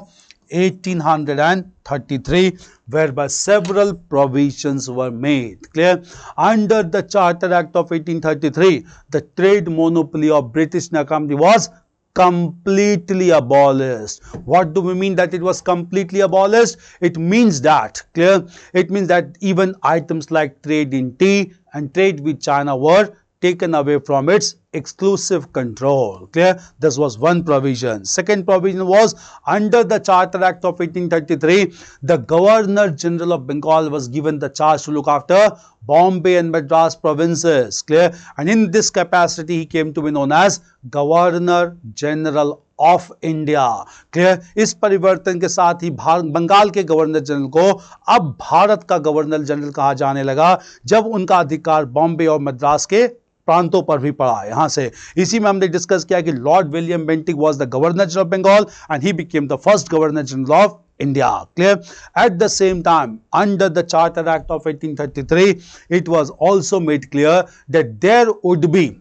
1833, whereby several provisions were made. Clear? Under the Charter Act of 1833, the trade monopoly of British India Company was completely abolished. What do we mean that it was completely abolished? It means that, clear? It means that even items like trade in tea and trade with China were taken away from its exclusive control. Clear? This was one provision. Second provision was, under the Charter Act of 1833, the Governor General of Bengal was given the charge to look after Bombay and Madras provinces. Clear? And in this capacity, he came to be known as Governor General of India. Clear? इस परिवर्तन के साथ ही बंगाल के governor general को अब भारत का governor general कहा जाने लगा, जब उनका अधिकार बॉम्बे और मद्रास के प्रांतों पर भी पड़ा. यहां से इसी में हमने डिस्कस किया कि Lord William Bentinck was the governor general of Bengal and he became the first governor general of India. Clear? At the same time, under the Charter Act of 1833, it was also made clear that there would be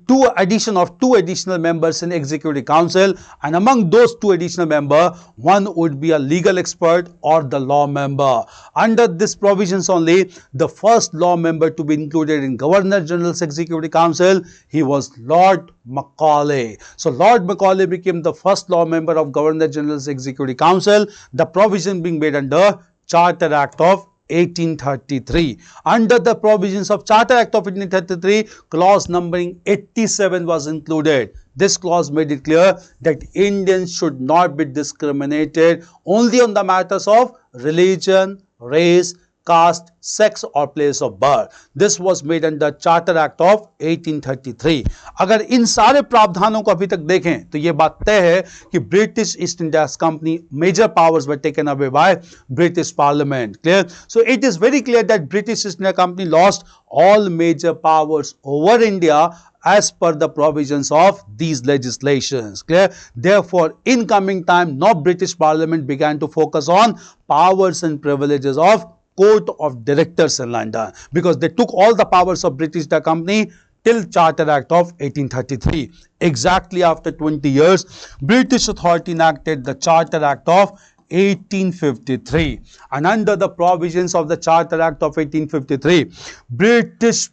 two additional members in Executive Council, and among those 2 additional members, one would be a legal expert or the law member. Under this provisions only, the first law member to be included in Governor General's Executive Council, he was Lord Macaulay. So Lord Macaulay became the first law member of Governor General's Executive Council, the provision being made under Charter Act of 1833. Under the provisions of Charter Act of 1833, clause numbering 87 was included. This clause made it clear that Indians should not be discriminated only on the matters of religion, race, caste, sex or place of birth. This was made under Charter Act of 1833. अगर इन सारे प्रावधानों को अभी तक देखें तो ये बात तय है कि British East India company major powers were taken away by British Parliament. Clear? So it is very clear that British East India Company lost all major powers over India as per the provisions of these legislations. Clear? Therefore, in coming time, now British Parliament began to focus on powers and privileges of Court of Directors in London, because they took all the powers of British East India Company till Charter Act of 1833. Exactly after 20 years, British authority enacted the Charter Act of 1853, and under the provisions of the Charter Act of 1853, British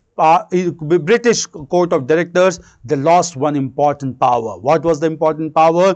Court of Directors, they lost one important power. What was the important power?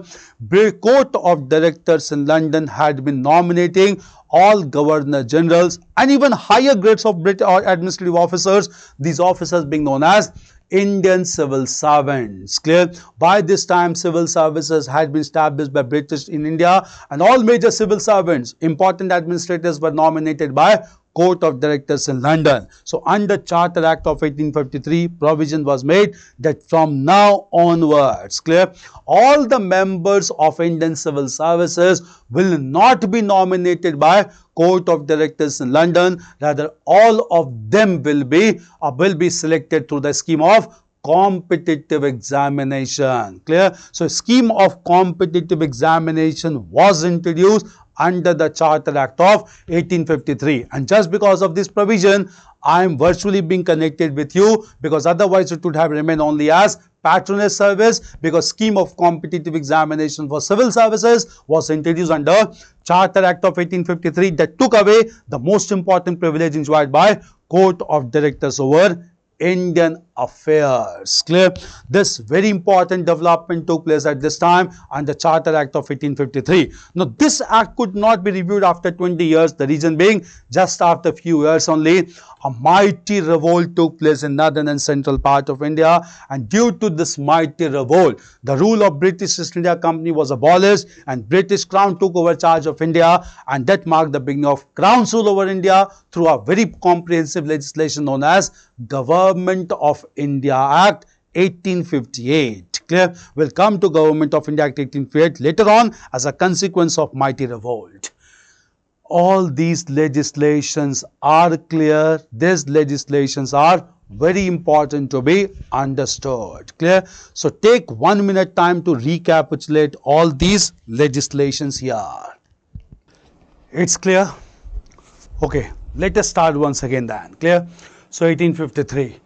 Court of Directors in London had been nominating all Governor Generals and even higher grades of administrative officers, these officers being known as Indian civil servants. Clear? By this time, civil services had been established by British in India, and all major civil servants, important administrators, were nominated by Court of Directors in London. So under Charter Act of 1853, provision was made that from now onwards, clear, all the members of Indian civil services will not be nominated by Court of Directors in London. Rather, all of them will be selected through the scheme of competitive examination. Clear? So scheme of competitive examination was introduced under the Charter Act of 1853, and just because of this provision, I am virtually being connected with you, because otherwise it would have remained only as patronage service, because scheme of competitive examination for civil services was introduced under Charter Act of 1853 that took away the most important privilege enjoyed by Court of Directors over Indian affairs. Clear? This very important development took place at this time under Charter Act of 1853. Now, this act could not be reviewed after 20 years. The reason being, just after a few years only, a mighty revolt took place in northern and central part of India, and due to this mighty revolt, the rule of British East India Company was abolished and British Crown took over charge of India, and that marked the beginning of Crown's rule over India through a very comprehensive legislation known as Government of India Act 1858. Clear? We'll come to Government of India Act 1858 later on as a consequence of mighty revolt. All these legislations are clear. These legislations are very important to be understood. Clear? So take 1 minute time to recapitulate all these legislations here. It's clear? Okay, let us start once again then. Clear? So 1853.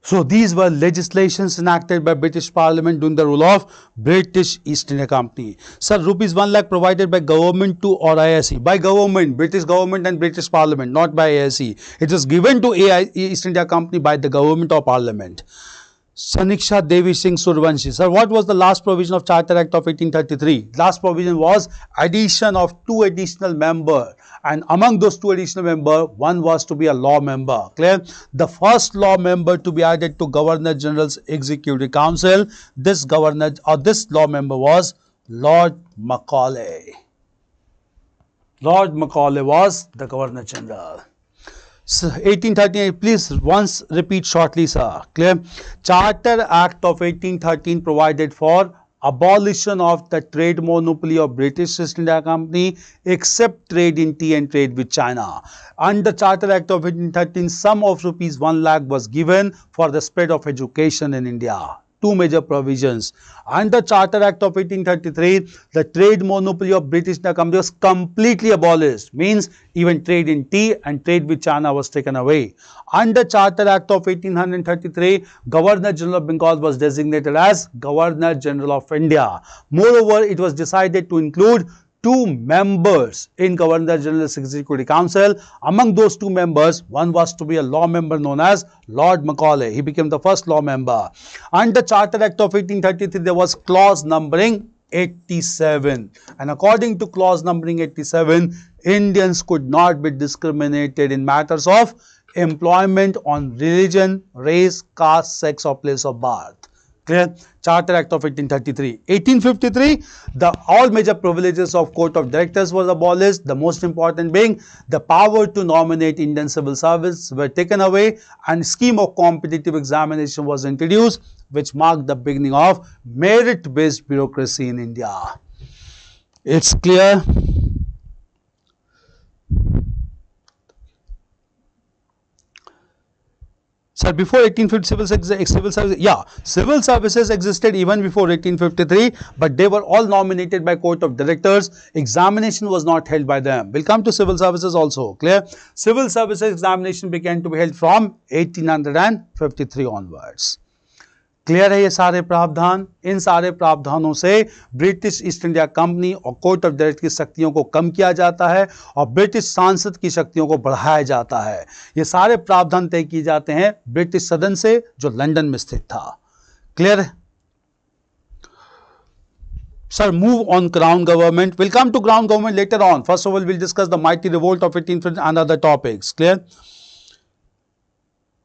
So these were legislations enacted by British Parliament during the rule of British East India Company. Sir, rupees 1 lakh provided by government to or ISE. By government, British government and British Parliament, not by ISE. It was given to East India Company by the government or Parliament. Saniksha Devi Singh Survanshi. Sir, what was the last provision of Charter Act of 1833? Last provision was addition of 2 additional members. And among those 2 additional members, one was to be a law member. Clear? The first law member to be added to Governor General's Executive Council, this law member was Lord Macaulay. Lord Macaulay was the Governor General. So 1838, please once repeat shortly, sir. Clear? Charter Act of 1813 provided for abolition of the trade monopoly of British East India Company except trade in tea and trade with China. Under Charter Act of 1813, sum of rupees 1 lakh was given for the spread of education in India. 2 major provisions. Under Charter Act of 1833, the trade monopoly of British India Company was completely abolished. Means even trade in tea and trade with China was taken away. Under Charter Act of 1833, Governor General of Bengal was designated as Governor General of India. Moreover, it was decided to include 2 members in Governor General's Executive Council. Among those 2 members, one was to be a law member known as Lord Macaulay. He became the first law member. Under Charter Act of 1833, there was clause numbering 87. And according to clause numbering 87, Indians could not be discriminated in matters of employment on religion, race, caste, sex or place of birth. Clear? Charter Act of 1833. 1853, all major privileges of Court of Directors was abolished, the most important being the power to nominate Indian civil service were taken away, and scheme of competitive examination was introduced, which marked the beginning of merit-based bureaucracy in India. It's clear? Sir, before 1850 civil services existed even before 1853, but they were all nominated by Court of Directors. Examination was not held by them. We'll come to civil services also. Clear? Civil services examination began to be held from 1853 onwards. Clear है ये सारे प्रावधान? इन सारे प्रावधानों से British East India company और court of direct की शक्तियों को कम किया जाता है और ब्रिटिश सांसद की शक्तियों को बढ़ाया जाता है। ये सारे प्रावधान तय किए जाते हैं ब्रिटिश सदन से, जो लंदन में स्थित था। Clear? Sir, move on crown government. We'll come to crown government later on. First of all, we'll discuss the mighty revolt of 1850 and other topics. Clear?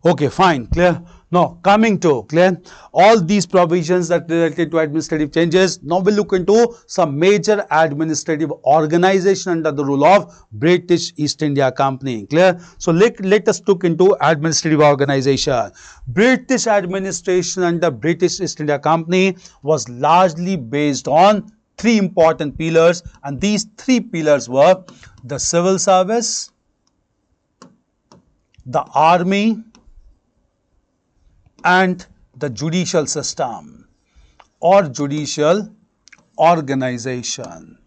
Okay, fine. Clear? Now, coming to, clear, all these provisions that related to administrative changes. Now, we'll look into some major administrative organization under the rule of British East India Company. Clear? So, let us look into administrative organization. British administration under British East India Company was largely based on three important pillars, and these three pillars were the civil service, the army, and the judicial system or judicial organization.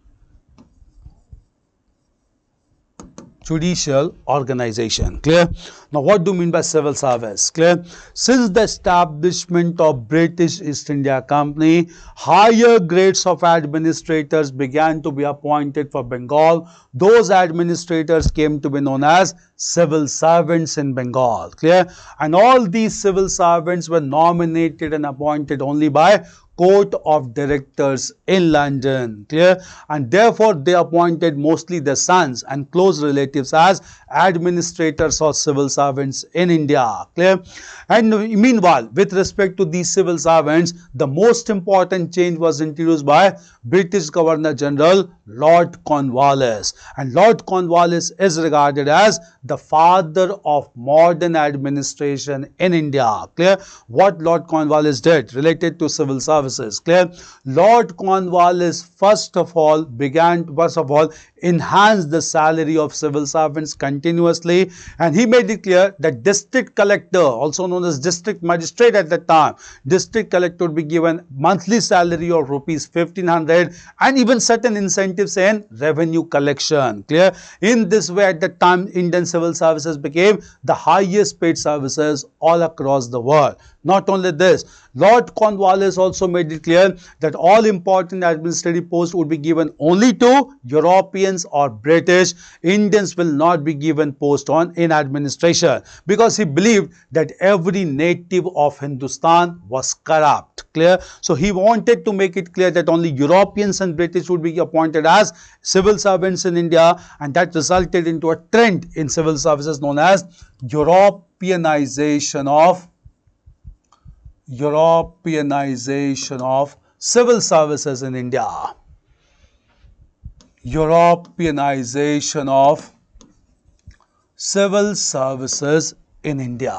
Judicial organization. Clear? Now, what do you mean by civil service? Clear? Since the establishment of British East India Company, higher grades of administrators began to be appointed for Bengal. Those administrators came to be known as civil servants in Bengal. Clear? And all these civil servants were nominated and appointed only by Court of Directors in London. Clear? And therefore, they appointed mostly their sons and close relatives as administrators or civil servants in India. Clear? And meanwhile, with respect to these civil servants, the most important change was introduced by British Governor General Lord Cornwallis. And Lord Cornwallis is regarded as the father of modern administration in India. Clear? What Lord Cornwallis did related to civil service. Clear? Lord Cornwallis first of all enhanced the salary of civil servants continuously, and he made it clear that district collector, also known as district magistrate at the time, district collector would be given monthly salary of rupees 1500 and even certain incentives in revenue collection. Clear? In this way, at the time, Indian civil services became the highest paid services all across the world. Not only this, Lord Cornwallis also made it clear that all important administrative posts would be given only to Europeans or British. Indians will not be given post in administration, because he believed that every native of Hindustan was corrupt. Clear? So he wanted to make it clear that only Europeans and British would be appointed as civil servants in India, and that resulted into a trend in civil services known as Europeanization of civil services in India. Europeanization of civil services in India.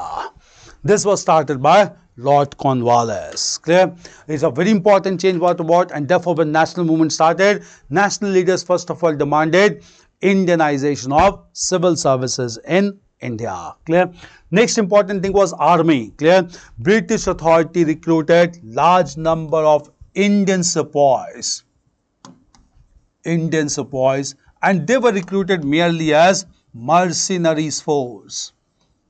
This was started by Lord Cornwallis. Clear? It's a very important change what about, and therefore when national movement started, national leaders first of all demanded Indianization of civil services in India. Clear? Next important thing was army. Clear? British authority recruited large number of Indian sepoys, and they were recruited merely as mercenaries force.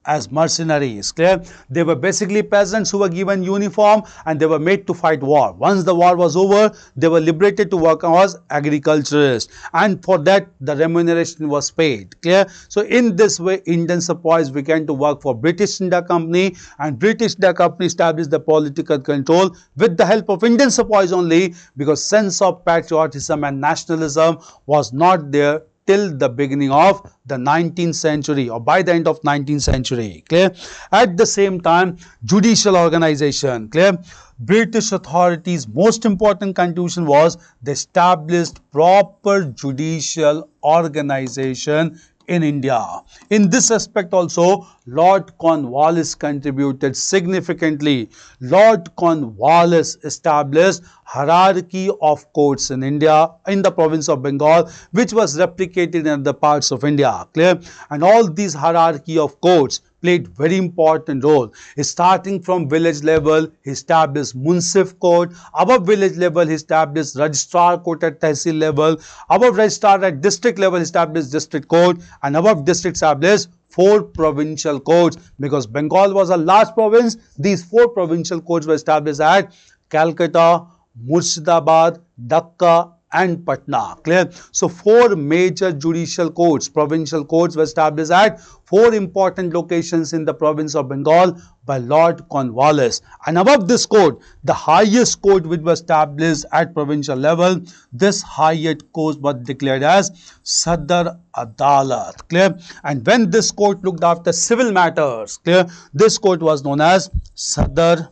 As mercenaries. Clear? They were basically peasants who were given uniform and they were made to fight war. Once the war was over, they were liberated to work as agriculturists, and for that the remuneration was paid. Clear? So in this way, Indian sepoys began to work for British India Company, and British India Company established the political control with the help of Indian sepoys only, because sense of patriotism and nationalism was not there till the beginning of the 19th century or by the end of 19th century. Clear? At the same time, judicial organization. Clear? British authorities' most important contribution was they established proper judicial organization in India. In this aspect also, Lord Cornwallis contributed significantly. Lord Cornwallis established hierarchy of courts in India, in the province of Bengal, which was replicated in other parts of India. Clear? And all these hierarchy of courts played very important role. Starting from village level, he established Munsif court. Above village level, he established Registrar court at Tehsil level. Above Registrar at district level, he established district court. And above district established 4 provincial courts. Because Bengal was a large province, these 4 provincial courts were established at Calcutta, Murshidabad, Dhaka and Patna. Clear? So 4 major judicial courts, provincial courts were established at 4 important locations in the province of Bengal by Lord Cornwallis. And above this court, the highest court which was established at provincial level, this highest court was declared as Sadar Adalat. Clear? And when this court looked after civil matters, clear, this court was known as Sadar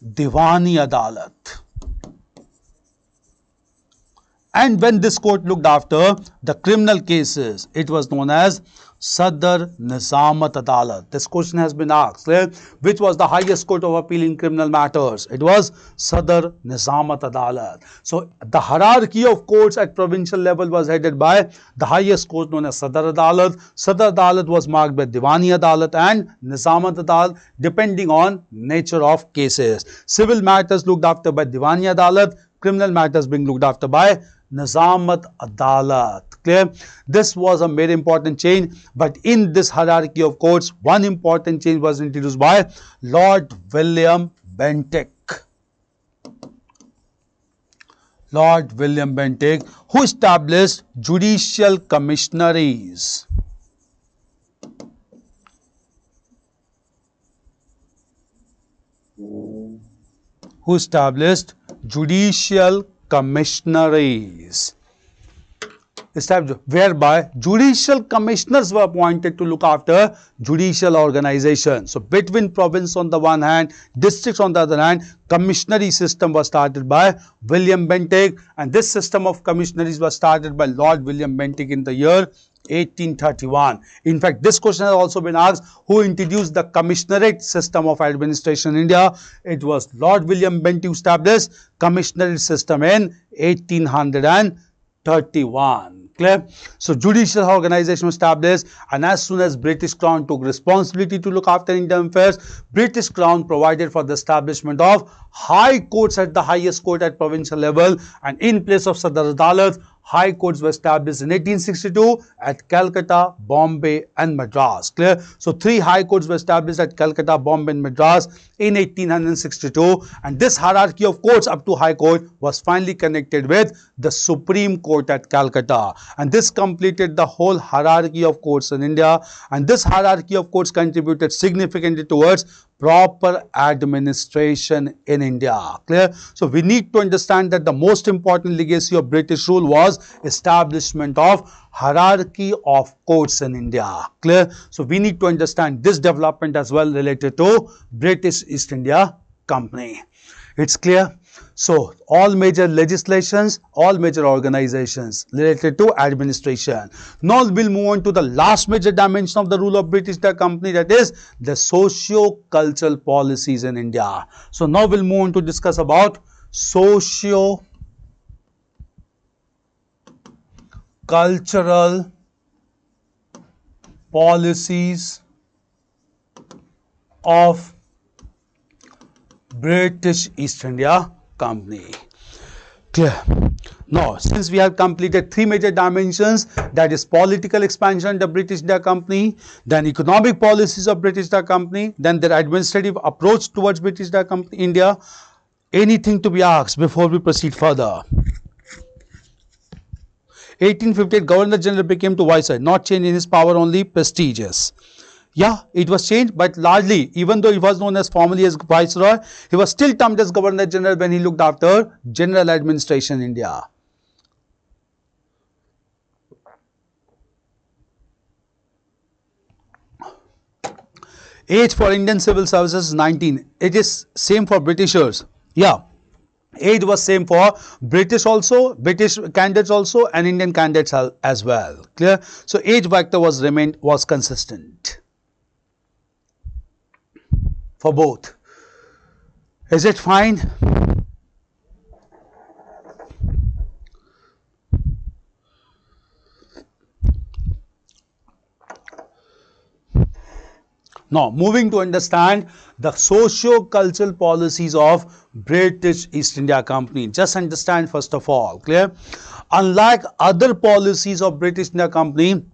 Diwani Adalat. And when this court looked after the criminal cases, it was known as Sadar Nizamat Adalat. This question has been asked, which was the highest court of appeal in criminal matters? It was Sadar Nizamat Adalat. So the hierarchy of courts at provincial level was headed by the highest court known as Sadar Adalat. Sadar Adalat was marked by Diwani Adalat and Nizamat Adalat depending on nature of cases. Civil matters looked after by Diwani Adalat, criminal matters being looked after by Nizamat Adalat. Clear? This was a very important change, but in this hierarchy of courts, one important change was introduced by Lord William Bentinck. Lord William Bentinck, who established judicial commissionaries. Who established judicial commissionaries, whereby judicial commissioners were appointed to look after judicial organization. So between province on the one hand, districts on the other hand, commissionary system was started by William Bentinck, and this system of commissionaries was started by Lord William Bentinck in the year 1831. In fact, this question has also been asked, who introduced the commissionerate system of administration in India? It was Lord William Bentinck who established commissionerate system in 1831. Clear? So judicial organization was established, and as soon as British Crown took responsibility to look after Indian affairs, British Crown provided for the establishment of high courts at the highest court at provincial level, and in place of Sadar Adalat, high courts were established in 1862 at Calcutta, Bombay and Madras. Clear? So 3 high courts were established at Calcutta, Bombay and Madras in 1862, and this hierarchy of courts up to high court was finally connected with the Supreme Court at Calcutta, and this completed the whole hierarchy of courts in India, and this hierarchy of courts contributed significantly towards proper administration in India. Clear? So we need to understand that the most important legacy of British rule was establishment of hierarchy of courts in India. Clear? So we need to understand this development as well related to British East India Company. It's clear? So all major legislations, all major organizations related to administration. Now we'll move on to the last major dimension of the rule of British East Company, that is the socio-cultural policies in India. So now we'll move on to discuss about socio-cultural policies of British East India Company. Clear? Now, since we have completed 3 major dimensions, that is political expansion of the British India Company, then economic policies of British India Company, then their administrative approach towards British India Company, India, anything to be asked before we proceed further? 1858, Governor General became to Viceroy, not change in his power, only prestigious. Yeah, it was changed, but largely, even though he was known as formally as Viceroy, he was still termed as Governor General when he looked after general administration in India. Age for Indian Civil Services is 19. It is same for Britishers. Yeah. Age was same for British candidates also, and Indian candidates as well. Clear? So age factor was consistent for both. Is it fine? Now, moving to understand the socio-cultural policies of British East India Company. Just understand first of all, clear? Unlike other policies of British India Company,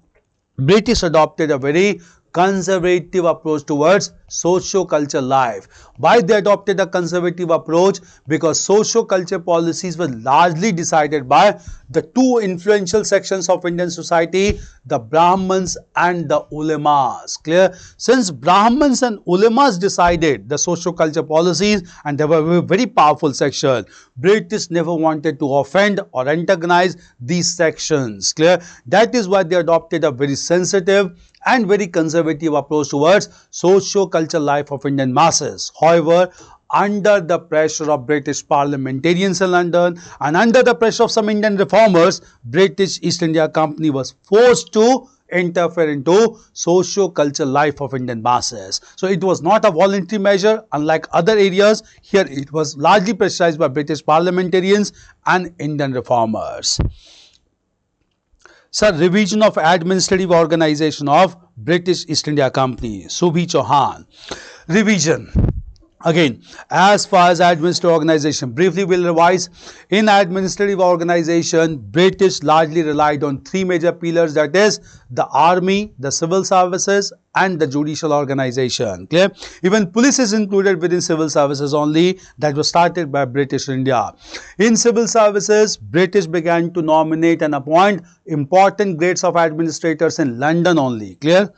British adopted a very conservative approach towards socio-cultural life. Why they adopted a conservative approach? Because socio-culture policies were largely decided by the two influential sections of Indian society, the Brahmins and the Ulemas. Clear? Since Brahmins and Ulemas decided the socio-culture policies, and they were a very powerful section, British never wanted to offend or antagonize these sections. Clear? That is why they adopted a very sensitive and very conservative approach towards socio-cultural life of Indian masses. However, under the pressure of British parliamentarians in London and under the pressure of some Indian reformers, British East India Company was forced to interfere into socio-cultural life of Indian masses. So it was not a voluntary measure. Unlike other areas, here it was largely pressurized by British parliamentarians and Indian reformers. Sir, revision of administrative organization of British East India Company, Subhi Chauhan. Revision. Again, as far as administrative organization, briefly we'll revise. In administrative organization, British largely relied on three major pillars, that is the army, the civil services and the judicial organization. Clear? Even police is included within civil services only, that was started by British India. In civil services, British began to nominate and appoint important grades of administrators in London only. Clear?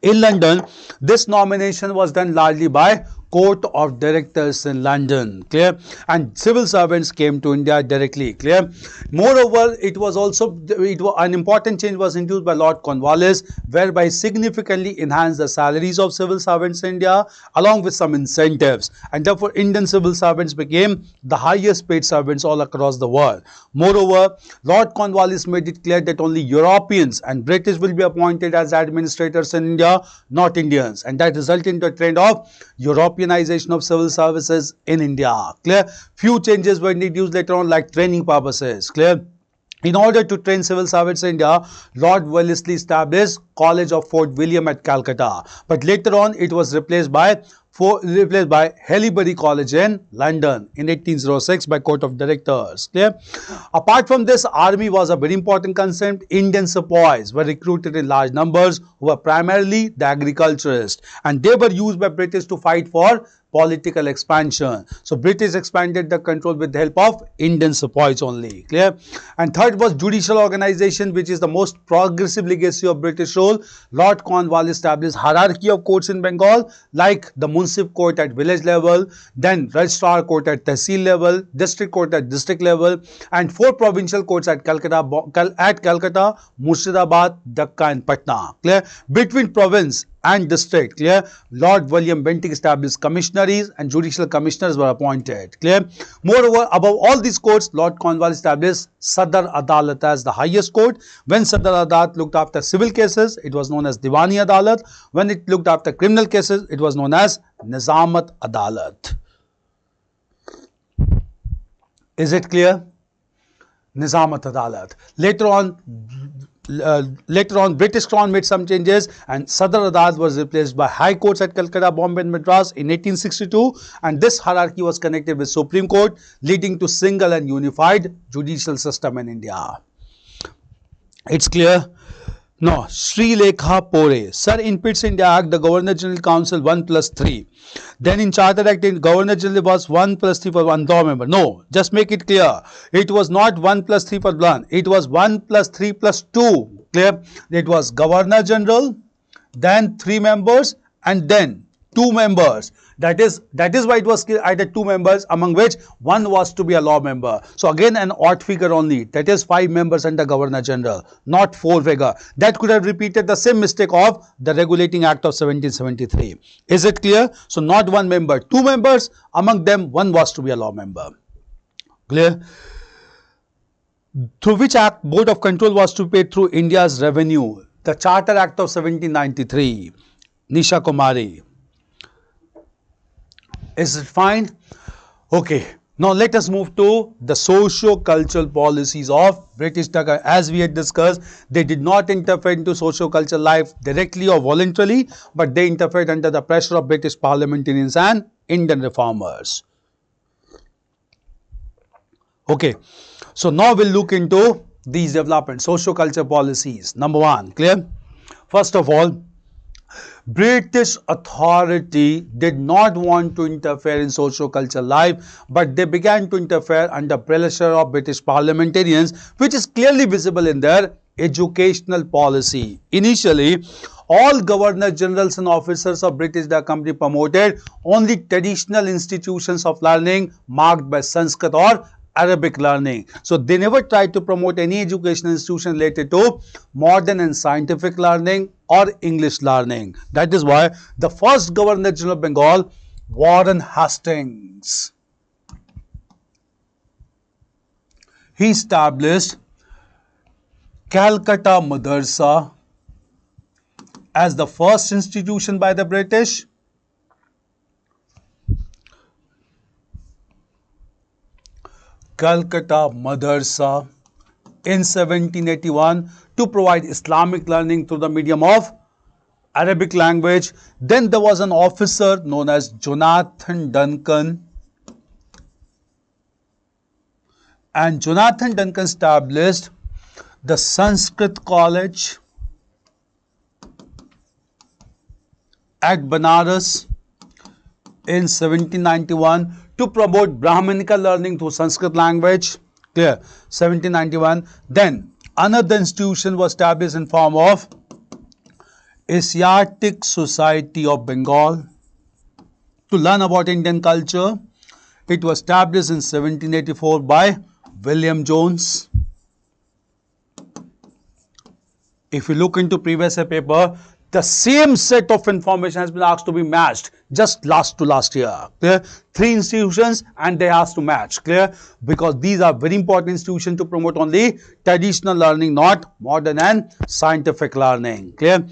In London, this nomination was done largely by Court of Directors in London. Clear? And civil servants came to India directly. Clear? Moreover, an important change was introduced by Lord Cornwallis, whereby significantly enhanced the salaries of civil servants in India along with some incentives, and therefore Indian civil servants became the highest paid servants all across the world. Moreover, Lord Cornwallis made it clear that only Europeans and British will be appointed as administrators in India, not Indians, and that resulted into a trend of Europeanization of civil services in India. Clear? Few changes were introduced later on, like training purposes. Clear? In order to train civil servants in India, Lord Wellesley established College of Fort William at Calcutta, but later on it was replaced by Haileybury College in London in 1806 by Court of Directors. Clear? Apart from this, army was a very important concept. Indian sepoys were recruited in large numbers, who were primarily the agriculturists, and they were used by British to fight for political expansion. So British expanded the control with the help of Indian sepoys only. Clear? And third was judicial organization, which is the most progressive legacy of British rule. Lord Cornwallis established hierarchy of courts in Bengal, like the Munsif court at village level, then registrar court at tehsil level, district court at district level, and 4 provincial courts at Calcutta, Murshidabad, Dhaka and Patna. Clear? Between province and district, clear, Lord William Bentinck established commissionaries and judicial commissioners were appointed. Clear? Moreover, above all these courts, Lord Cornwallis established Sadar Adalat as the highest court. When Sadar Adalat looked after civil cases, it was known as Diwani Adalat. When it looked after criminal cases, it was known as Nizamat Adalat. Is it clear? Nizamat Adalat. Later on, British Crown made some changes, and Sadar Adalat was replaced by High Courts at Calcutta, Bombay and Madras in 1862, and this hierarchy was connected with Supreme Court, leading to single and unified judicial system in India. It's clear? No. Sri Lekha Pore. Sir, in Pitt's India Act, the Governor General Council 1+3. Then in Charter Act, in Governor General was 1+3 for 1 law member. No, just make it clear. It was not 1+3 for 1. It was 1+3+2. Clear? It was Governor General, then 3 members, and then 2 members. That is why it was added 2 members, among which one was to be a law member. So again an odd figure only, that is 5 members under Governor General, not 4 figure. That could have repeated the same mistake of the Regulating Act of 1773. Is it clear? So not 1 member, 2 members, among them one was to be a law member. Clear? Through which act Board of Control was to pay through India's revenue? The Charter Act of 1793. Nisha Kumari. Is it fine? Okay. Now let us move to the socio-cultural policies of British Dhaka. As we had discussed, they did not interfere into socio-cultural life directly or voluntarily, but they interfered under the pressure of British parliamentarians and Indian reformers. Okay. So now we'll look into these developments, socio-cultural policies. Number 1, clear? First of all, British authority did not want to interfere in socio-cultural life, but they began to interfere under pressure of British parliamentarians, which is clearly visible in their educational policy. Initially, all Governor Generals and officers of British Company promoted only traditional institutions of learning marked by Sanskrit or Arabic learning. So they never tried to promote any educational institution related to modern and scientific learning or English learning. That is why the first Governor General of Bengal, Warren Hastings, he established Calcutta Madrasa as the first institution by the British. Calcutta Madrasa in 1781 to provide Islamic learning through the medium of Arabic language. Then there was an officer known as Jonathan Duncan, and Jonathan Duncan established the Sanskrit College at Banaras in 1791 to promote Brahmanical learning through Sanskrit language. Clear? 1791. Then another institution was established in form of Asiatic Society of Bengal to learn about Indian culture. It was established in 1784 by William Jones. If you look into previous year paper, the same set of information has been asked to be matched just last year. Clear? 3 institutions and they asked to match. Clear? Because these are very important institutions to promote only traditional learning, not modern and scientific learning. Clear?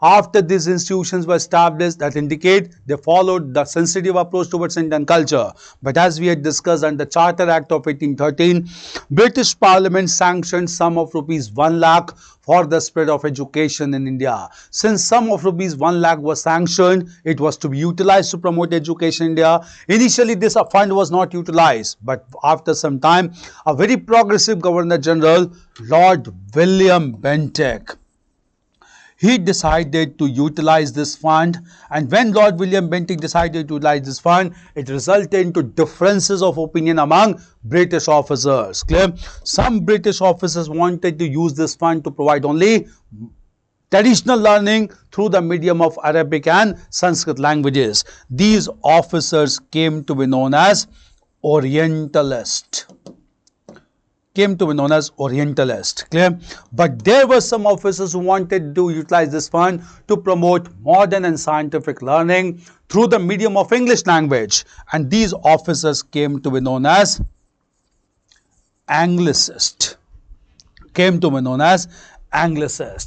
After these institutions were established, that indicate they followed the sensitive approach towards Indian culture. But as we had discussed under Charter Act of 1813, British Parliament sanctioned sum of ₹1 lakh for the spread of education in India. Since sum of ₹1 lakh was sanctioned, it was to be utilized to promote education in India. Initially, this fund was not utilized, but after some time, a very progressive Governor General, Lord William Bentinck, he decided to utilize this fund, and when Lord William Bentinck decided to utilize this fund, it resulted into differences of opinion among British officers. Clear? Some British officers wanted to use this fund to provide only traditional learning through the medium of Arabic and Sanskrit languages. These officers came to be known as Orientalists. Clear? But there were some officers who wanted to utilize this fund to promote modern and scientific learning through the medium of English language, and these officers came to be known as Anglicists.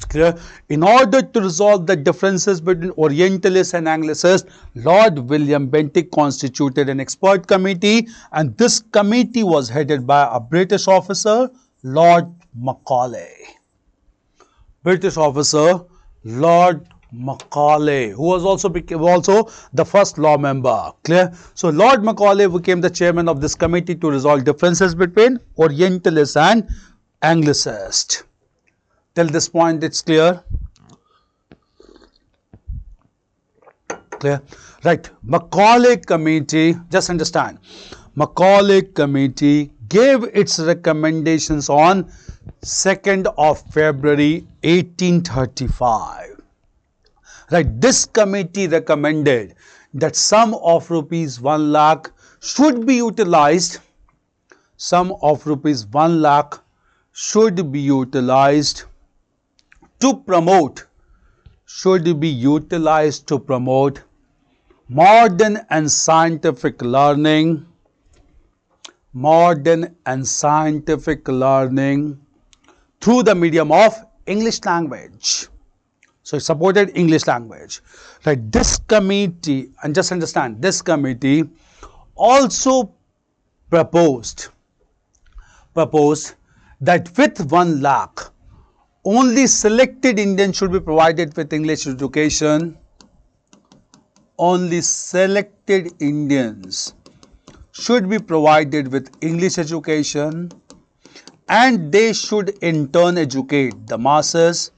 Clear? In order to resolve the differences between Orientalists and Anglicists, Lord William Bentinck constituted an expert committee, and this committee was headed by a British officer, Lord Macaulay. Lord Macaulay, who was also the first law member. Clear? So Lord Macaulay became the chairman of this committee to resolve differences between Orientalists and Anglicists. Till this point, it's clear? Clear? Right. Macaulay Committee, just understand, Macaulay Committee gave its recommendations on 2nd of February 1835. Right. This committee recommended that sum of rupees 1 lakh should be utilized, sum of rupees 1 lakh should be utilized to promote, modern and scientific learning, through the medium of English language. So it supported English language. Right, this committee, and just understand, this committee also proposed that with 1 lakh, only selected Indians should be provided with English education. Only selected Indians should be provided with English education, and they should in turn educate the masses.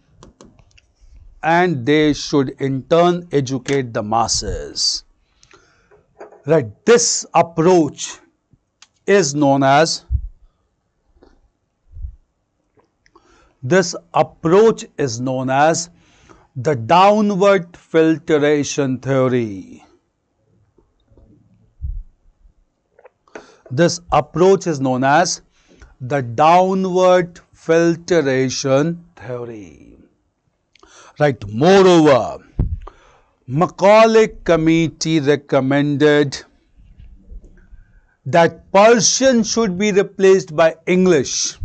Right, this approach is known as the downward filtration theory. This approach is known as the downward filtration theory. Right. Moreover, Macaulay Committee recommended that Persian should be replaced by English.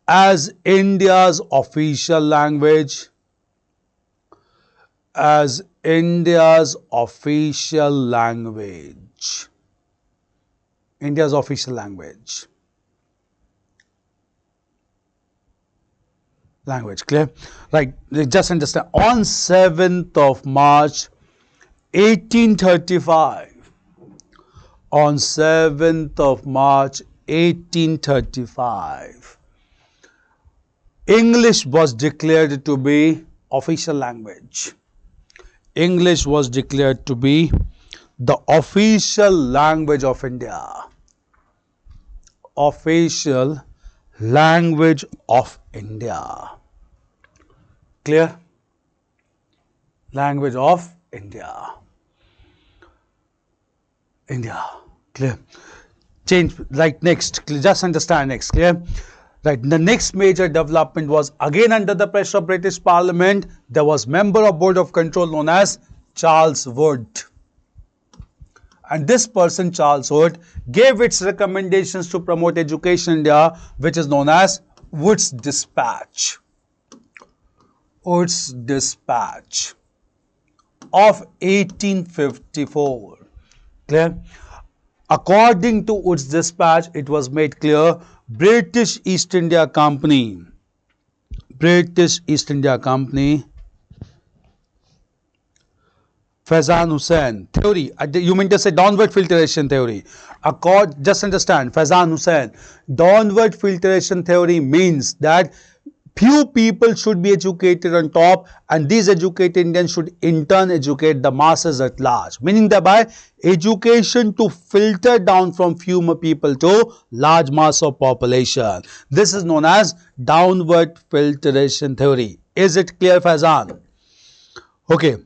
As India's official language. Clear? Right, just understand. On 7th of March 1835, English was declared to be official language. English was declared to be the official language of India. Official language of India. Clear? Language of India. Clear? Change, like next, just understand next, clear? Right, the next major development was again under the pressure of British Parliament. There was member of Board of Control known as Charles Wood. And this person, Charles Wood, gave its recommendations to promote education in India, which is known as Wood's Dispatch. Wood's Dispatch of 1854. Clear? According to Wood's Dispatch, it was made clear British East India Company, Faizan Hussain theory, you mean to say downward filtration theory. Just understand, Faizan Hussain, downward filtration theory means that few people should be educated on top, and these educated Indians should in turn educate the masses at large, meaning thereby education to filter down from few people to large mass of population. This is known as downward filtration theory. Is it clear, Faizan? Okay.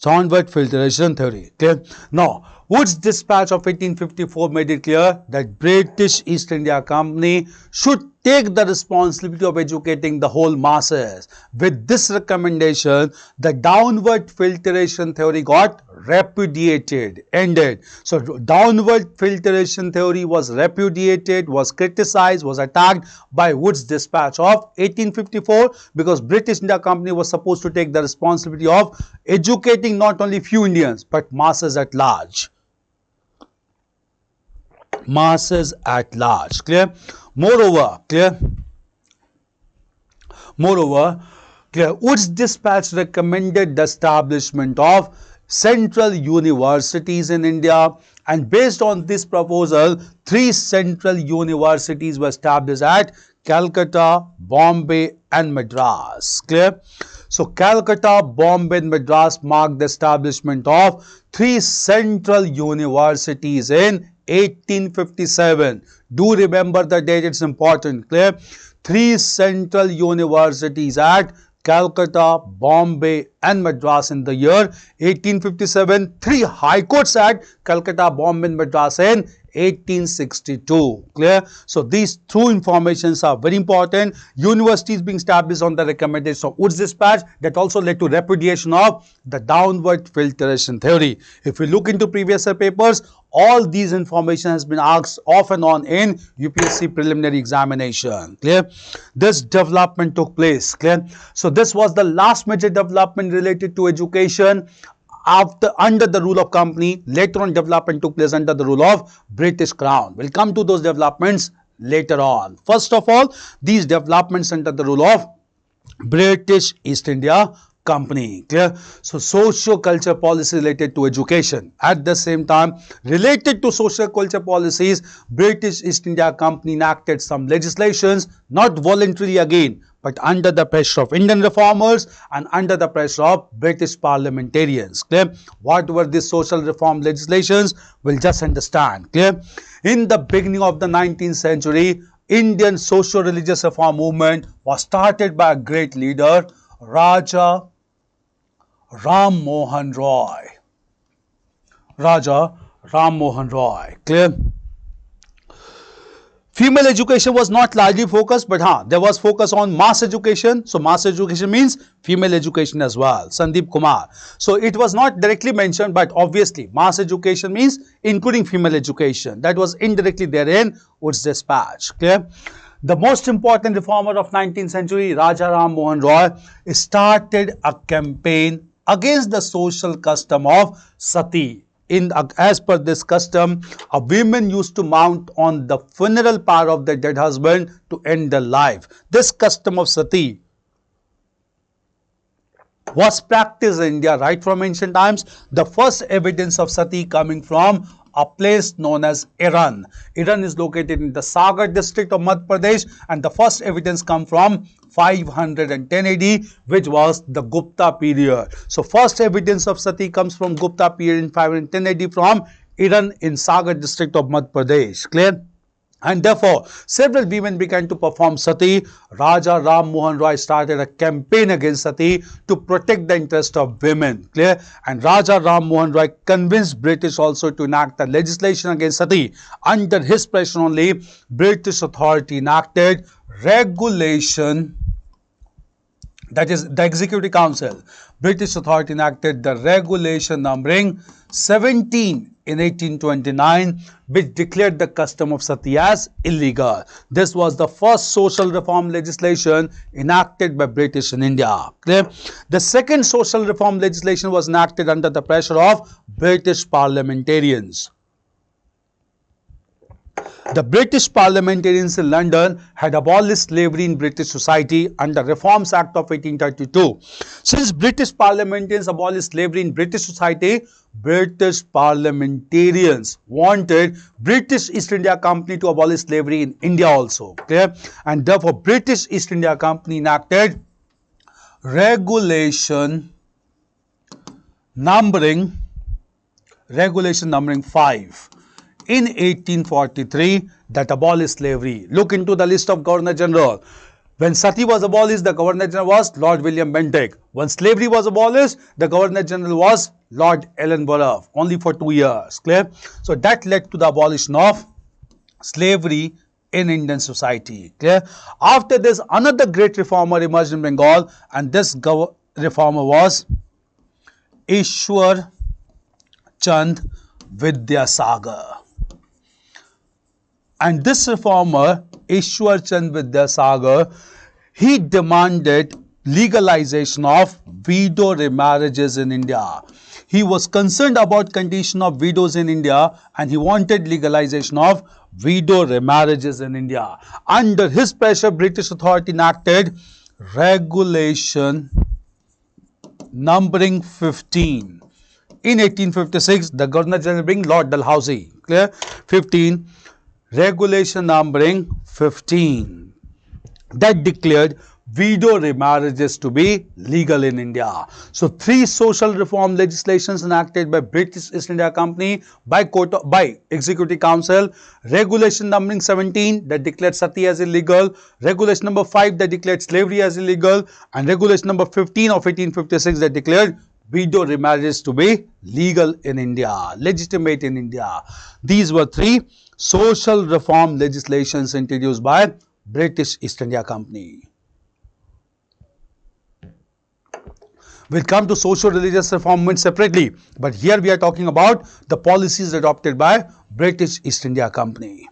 Downward filtration theory. Clear? Now, Wood's Dispatch of 1854 made it clear that British East India Company should take the responsibility of educating the whole masses. With this recommendation, the downward filtration theory got repudiated, ended. So, downward filtration theory was repudiated, was criticized, was attacked by Wood's Dispatch of 1854 because British India Company was supposed to take the responsibility of educating not only few Indians but masses at large. Clear? Moreover, Wood's Dispatch recommended the establishment of central universities in India, and based on this proposal, 3 central universities were established at Calcutta, Bombay and Madras. Clear? So, Calcutta, Bombay and Madras marked the establishment of 3 central universities in 1857. Do remember the date, it's important. Clear? three central universities at Calcutta, Bombay and Madras in the year 1857, three high courts at Calcutta, Bombay and Madras in 1862. Clear? So these two informations are very important. Universities being established on the recommendation of Wood's dispatch, that also led to repudiation of the downward filtration theory. If we look into previous papers, all these information has been asked off and on in UPSC preliminary examination. Clear? This development took place. Clear? So this was the last major development related to education under the rule of company. Later on, development took place under the rule of British Crown. We'll come to those developments later on. First of all, these developments under the rule of British East India Company. Clear? So socio-culture policy related to education. At the same time, related to social culture policies, British East India Company enacted some legislations, not voluntarily again, but under the pressure of Indian reformers and under the pressure of British parliamentarians. Clear? What were these social reform legislations? We'll just understand. Clear? In the beginning of the 19th century, Indian socio-religious reform movement was started by a great leader, Raja Ram Mohan Roy. Raja Ram Mohan Roy. Clear? Female education was not largely focused, but there was focus on mass education. So mass education means female education as well. Sandeep Kumar. So it was not directly mentioned, but obviously mass education means including female education. That was indirectly there in Wood's dispatch. Clear? The most important reformer of 19th century, Raja Ram Mohan Roy, started a campaign against the social custom of sati. As per this custom, a woman used to mount on the funeral pyre of their dead husband to end their life. This custom of sati was practiced in India right from ancient times. The first evidence of sati coming from a place known as Iran. Iran is located in the Sagar district of Madhya Pradesh, and the first evidence come from 510 AD, which was the Gupta period. So first evidence of sati comes from Gupta period in 510 AD from Iran in Sagar district of Madhya Pradesh. Clear? And therefore, several women began to perform sati. Raja Ram Mohan Roy started a campaign against sati to protect the interest of women. Clear? And Raja Ram Mohan Roy convinced British also to enact a legislation against sati. Under his pressure only, British authority enacted regulation, that is the Executive Council. British authority enacted the regulation numbering 17 in 1829, which declared the custom of sati as illegal. This was the first social reform legislation enacted by British in India. Clear? The second social reform legislation was enacted under the pressure of British parliamentarians. The British parliamentarians in London had abolished slavery in British society under Reforms Act of 1832. Since British parliamentarians abolished slavery in British society, British parliamentarians wanted British East India Company to abolish slavery in India also. Clear? And therefore, British East India Company enacted regulation numbering 5 in 1843 that abolished slavery. Look into the list of Governor General. When sati was abolished, the Governor General was Lord William Bentinck. When slavery was abolished, the Governor General was Lord Ellenborough, only for 2 years. Clear? So that led to the abolition of slavery in Indian society. Clear? After this, another great reformer emerged in Bengal, and this reformer was Ishwar Chand Vidyasagar. And this reformer, Ishwar Chand Vidyasagar, he demanded legalization of widow remarriages in India. He was concerned about condition of widows in India, and he wanted legalization of widow remarriages in India. Under his pressure, British authority enacted regulation numbering 15. In 1856, the Governor General being Lord Dalhousie. Clear? 15. Regulation numbering 15 that declared widow remarriages to be legal in India. So, 3 social reform legislations enacted by British East India Company by Executive Council. Regulation numbering 17 that declared sati as illegal, regulation number 5 that declared slavery as illegal, and regulation number 15 of 1856 that declared widow remarriages to be legal in India, legitimate in India. These were 3 social reform legislations introduced by British East India Company. We'll come to social-religious reform movement separately, but here we are talking about the policies adopted by British East India Company.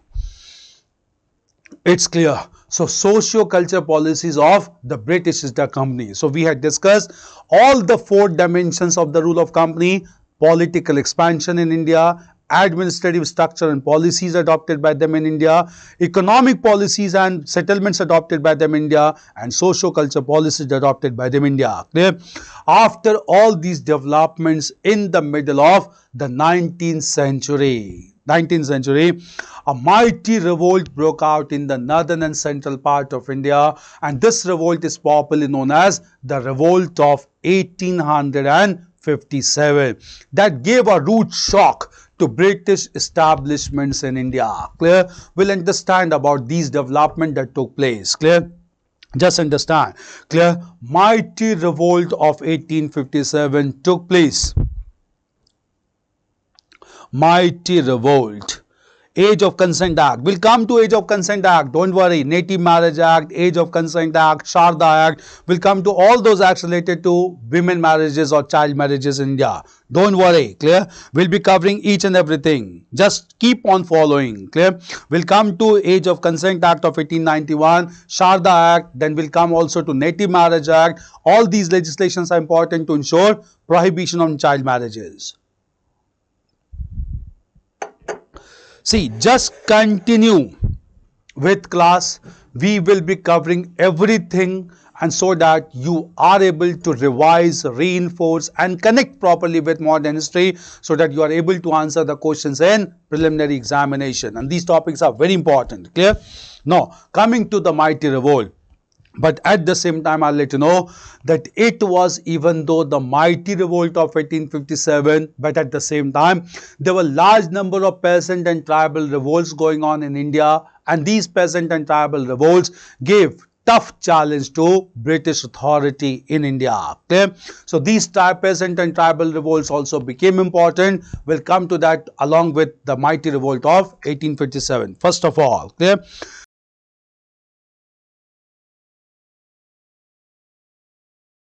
It's clear. So, socio-culture policies of the British East India Company. So, we had discussed all the 4 dimensions of the rule of company: political expansion in India, administrative structure and policies adopted by them in India, economic policies and settlements adopted by them in India, and socio-culture policies adopted by them in India. Clear? After all these developments in the middle of the 19th century, a mighty revolt broke out in the northern and central part of India, and this revolt is popularly known as the Revolt of 1857. That gave a rude shock to British establishments in India. Clear? We'll understand about these developments that took place. Clear? Just understand. Clear? Mighty revolt of 1857 took place. Mighty revolt. Age of Consent Act. We'll come to Age of Consent Act. Don't worry. Native Marriage Act, Age of Consent Act, Sharda Act. We'll come to all those acts related to women marriages or child marriages in India. Don't worry. Clear? We'll be covering each and everything. Just keep on following. Clear? We'll come to Age of Consent Act of 1891, Sharda Act. Then we'll come also to Native Marriage Act. All these legislations are important to ensure prohibition on child marriages. See, just continue with class. We will be covering everything, and so that you are able to revise, reinforce and connect properly with modern history, so that you are able to answer the questions in preliminary examination. And these topics are very important. Clear? Now, coming to the mighty revolt. But at the same time, I'll let you know that it was, even though the mighty revolt of 1857, but at the same time, there were large number of peasant and tribal revolts going on in India, and these peasant and tribal revolts gave tough challenge to British authority in India. Okay? So, these peasant and tribal revolts also became important. We'll come to that along with the mighty revolt of 1857. First of all, okay?